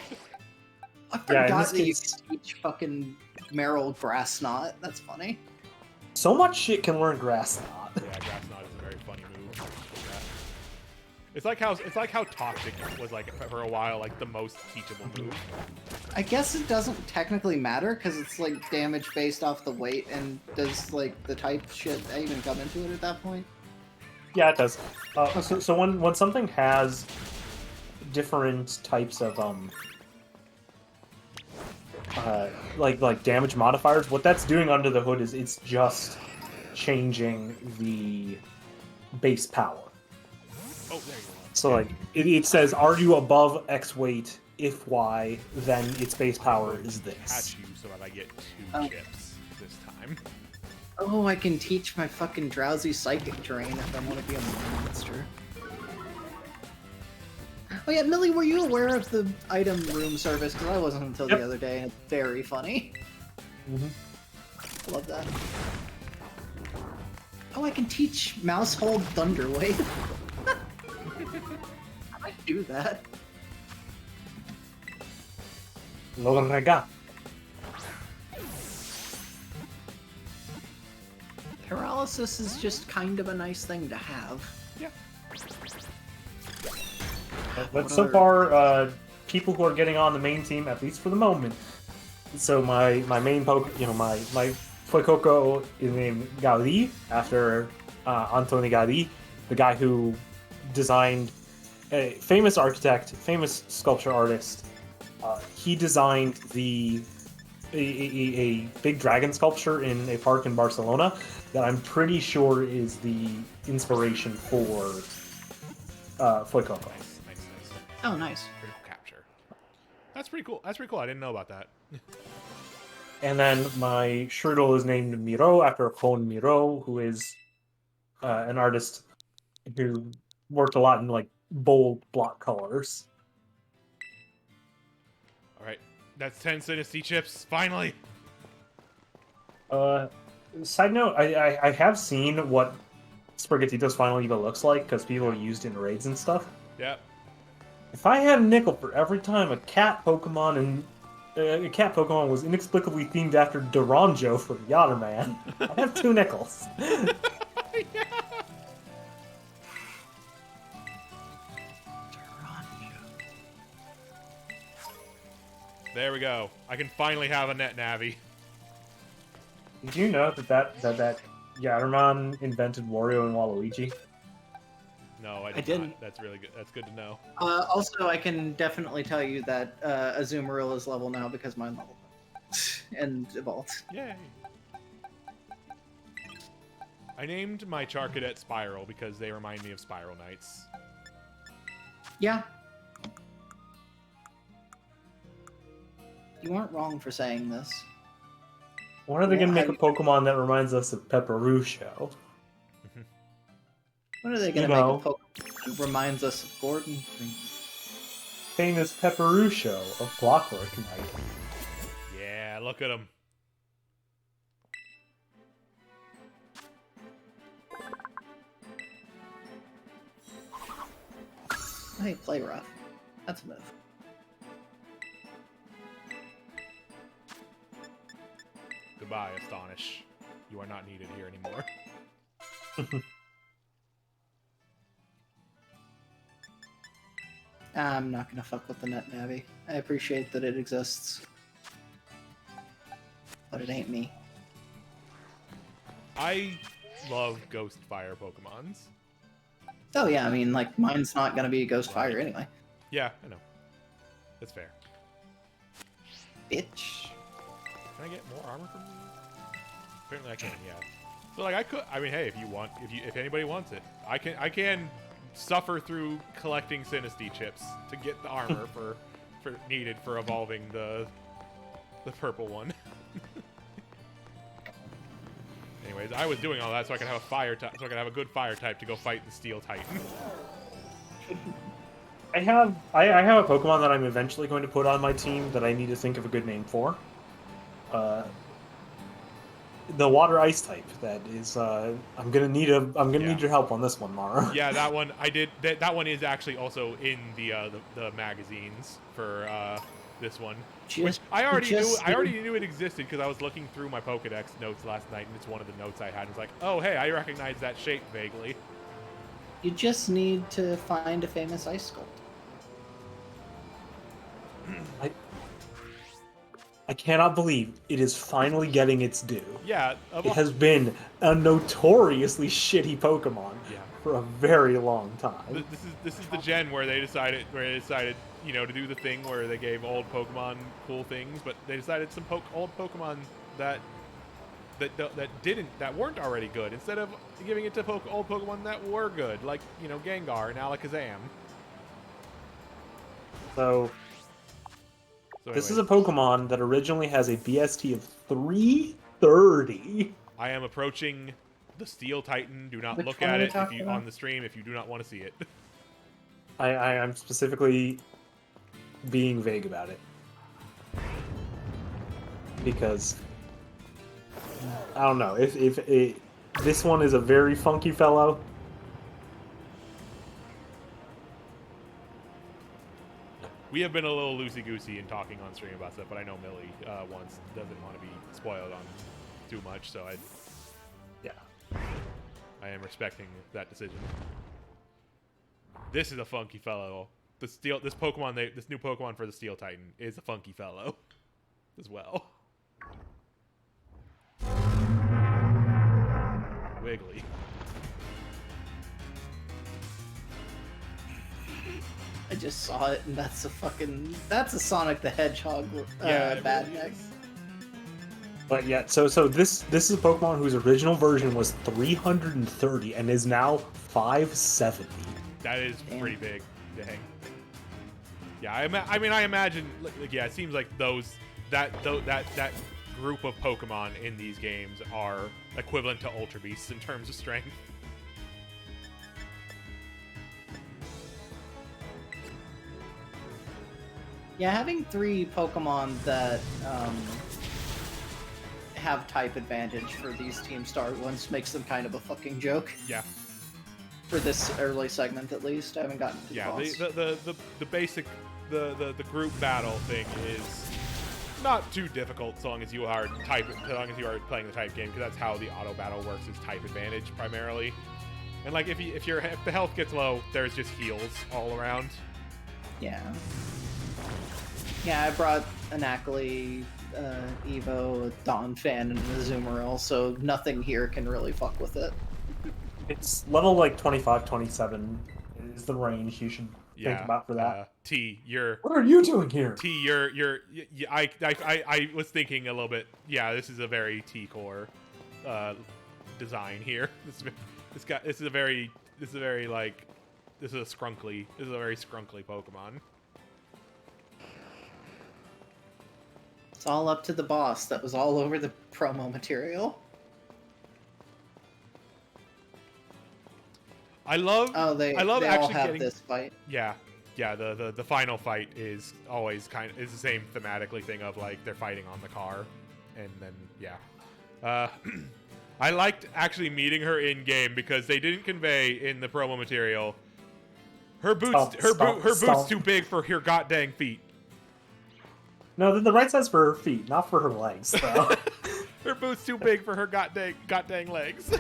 Yeah, in forgot this that you case- could teach fucking Meryl Grass Knot. That's funny. So much shit can learn Grass Knot. Yeah, Grass Knot is a very funny move. Yeah. It's like how Toxic was like for a while like the most teachable move. I guess it doesn't technically matter because it's like damage based off the weight, and does like the type shit even come into it at that point? Yeah, it does. So when something has different types of like damage modifiers, what that's doing under the hood is it's just changing the base power. Oh, there you go. So like it says, are you above X weight? If Y, then its base power is this. Catch you so that I get 2 Oh. chips this time. Oh, I can teach my fucking drowsy psychic drain if I want to be a monster. Oh yeah, Millie, were you aware of the item room service? Because I wasn't until Yep. the other day, and it's very funny. Mhm. I love that. Oh, I can teach Mousehold Thunderwave. I might do that. Lorega. Paralysis is just kind of a nice thing to have. Yeah. But so far, people who are getting on the main team, at least for the moment. So my main my Fuecoco is named Gaudi after Antoni Gaudi, the guy who designed a famous architect, famous sculpture artist. He designed a big dragon sculpture in a park in Barcelona that I'm pretty sure is the inspiration for Fuecoco. Nice. Oh, nice. Critical capture. That's pretty cool. That's pretty cool. I didn't know about that. And then my Strudel is named Miro after Apone Miro, who is an artist who worked a lot in like bold block colors. All right, that's 10 Dynasty chips. Finally. Side note, I have seen what Sprigatito's Final Evo looks like because people are used in raids and stuff. Yep. If I had a nickel for every time a cat Pokemon was inexplicably themed after Duranjo for the Yatterman, I'd have 2 nickels. There we go. I can finally have a net Navi. Did you know that Yatterman invented Wario and Waluigi? No, I didn't. not. That's really good. That's good to know. Also, I can definitely tell you that Azumarill is level now because mine leveled and evolved. Yay. I named my Charcadet Spiral because they remind me of Spiral Knights. Yeah. You weren't wrong for saying this. When are they going to make a I- Pokemon that reminds us of Pepperucho? When are they going to You make know. a Pokemon that reminds us of Gordon? Famous Pepperucho of Clockwork Knight. Yeah, look at him. Hey, play rough. That's a move. Goodbye, Astonish. You are not needed here anymore. I'm not going to fuck with the Net Navi. I appreciate that it exists. But it ain't me. I love Ghost Fire Pokemons. Oh yeah, I mean, like, mine's not going to be a Ghost Fire anyway. Yeah, I know. That's fair. Bitch. Can I get more armor from you? Apparently I can, yeah. So like I mean, hey, if anybody wants it, I can suffer through collecting Sinistea chips to get the armor for needed for evolving the purple one. Anyways, I was doing all that so I could have a good fire type to go fight the Steel Titan. I have a Pokemon that I'm eventually going to put on my team that I need to think of a good name for. The Water Ice type. That is, I'm gonna need your help on this one, Mara. Yeah, that one I did. That one is actually also in the magazines for this one. Which I already knew it existed because I was looking through my Pokedex notes last night, and it's one of the notes I had. It's like, oh hey, I recognize that shape vaguely. You just need to find a famous ice sculpt. I cannot believe it is finally getting its due. Yeah, It has been a notoriously shitty Pokemon for a very long time. This is the gen where they decided to do the thing where they gave old Pokemon cool things, but they decided some old Pokemon that weren't already good, instead of giving it to old Pokemon that were good, like Gengar and Alakazam. So this is a Pokemon that originally has a BST of 330. I am approaching the Steel Titan. Do not Which look one at are we it talking about? on the stream if you do not want to see it. I'm specifically being vague about it because I don't know if this one is a very funky fellow. We have been a little loosey-goosey in talking on stream about stuff, but I know Millie doesn't want to be spoiled on too much, so I am respecting that decision. This is a funky fellow. This new Pokemon for the Steel Titan is a funky fellow as well. Wiggly. I just saw it, and that's a Sonic the Hedgehog Yeah, it bad really neck. is. But yeah, so this is a Pokemon whose original version was 330 and is now 570. That is Damn. pretty big. Dang. Yeah, I mean, I imagine. Like, yeah, it seems like that group of Pokemon in these games are equivalent to Ultra Beasts in terms of strength. Yeah, having 3 Pokemon that have type advantage for these Team Star ones makes them kind of a fucking joke. Yeah. For this early segment, at least, I haven't gotten to the Yeah, boss. the basic the group battle thing is not too difficult so long as you are playing the type game, because that's how the auto battle works, is type advantage primarily. And like if the health gets low, there's just heals all around. Yeah. Yeah, I brought an Ackley, Evo, a Donphan, and a Azumarill, so nothing here can really fuck with it. It's level like 25, 27 is the range you should think about for that. What are you doing here? I was thinking a little bit. Yeah, this is a very T core design here. This is a very scrunkly Pokemon. It's all up to the boss that was all over the promo material. I love They actually all have getting this fight. Yeah, the final fight is always is the same thematically thing of like they're fighting on the car, and then I liked actually meeting her in game because they didn't convey in the promo material her boots boots too big for her goddamn feet. No, the right side's for her feet, not for her legs. So. Her boots too big for her goddamn legs.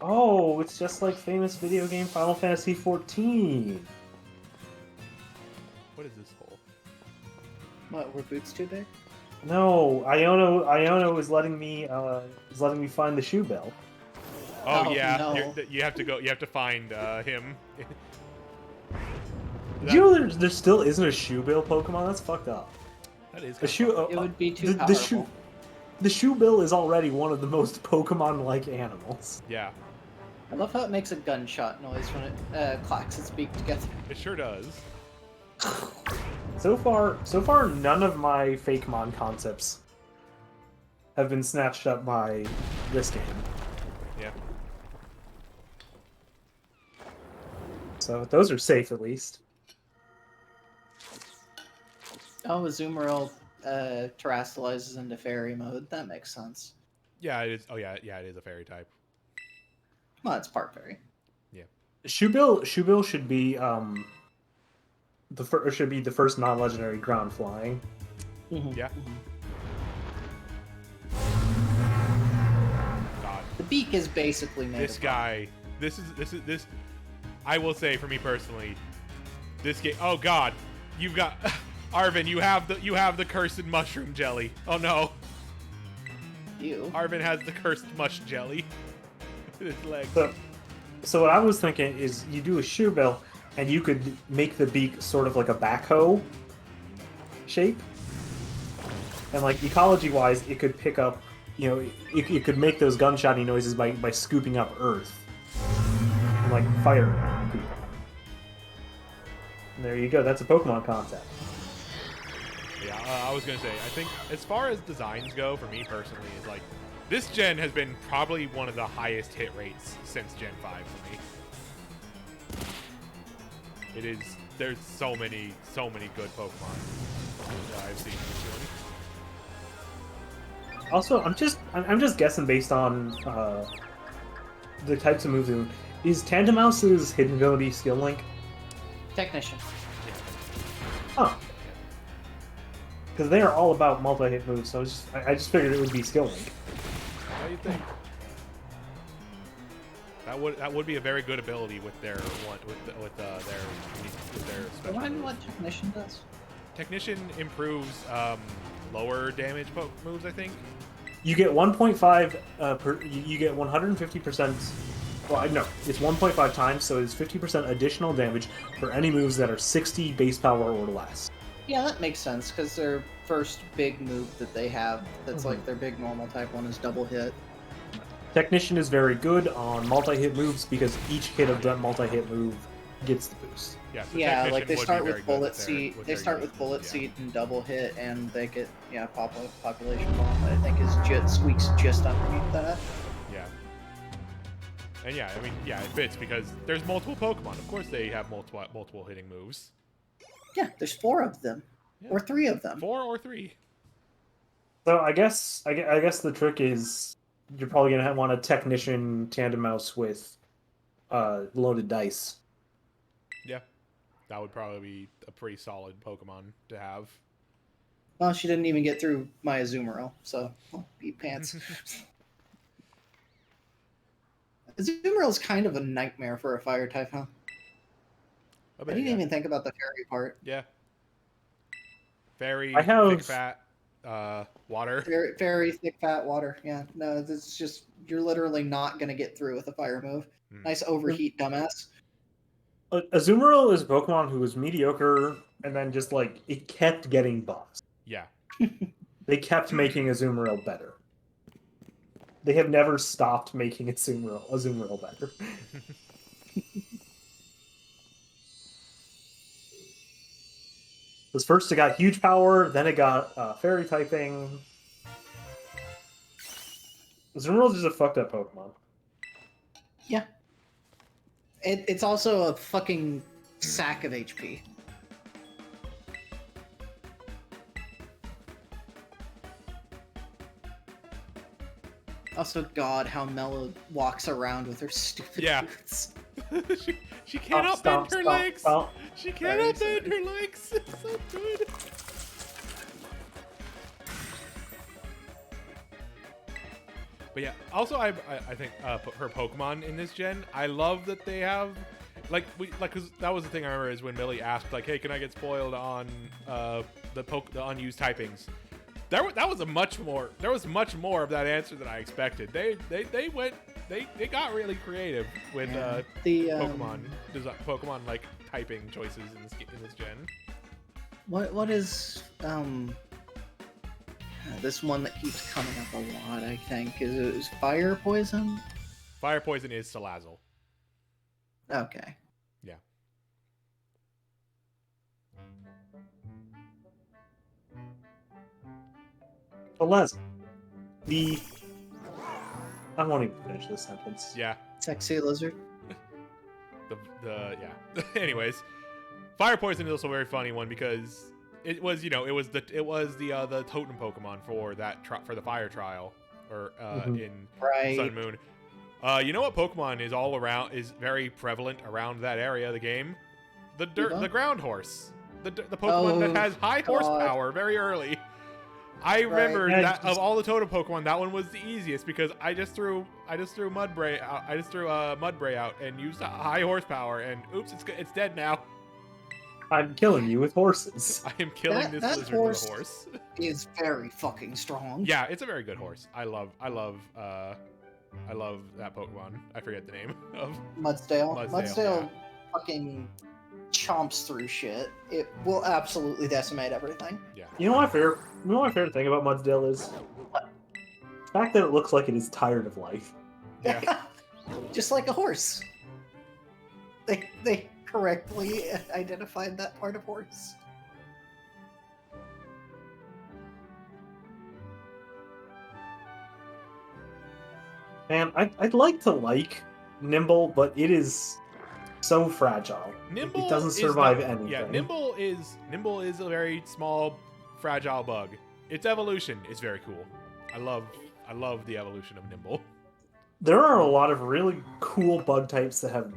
Oh, it's just like famous video game Final Fantasy XIV. What is this hole? What, were boots too big? No, Iono is letting me find the shoe bell. Oh, Oh, yeah, no. you have to find him. Did you know there still isn't a shoe bill Pokemon? That's fucked up. That is A shoe. It would be too the powerful. the shoe bill is already one of the most Pokemon-like animals. Yeah, I love how it makes a gunshot noise when it clacks its beak together. it sure does. So far, none of my Fakemon concepts have been snatched up by this game. Yeah. So those are safe at least. Oh, Azumarill terrestrializes into fairy mode. That makes sense. Yeah, it is. Oh, yeah, it is a fairy type. Well, it's part fairy. Shoebill should be the first non-legendary ground flying. Mm-hmm. Yeah. God, The beak is basically made this of guy. This. I will say, for me personally, this game. Oh God, you've got Arvin. You have the cursed mushroom jelly. Oh no, you. Arvin has the cursed mush jelly. His legs. So what I was thinking is you do a shoe bill, and you could make the beak sort of like a backhoe shape, and like ecology-wise, it could pick up, it could make those gunshotty noises by scooping up earth, and like fire. And there you go. That's a Pokemon concept. Yeah, I was gonna say, I think as far as designs go, for me personally, is like this gen has been probably one of the highest hit rates since Gen 5 for me. It is. There's so many good Pokemon that I've seen in this one. Also, I'm just guessing based on the types of moves. Is Tandemouse's hidden ability Skill Link? Technician. Huh. Because they are all about multi-hit moves, so I just figured it would be Skill Link. What do you think? That would be a very good ability with their special Remind me move. what Technician does. Technician improves lower damage moves, I think. You get 1.5 you get 150% Well, no, it's 1.5 times, so it's 50% additional damage for any moves that are 60 base power or less. Yeah, that makes sense because their first big move that they have, that's Mhm. like their big normal type one, is double hit. Technician is very good on multi-hit moves because each hit of that multi-hit move gets the boost. Yeah, so Yeah, Technician like they would be start very with good bullet their- seed. with They their start unique with bullet moves, yeah. seed and double hit, and they get population bomb. I think is just squeaks just underneath that. Yeah. And yeah, I mean, yeah, it fits because there's multiple Pokemon. Of course, they have multiple hitting moves. Yeah, there's 4 of them, Yeah. or 3 of them. 4 or 3. So I guess the trick is you're probably gonna want a Technician Tandem Mouse with loaded dice. Yeah, that would probably be a pretty solid Pokemon to have. Well, she didn't even get through my Azumarill, so beat pants. Azumarill is kind of a nightmare for a fire type, huh? A I bit, didn't yeah. even think about the fairy part. Yeah. Very I have- thick, fat, water. Very thick, fat water. Yeah, no, it's just you're literally not gonna get through with a fire move. Hmm. Nice overheat, dumbass. Azumarill is a Pokemon who was mediocre, and then just like it kept getting buffs. Yeah. They kept making Azumarill better. They have never stopped making Azumarill better. Because first it got huge power, then it got fairy typing. Azumarill is just a fucked up Pokemon. Yeah. It's also a fucking sack of HP. Also, God, how Mela walks around with her stupid Yeah. boots. she cannot Stomp, bend her stomp, legs. stomp. She cannot Very bend her legs. It's so good. But yeah, also I think her Pokemon in this gen, I love that they have because that was the thing I remember is when Millie asked like, hey, can I get spoiled on the unused typings? That was there was much more of that answer than I expected. They got really creative with The Pokemon like typing choices in this gen. what is this one that keeps coming up a lot? I think is fire poison. Fire poison is Salazzle. Okay. Yeah. Alez. I won't even finish this sentence. Yeah. Sexy lizard. Yeah. Anyways, fire poison is also a very funny one because it was the totem Pokemon for for the fire trial or in Right. Sun and Moon. You know what Pokemon is very prevalent around that area of the game? The ground horse. The Pokemon that has high God. horsepower very early. I remember Yeah, that just- of all the totem Pokemon, that one was the easiest because I just threw Mudbray out. I just threw Mudbray out and used high horsepower, and oops, it's dead now. I'm killing you with horses. I am killing this That lizard with a horse. is very fucking strong. Yeah, it's a very good horse. I love that Pokemon. I forget the name of. Mudsdale. Mudsdale, fucking chomps through shit. It will absolutely decimate everything. Yeah. You know my favorite thing about Mudsdale is the fact that it looks like it is tired of life. Yeah. Just like a horse. They correctly identified that part of horse. Man, I'd like to like Nimble, but it is so fragile. Nimble it doesn't is survive not- anything. Yeah, Nimble is a very small, fragile bug. Its evolution is very cool. I love the evolution of Nimble. There are a lot of really cool bug types that have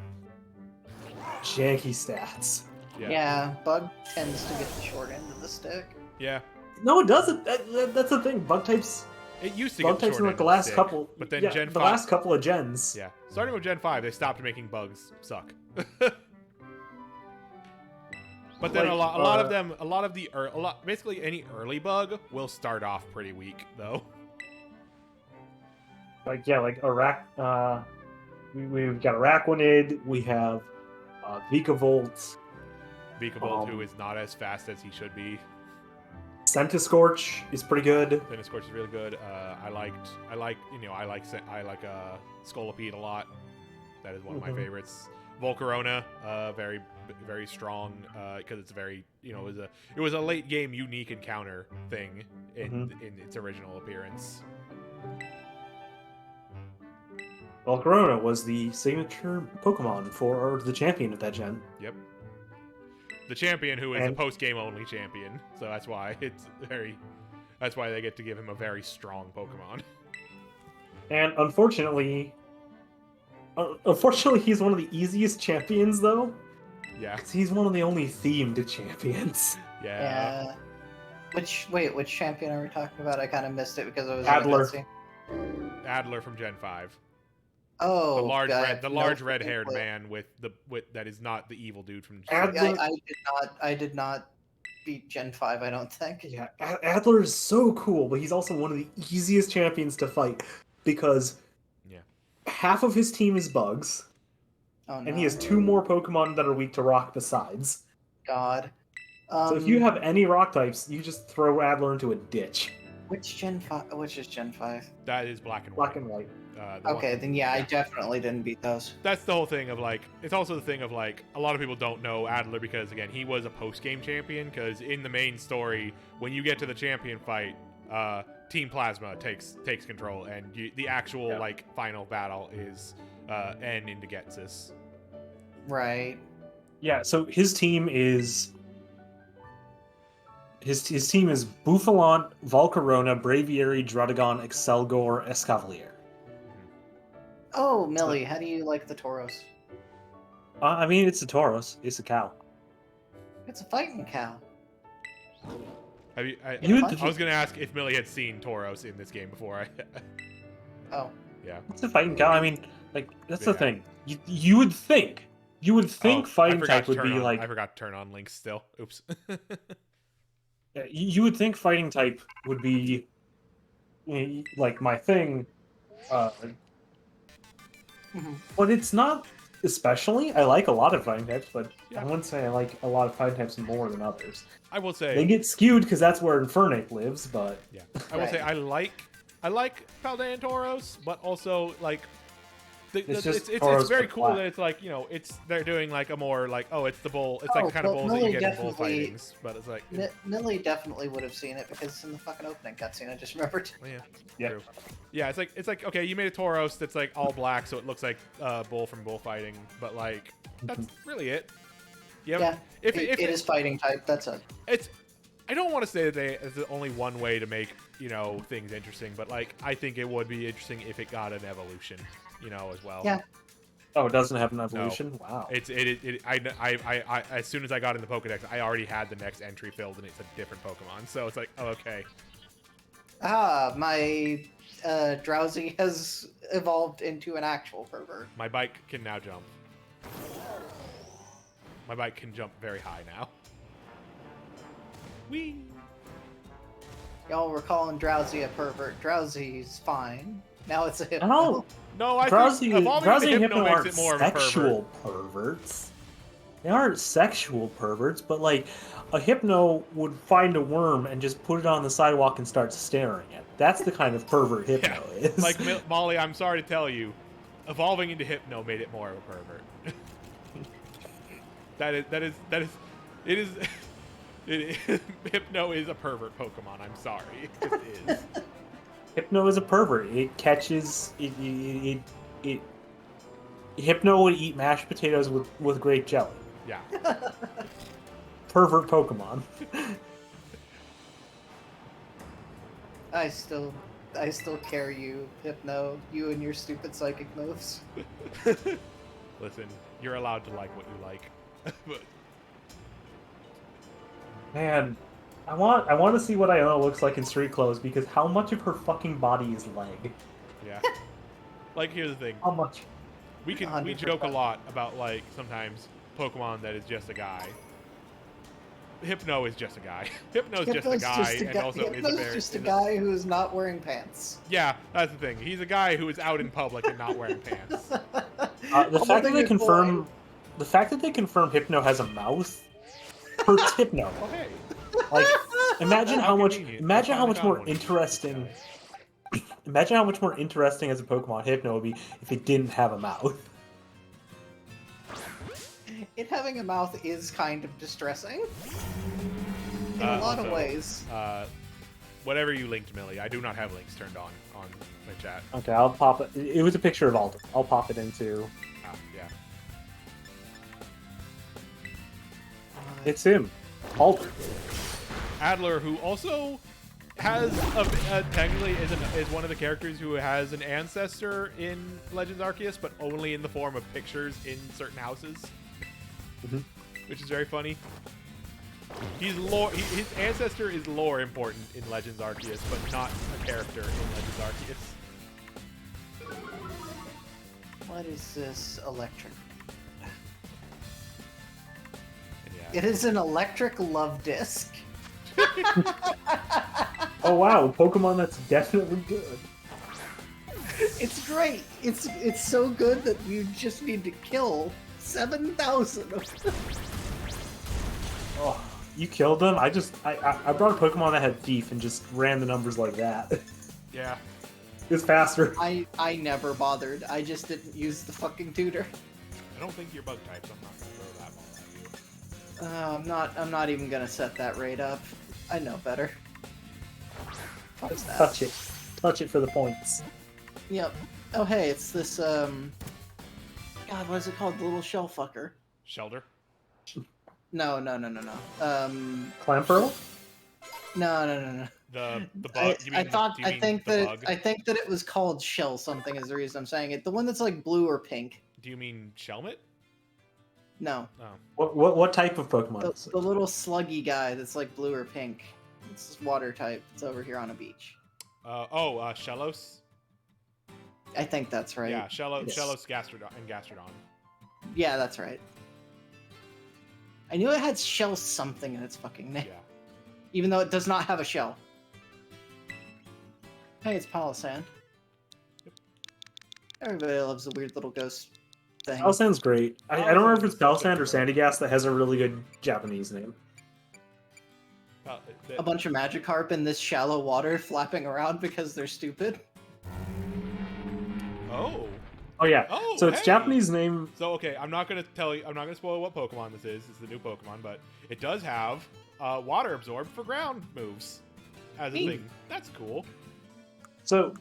janky stats. Yeah, Bug tends to get the short end of the stick. Yeah. No, it doesn't. That's the thing. Bug types. It used to Bug get types short in like end the of last stick, couple. but then yeah, Gen the 5 last couple of gens. Yeah, starting with Gen 5, they stopped making bugs suck. But then basically any early bug will start off pretty weak though. Like we've got Araquanid, we have Vikavolt, Vikavolt, who is not as fast as he should be. Centiskorch is pretty good. Centiskorch is really good. I like Scolipede a lot. That is one of my favorites. Volcarona, very very strong because it's very it was a late game unique encounter thing in its original appearance. Volcarona was the signature Pokemon for the champion of that gen. Yep. The champion who is a post-game only champion, so that's why they get to give him a very strong Pokemon. And unfortunately, he's one of the easiest champions, though. Yeah. 'Cause he's one of the only themed champions. Yeah. Which champion are we talking about? I kind of missed it because I was Adler. Adler from Gen 5. Oh, The large God, large no, red-haired man with that is not the evil dude from. Adler. I did not beat Gen 5. I don't think. Yeah, Adler is so cool, but he's also one of the easiest champions to fight because half of his team is bugs, and he has 2 more Pokemon that are weak to rock besides. God. So if you have any rock types, you just throw Adler into a ditch. Which Gen 5? Which is Gen 5? That is Black and White. Black and White. Okay, then I definitely didn't beat those. That's the whole thing of it's also the thing of a lot of people don't know Adler because again he was a post-game champion because in the main story when you get to the champion fight, Team Plasma takes control and the actual final battle is N into Getsis. Right. Yeah, so his team is Bouffalant, Volcarona, Braviary, Druddigon, Excelgor, Escavalier. Oh, Millie, how do you like the Tauros? I mean, it's a Tauros. It's a cow. It's a fighting cow. Have you? I You- was gonna ask if Millie had seen Tauros in this game before. Oh. Yeah. It's a fighting cow. I mean, that's the Yeah. thing. You would think fighting I forgot type to would turn be on- I forgot to turn on links still. Oops. you would think fighting type would be my thing, but it's not. Especially, I like a lot of fighting types, but Yeah. I wouldn't say I like a lot of fighting types more than others. I will say They get skewed because that's where Infernape lives, but yeah. I will say I like Paldean Tauros, but also it's very cool that it's they're doing a more it's the bull. It's Oh, kind of but bulls that you Millie get in bull definitely- fightings, but it's Millie definitely would have seen it because it's in the fucking opening cutscene. I just remembered. yeah. True. Yeah, it's like okay, you made a Tauros that's all black, so it looks like bull from bullfighting, but that's really it. Yeah, If it is fighting type. That's it. it's, I don't want to say that there's only one way to make things interesting, but I think it would be interesting if it got an evolution, as well. Yeah. Oh, it doesn't have an evolution. Wow. I as soon as I got in the Pokedex, I already had the next entry filled, and it's a different Pokemon. So it's oh, okay. My Drowsy has evolved into an actual pervert. My bike can now jump. My bike can jump very high now. Whee! Y'all were calling Drowsy a pervert. Drowsy's fine. Now it's a Hypno. No, No, I Drowsy, think evolving Drowsy into and Hypno Hypno makes aren't it more of a pervert. sexual perverts. They aren't sexual perverts, but a Hypno would find a worm and just put it on the sidewalk and start staring at it. That's the kind of pervert Hypno is. Molly, I'm sorry to tell you, evolving into Hypno made it more of a pervert. Hypno is a pervert Pokemon. I'm sorry, it just is. Hypno is a pervert. It catches Hypno would eat mashed potatoes with grape jelly. Yeah. Pervert Pokemon. I still carry you, Hypno. You and your stupid psychic moves. Listen, you're allowed to like what you like. But Man, I want to see what Iona looks like in street clothes because how much of her fucking body is leg? yeah. Here's the thing. How much? We joke a lot about sometimes Pokemon that is just a guy. Hypno is just a guy. Hypno's just a guy, and also Hypno's is a very just a guy who is not wearing pants. Yeah, that's the thing. He's a guy who is out in public and not wearing pants. The fact that they confirm, the fact that they confirm Hypno has a mouth hurts Hypno. Oh, hey. Like, imagine how much, convenient. imagine I how much found more one of these interesting, guys. imagine how much more interesting as a Pokemon Hypno would be if it didn't have a mouth. It having a mouth is kind of distressing. In a lot of Also, ways. Whatever you linked, Millie, I do not have links turned on my chat. Okay, I'll pop it. It was a picture of Alden. I'll pop it into. Yeah. It's him, Alden. Adler, who also has technically is one of the characters who has an ancestor in Legends Arceus, but only in the form of pictures in certain houses, which is very funny. He's lore. His ancestor is lore important in Legends Arceus, but not a character in Legends Arceus. What is this electric? Yeah. It is an electric love disc. Oh wow, Pokemon that's definitely good. It's great. It's so good that you just need to kill 7,000 of them. Oh, you killed them? I brought a Pokemon that had Thief and just ran the numbers like that. Yeah. It's faster. I never bothered. I just didn't use the fucking tutor. I don't think you're bug types. I'm not gonna throw that ball at you. I'm not even gonna set that rate up. I know better. Fuck Just that. touch it. Touch it for the points. Yep. Oh hey, it's this God, what is it called? The little shell fucker. Shelter. No. Clamperl? No. The bug. I think that it was called Shell something is the reason I'm saying it. The one that's like blue or pink. Do you mean Shelmet? No. Oh. What type of Pokemon is it? The little sluggy guy that's like blue or pink. It's water type. It's over here on a beach. Shellos. I think that's right. Yeah, Shellos, Yes. Gastrodon, and Gastrodon. Yeah, that's right. I knew it had shell something in its fucking name. Yeah. Even though it does not have a shell. Hey, it's Palossand. Yep. Everybody loves a weird little ghost thing. Palisand's great. I don't remember if it's Palisand or Sandygast that has a really good Japanese name. A bunch of Magikarp in this shallow water flapping around because they're stupid. Oh. Oh yeah. Oh, So its hey! Japanese name. So okay, I'm not gonna tell you. I'm not gonna spoil what Pokemon this is. It's the new Pokemon, but it does have water absorb for ground moves as a Neat. thing. That's cool. So,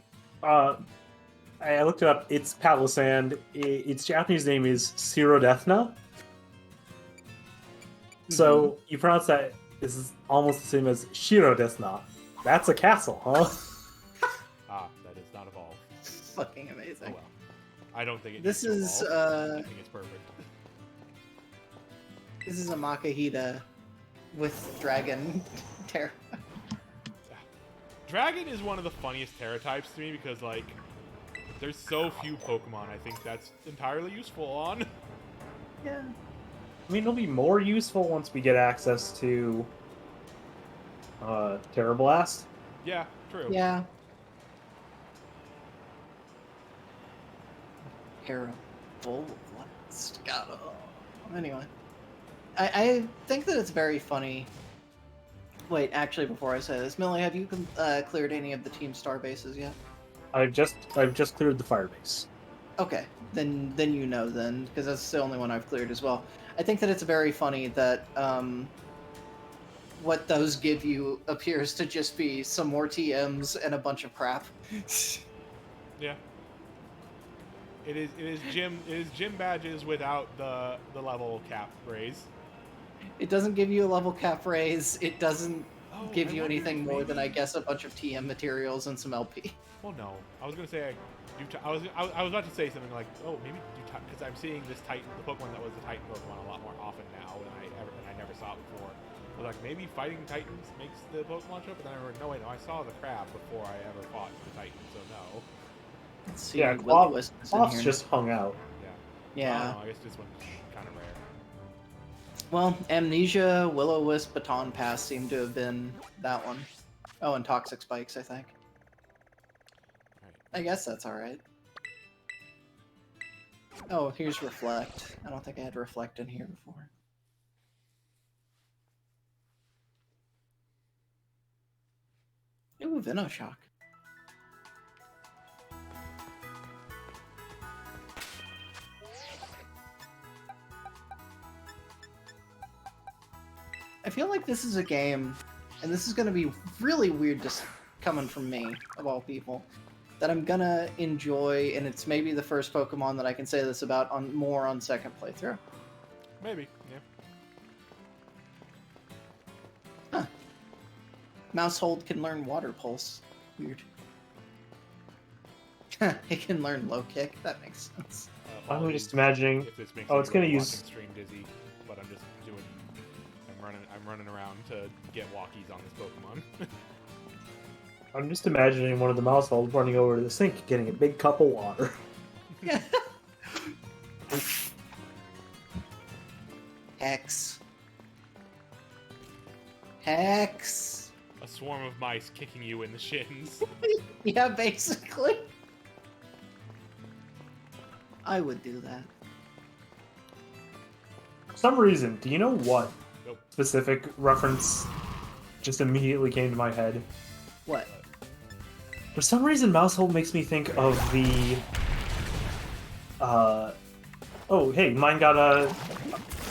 I looked it up. It's Palisand. Its Japanese name is Sirodethna. So you pronounce that. This is almost the same as Shirodethna. That's a castle, huh? That is not evolved. Fucking Oh amazing. well. I don't think it. This needs to is, evolve. I think it's perfect. This is a Makahita with dragon terror. Dragon is one of the funniest Terra types to me because like, there's so few Pokemon. I think that's entirely useful on. Yeah. I mean, it'll be more useful once we get access to Terra Blast. Yeah, true. Yeah. Terrible. Blast. God. Oh. Anyway. I think that it's very funny. Wait, actually, before I say this, Millie, have you cleared any of the Team Star bases yet? I've just cleared the fire base. Okay, then you know then, because that's the only one I've cleared as well. I think that it's very funny that what those give you appears to just be some more TMs and a bunch of crap. Yeah. It is gym badges without the level cap raise. It doesn't give you a level cap raise. It doesn't Oh, give I you wonder anything if more than, I maybe- guess, a bunch of TM materials and some LP. Well, no. I was gonna say I was about to say something like, oh, maybe because I'm seeing this Titan, the Pokemon that was the Titan Pokemon, a lot more often now than I never saw it before. I was like, maybe fighting Titans makes the Pokemon show up, but then I remember, no, wait, no, I saw the crab before I ever fought the Titan, so no. Let's see. Yeah, Will-O-Wisp is in Cloth's here. just hung out. Yeah. Yeah. I guess this one's kind of rare. Well, Amnesia, Will-O-Wisp, Baton Pass seem to have been that one. Oh, and Toxic Spikes, I think. Alright. I guess that's alright. Oh, here's Reflect. I don't think I had Reflect in here before. Ooh, Venoshock. I feel like this is a game, and this is going to be really weird just coming from me, of all people, that I'm going to enjoy, and it's maybe the first Pokemon that I can say this about on second playthrough. Maybe, yeah. Huh. Mousehold can learn Water Pulse. Weird. It can learn Low Kick. That makes sense. I'm Ollie, just imagining. if this makes Oh, it's gonna anybody use. watching stream dizzy, but I'm just doing. I'm running around to get walkies on this Pokemon. I'm just imagining one of the Mousehold running over to the sink, getting a big cup of water. Yeah. Hex. Hex. A swarm of mice kicking you in the shins. Yeah, basically. I would do that. For some reason, do you know what Nope. specific reference just immediately came to my head? What? For some reason, Mousehold makes me think of the. Oh, hey, mine got a.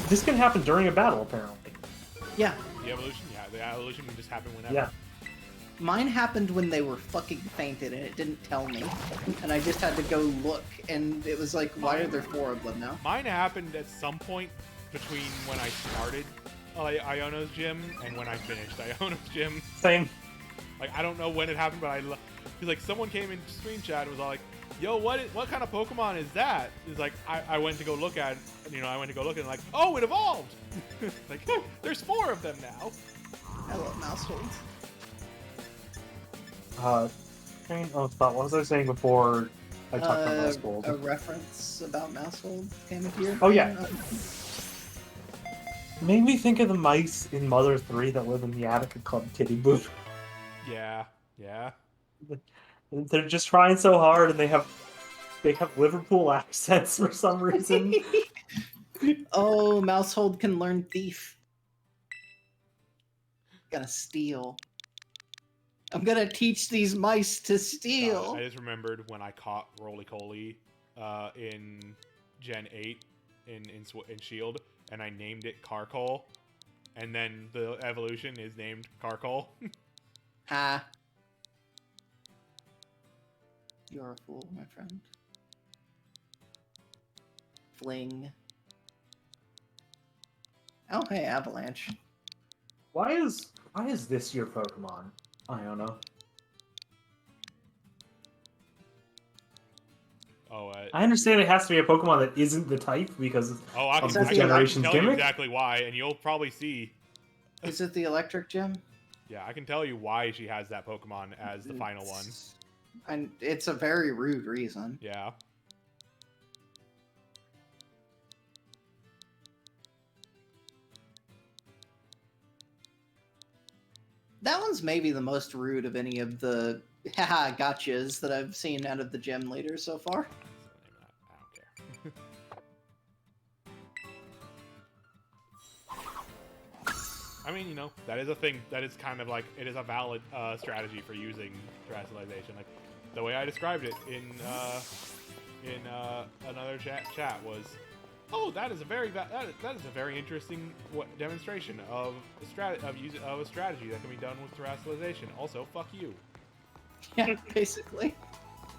This can happen during a battle, apparently. Yeah. The evolution, yeah, the evolution can just happen whenever. Yeah. Mine happened when they were fucking fainted and it didn't tell me. And I just had to go look and it was like, why are there 4 of them now? Mine happened at some point between when I started Iono's gym and when I finished Iono's gym. Same. Like, I don't know when it happened, but because like someone came in screen chat and was all like, "Yo, what kind of Pokemon is that?" It's like I went to go look at, I went to go look at it and like, oh, it evolved. Like, there's 4 of them now. I love Mousehold. Train of thought. What was I saying before I talked about Mousehold? A reference about Mousehold came into your Oh, yeah. brain? Made me think of the mice in Mother 3 that live in the attic of Club Kitty Boot. Yeah. They're just trying so hard, and they have Liverpool accents for some reason. Oh, Mousehold can learn Thief. Gotta steal. I'm gonna teach these mice to steal. I just remembered when I caught Roly-Coly in Gen 8 in Shield, and I named it Carkol, and then the evolution is named Carkol. Ha. You're a fool, my friend. Fling. Oh, hey, Avalanche. Why is this your Pokemon? Iono. Oh, I understand it has to be a Pokemon that isn't the type because I of can, this I can generation's tell you gimmick. exactly why, and you'll probably see. Is it the Electric Gym? Yeah, I can tell you why she has that Pokemon as the final one. And it's a very rude reason. Yeah. That one's maybe the most rude of any of the haha gotchas that I've seen out of the gym leaders so far. I don't care. I mean, that is a thing. That is kind of like, it is a valid strategy for using terrestrialization. Like, the way I described it in another chat was, oh, that is a very interesting demonstration of a strategy that can be done with terrestrialization. Also, fuck you. Yeah, basically.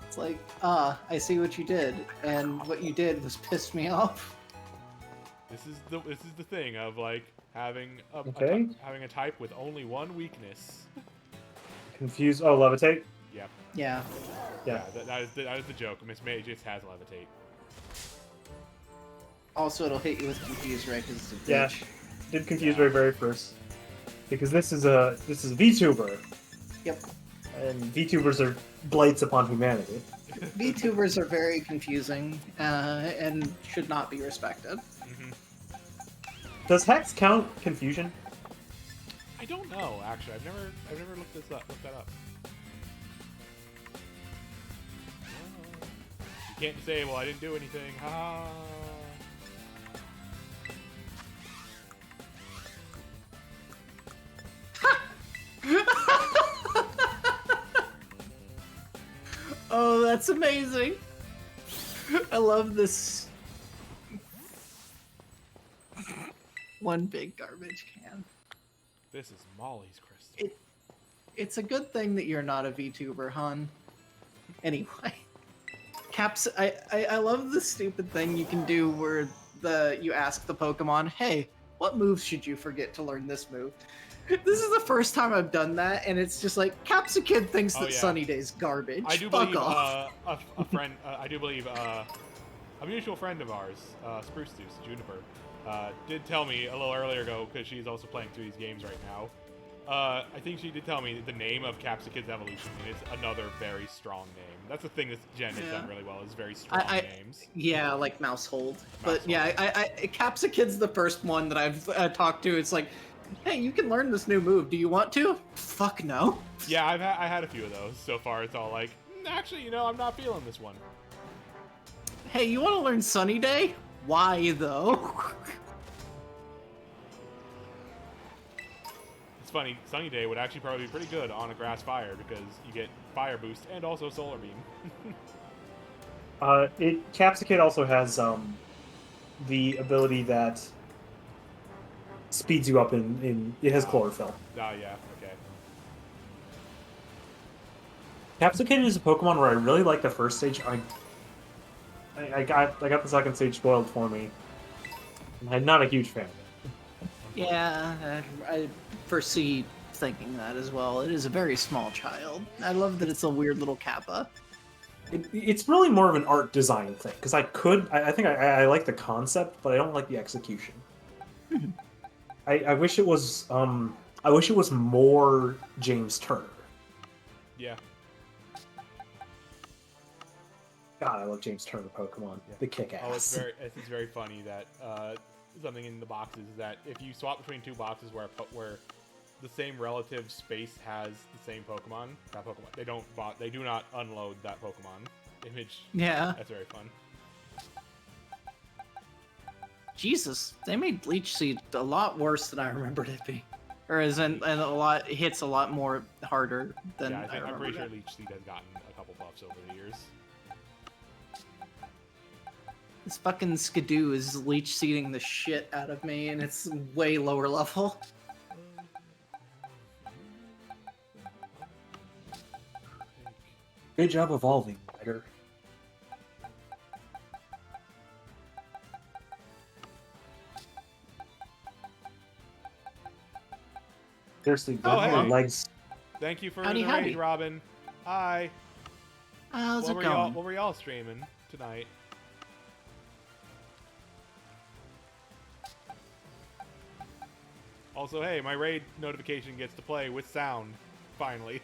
It's like, I see what you did, and what you did was piss me off. This is the thing of like having having a type with only one weakness. Confused. Oh, Levitate. Yep. Yeah. Yeah. That is the joke. Miss May just has Levitate. Also, it'll hit you with Confuse Ray because it's a bitch. Yeah. Did Confuse Ray very first because this is a VTuber. Yep. And VTubers are blights upon humanity. VTubers are very confusing and should not be respected. Mm-hmm. Does Hex count confusion? I don't know. Actually, I've never looked that up. You can't disable. I didn't do anything. Ha. Oh, that's amazing. I love this. One big garbage can. This is Molly's crystal. It's a good thing that you're not a VTuber, hon. Anyway. Caps, I love the stupid thing you can do where you ask the Pokemon, hey, what moves should you forget to learn this move? This is the first time I've done that, and it's just like, Capsakid thinks that yeah. Sunny Day's garbage. I do Fuck believe off. a friend. I do believe a mutual friend of ours, Spruce Deuce Juniper, did tell me a little earlier ago because she's also playing through these games right now. I think she did tell me the name of Capsakid's evolution, and it's another very strong name. That's the thing this gen has done really well, is very strong names. Yeah, like Mousehold. But yeah, Capsakid's the first one that I've talked to. It's like, hey, you can learn this new move. Do you want to? Fuck no. Yeah, I had a few of those so far. It's all like, actually, you know, I'm not feeling this one. Hey, you want to learn Sunny Day? Why though? It's funny, Sunny Day would actually probably be pretty good on a grass fire because you get fire boost and also solar beam. Capsakid also has the ability that speeds you up in it has chlorophyll. Oh yeah, okay. Capsakid is a Pokemon where I really like the first stage. I got the second stage spoiled for me. I'm not a huge fan of it. Yeah, I foresee thinking that as well. It is a very small child. I love that it's a weird little Kappa. It's really more of an art design thing because I think I like the concept, but I don't like the execution. I wish it was more James Turner. Yeah. God, I love James Turner Pokemon. Yeah. The kick ass. Oh, it's very funny that something in the boxes is that if you swap between two boxes where the same relative space has the same Pokemon, they do not unload that Pokemon image. Yeah. That's very fun. Jesus, they made Leech Seed a lot worse than I remembered it being. Or as in, and it hits a lot more harder than Yeah, I I'm remember. pretty sure Leech Seed has gotten a couple buffs over the years. This fucking Skidoo is leech seeding the shit out of me, and it's way lower level. Good job evolving, Ryder. Seriously, Oh, your hey. legs. Thank you for Howdy, the howdy. raid, Robin. Hi. How's What it going? were y'all streaming tonight? Also, hey, my raid notification gets to play with sound, finally.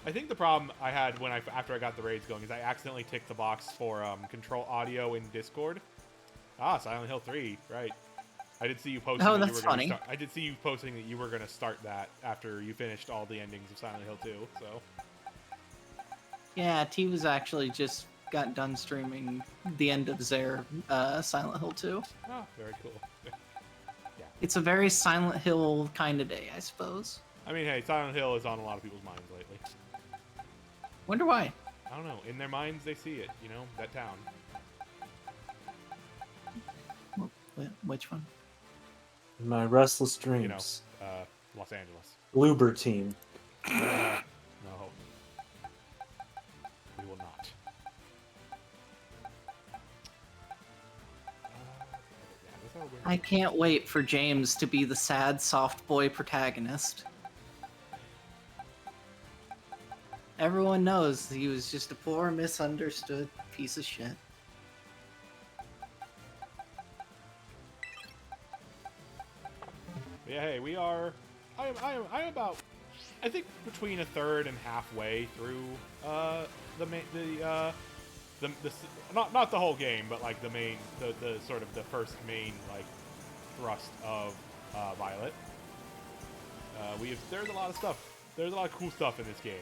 I think the problem I had after I got the raids going is I accidentally ticked the box for control audio in Discord. Ah, Silent Hill 3, right. I did see you posting. Oh, that that's you were funny. I did see you posting that you were going to start that after you finished all the endings of Silent Hill 2, so... Yeah, T was actually just got done streaming the end of Zaire Silent Hill 2. Oh, very cool. It's a very Silent Hill kind of day, I suppose. I mean, hey, Silent Hill is on a lot of people's minds lately. Wonder why. I don't know. In their minds, they see it. You know, that town. Which one? In my restless dreams. You know, Los Angeles. Bloober team. No. We will not. I can't wait for James to be the sad, soft boy protagonist. Everyone knows he was just a poor, misunderstood piece of shit. Yeah, hey, we are. I'm about. I think between a third and halfway through not the whole game, but like the sort of the first main like thrust of Violet. There's a lot of stuff. There's a lot of cool stuff in this game.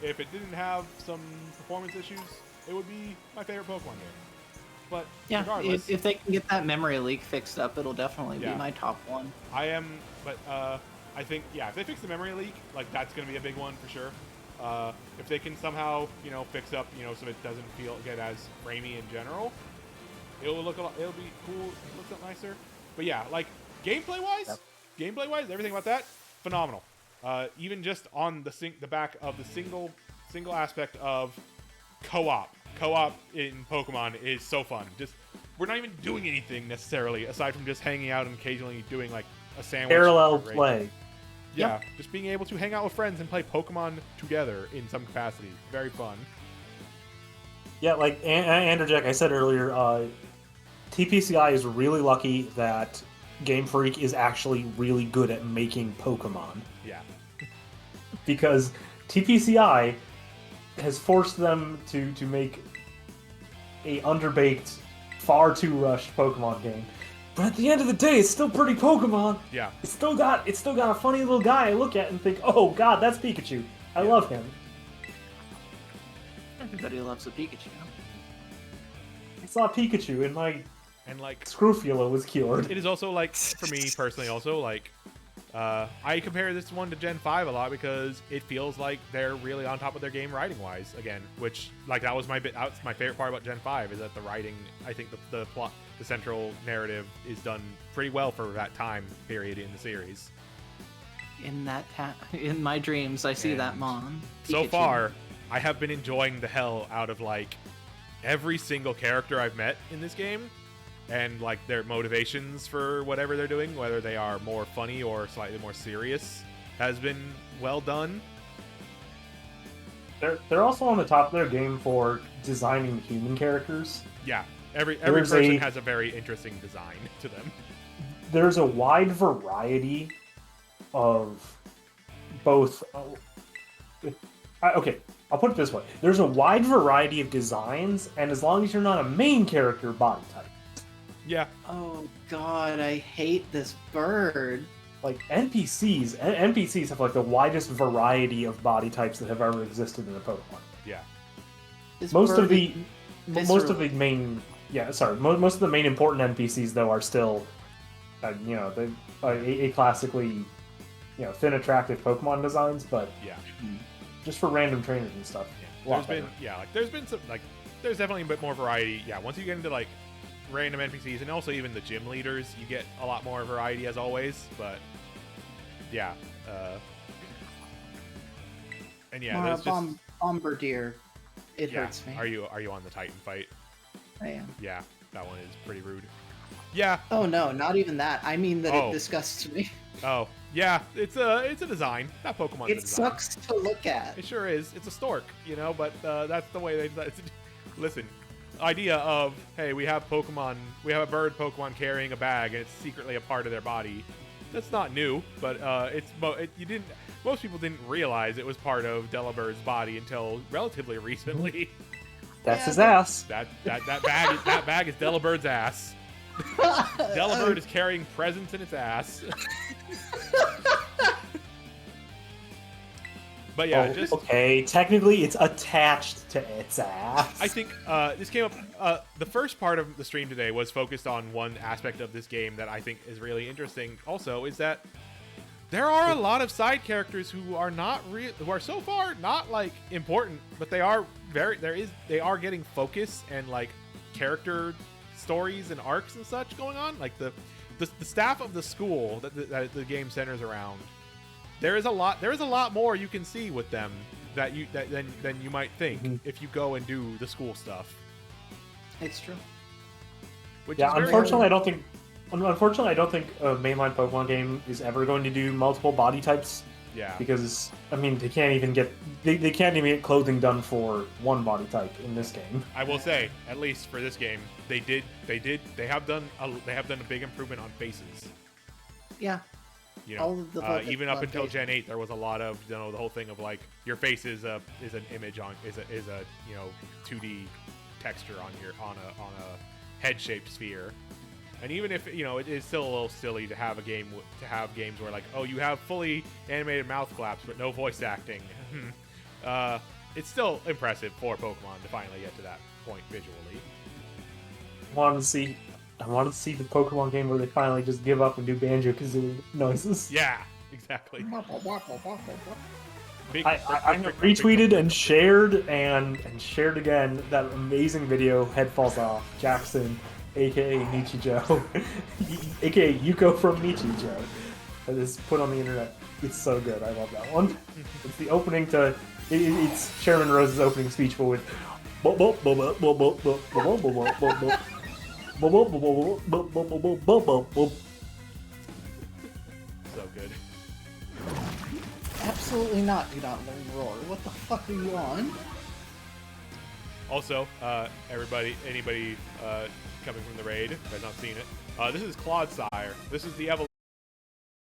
If it didn't have some performance issues, it would be my favorite Pokemon game. But Yeah, regardless, if they can get that memory leak fixed up, it'll definitely Yeah. be my top one. I think, yeah, if they fix the memory leak, like, that's going to be a big one for sure. If they can somehow, fix up, so it doesn't get as framey in general, it'll be cool, it looks up nicer. But yeah, like, gameplay-wise, everything about that, phenomenal. Even just on the back of the single aspect of co-op in Pokemon is so fun. Just, we're not even doing anything necessarily aside from just hanging out and occasionally doing like a sandwich. Parallel break. play. Yeah, just being able to hang out with friends and play Pokemon together in some capacity. Very fun. Yeah, like Andrejek, I said earlier, TPCI is really lucky that Game Freak is actually really good at making Pokemon. Yeah. Because TPCI has forced them to make a underbaked, far too rushed Pokemon game. But at the end of the day, it's still pretty Pokemon. Yeah. It's still got a funny little guy I look at and think, oh god, that's Pikachu. I love him. Everybody loves a Pikachu. I saw Pikachu and my Scrofula was cured. It is also like, for me personally, also like, I compare this one to Gen 5 a lot because it feels like they're really on top of their game writing wise again, which like that's my favorite part about Gen 5 is that the writing, I think the plot, the central narrative is done pretty well for that time period in the series. In my dreams, I see And that Mon. So Pikachu. far, I have been enjoying the hell out of like every single character I've met in this game. And like their motivations for whatever they're doing, whether they are more funny or slightly more serious, has been well done. They're also on the top of their game for designing human characters. Yeah, every There's person has a very interesting design to them. There's a wide variety of both. Okay, I'll put it this way: there's a wide variety of designs, and as long as you're not a main character body type. Yeah. Oh god, I hate this bird. Like NPCs have like the widest variety of body types that have ever existed in a Pokemon. Yeah. This Most bird of the is most of the miserable. main most of the main important NPCs though are still a classically thin attractive Pokemon designs, but Yeah. just for random trainers and stuff. a lot better. There's been some there's definitely a bit more variety. Yeah, once you get into like random NPCs and also even the gym leaders, you get a lot more variety as always. But yeah, and yeah, Mara there's just Bombardier. It yeah. hurts me. Are you on the Titan fight? I am. Yeah, that one is pretty rude. Yeah. Oh no, not even that. I mean that Oh. it disgusts me. Oh yeah, it's a design. That Pokemon's a It design. sucks to look at. It sure is. It's a stork, but that's the way they. Listen, idea of hey, we have a bird Pokemon carrying a bag, and it's secretly a part of their body. That's not new, but most people didn't realize it was part of Delabird's body until relatively recently. That's Yeah, his but- ass. that bag is Delabird's ass. Delabird is carrying presents in its ass. But yeah, okay. Technically, it's attached to its ass. I think this came up. The first part of the stream today was focused on one aspect of this game that I think is really interesting. Also, is that there are a lot of side characters who are who are so far not like important, but they are they are getting focus and like character stories and arcs and such going on. Like the staff of the school that the game centers around. There is a lot more you can see with them than you might think if you go and do the school stuff. It's true. Which Yeah, is very unfortunately, I don't think a mainline Pokemon game is ever going to do multiple body types. Yeah. Because they can't even get clothing done for one body type in this game. I will say, at least for this game, they have done a big improvement on faces. Yeah. All of the Even up until faces. Gen 8, there was a lot of the whole thing of like your face is an image on is a 2D texture on a head shaped sphere. And even if it is still a little silly to have games where like you have fully animated mouth flaps but no voice acting. it's still impressive for Pokemon to finally get to that point visually. I wanted to see the Pokemon game where they finally just give up and do Banjo-Kazooie noises. Yeah, exactly. Big- I retweeted and shared and shared again that amazing video, Head Falls Off, Jackson, aka Nichijou, aka Yuko from Nichijou, that is put on the internet. It's so good. I love that one. It's the opening to. It's Chairman Rose's opening speech, but with. So good. Absolutely not. Do not learn roar. What the fuck are you on? Also, anybody coming from the raid who has not seen it, this is Clodsire. This is the evolution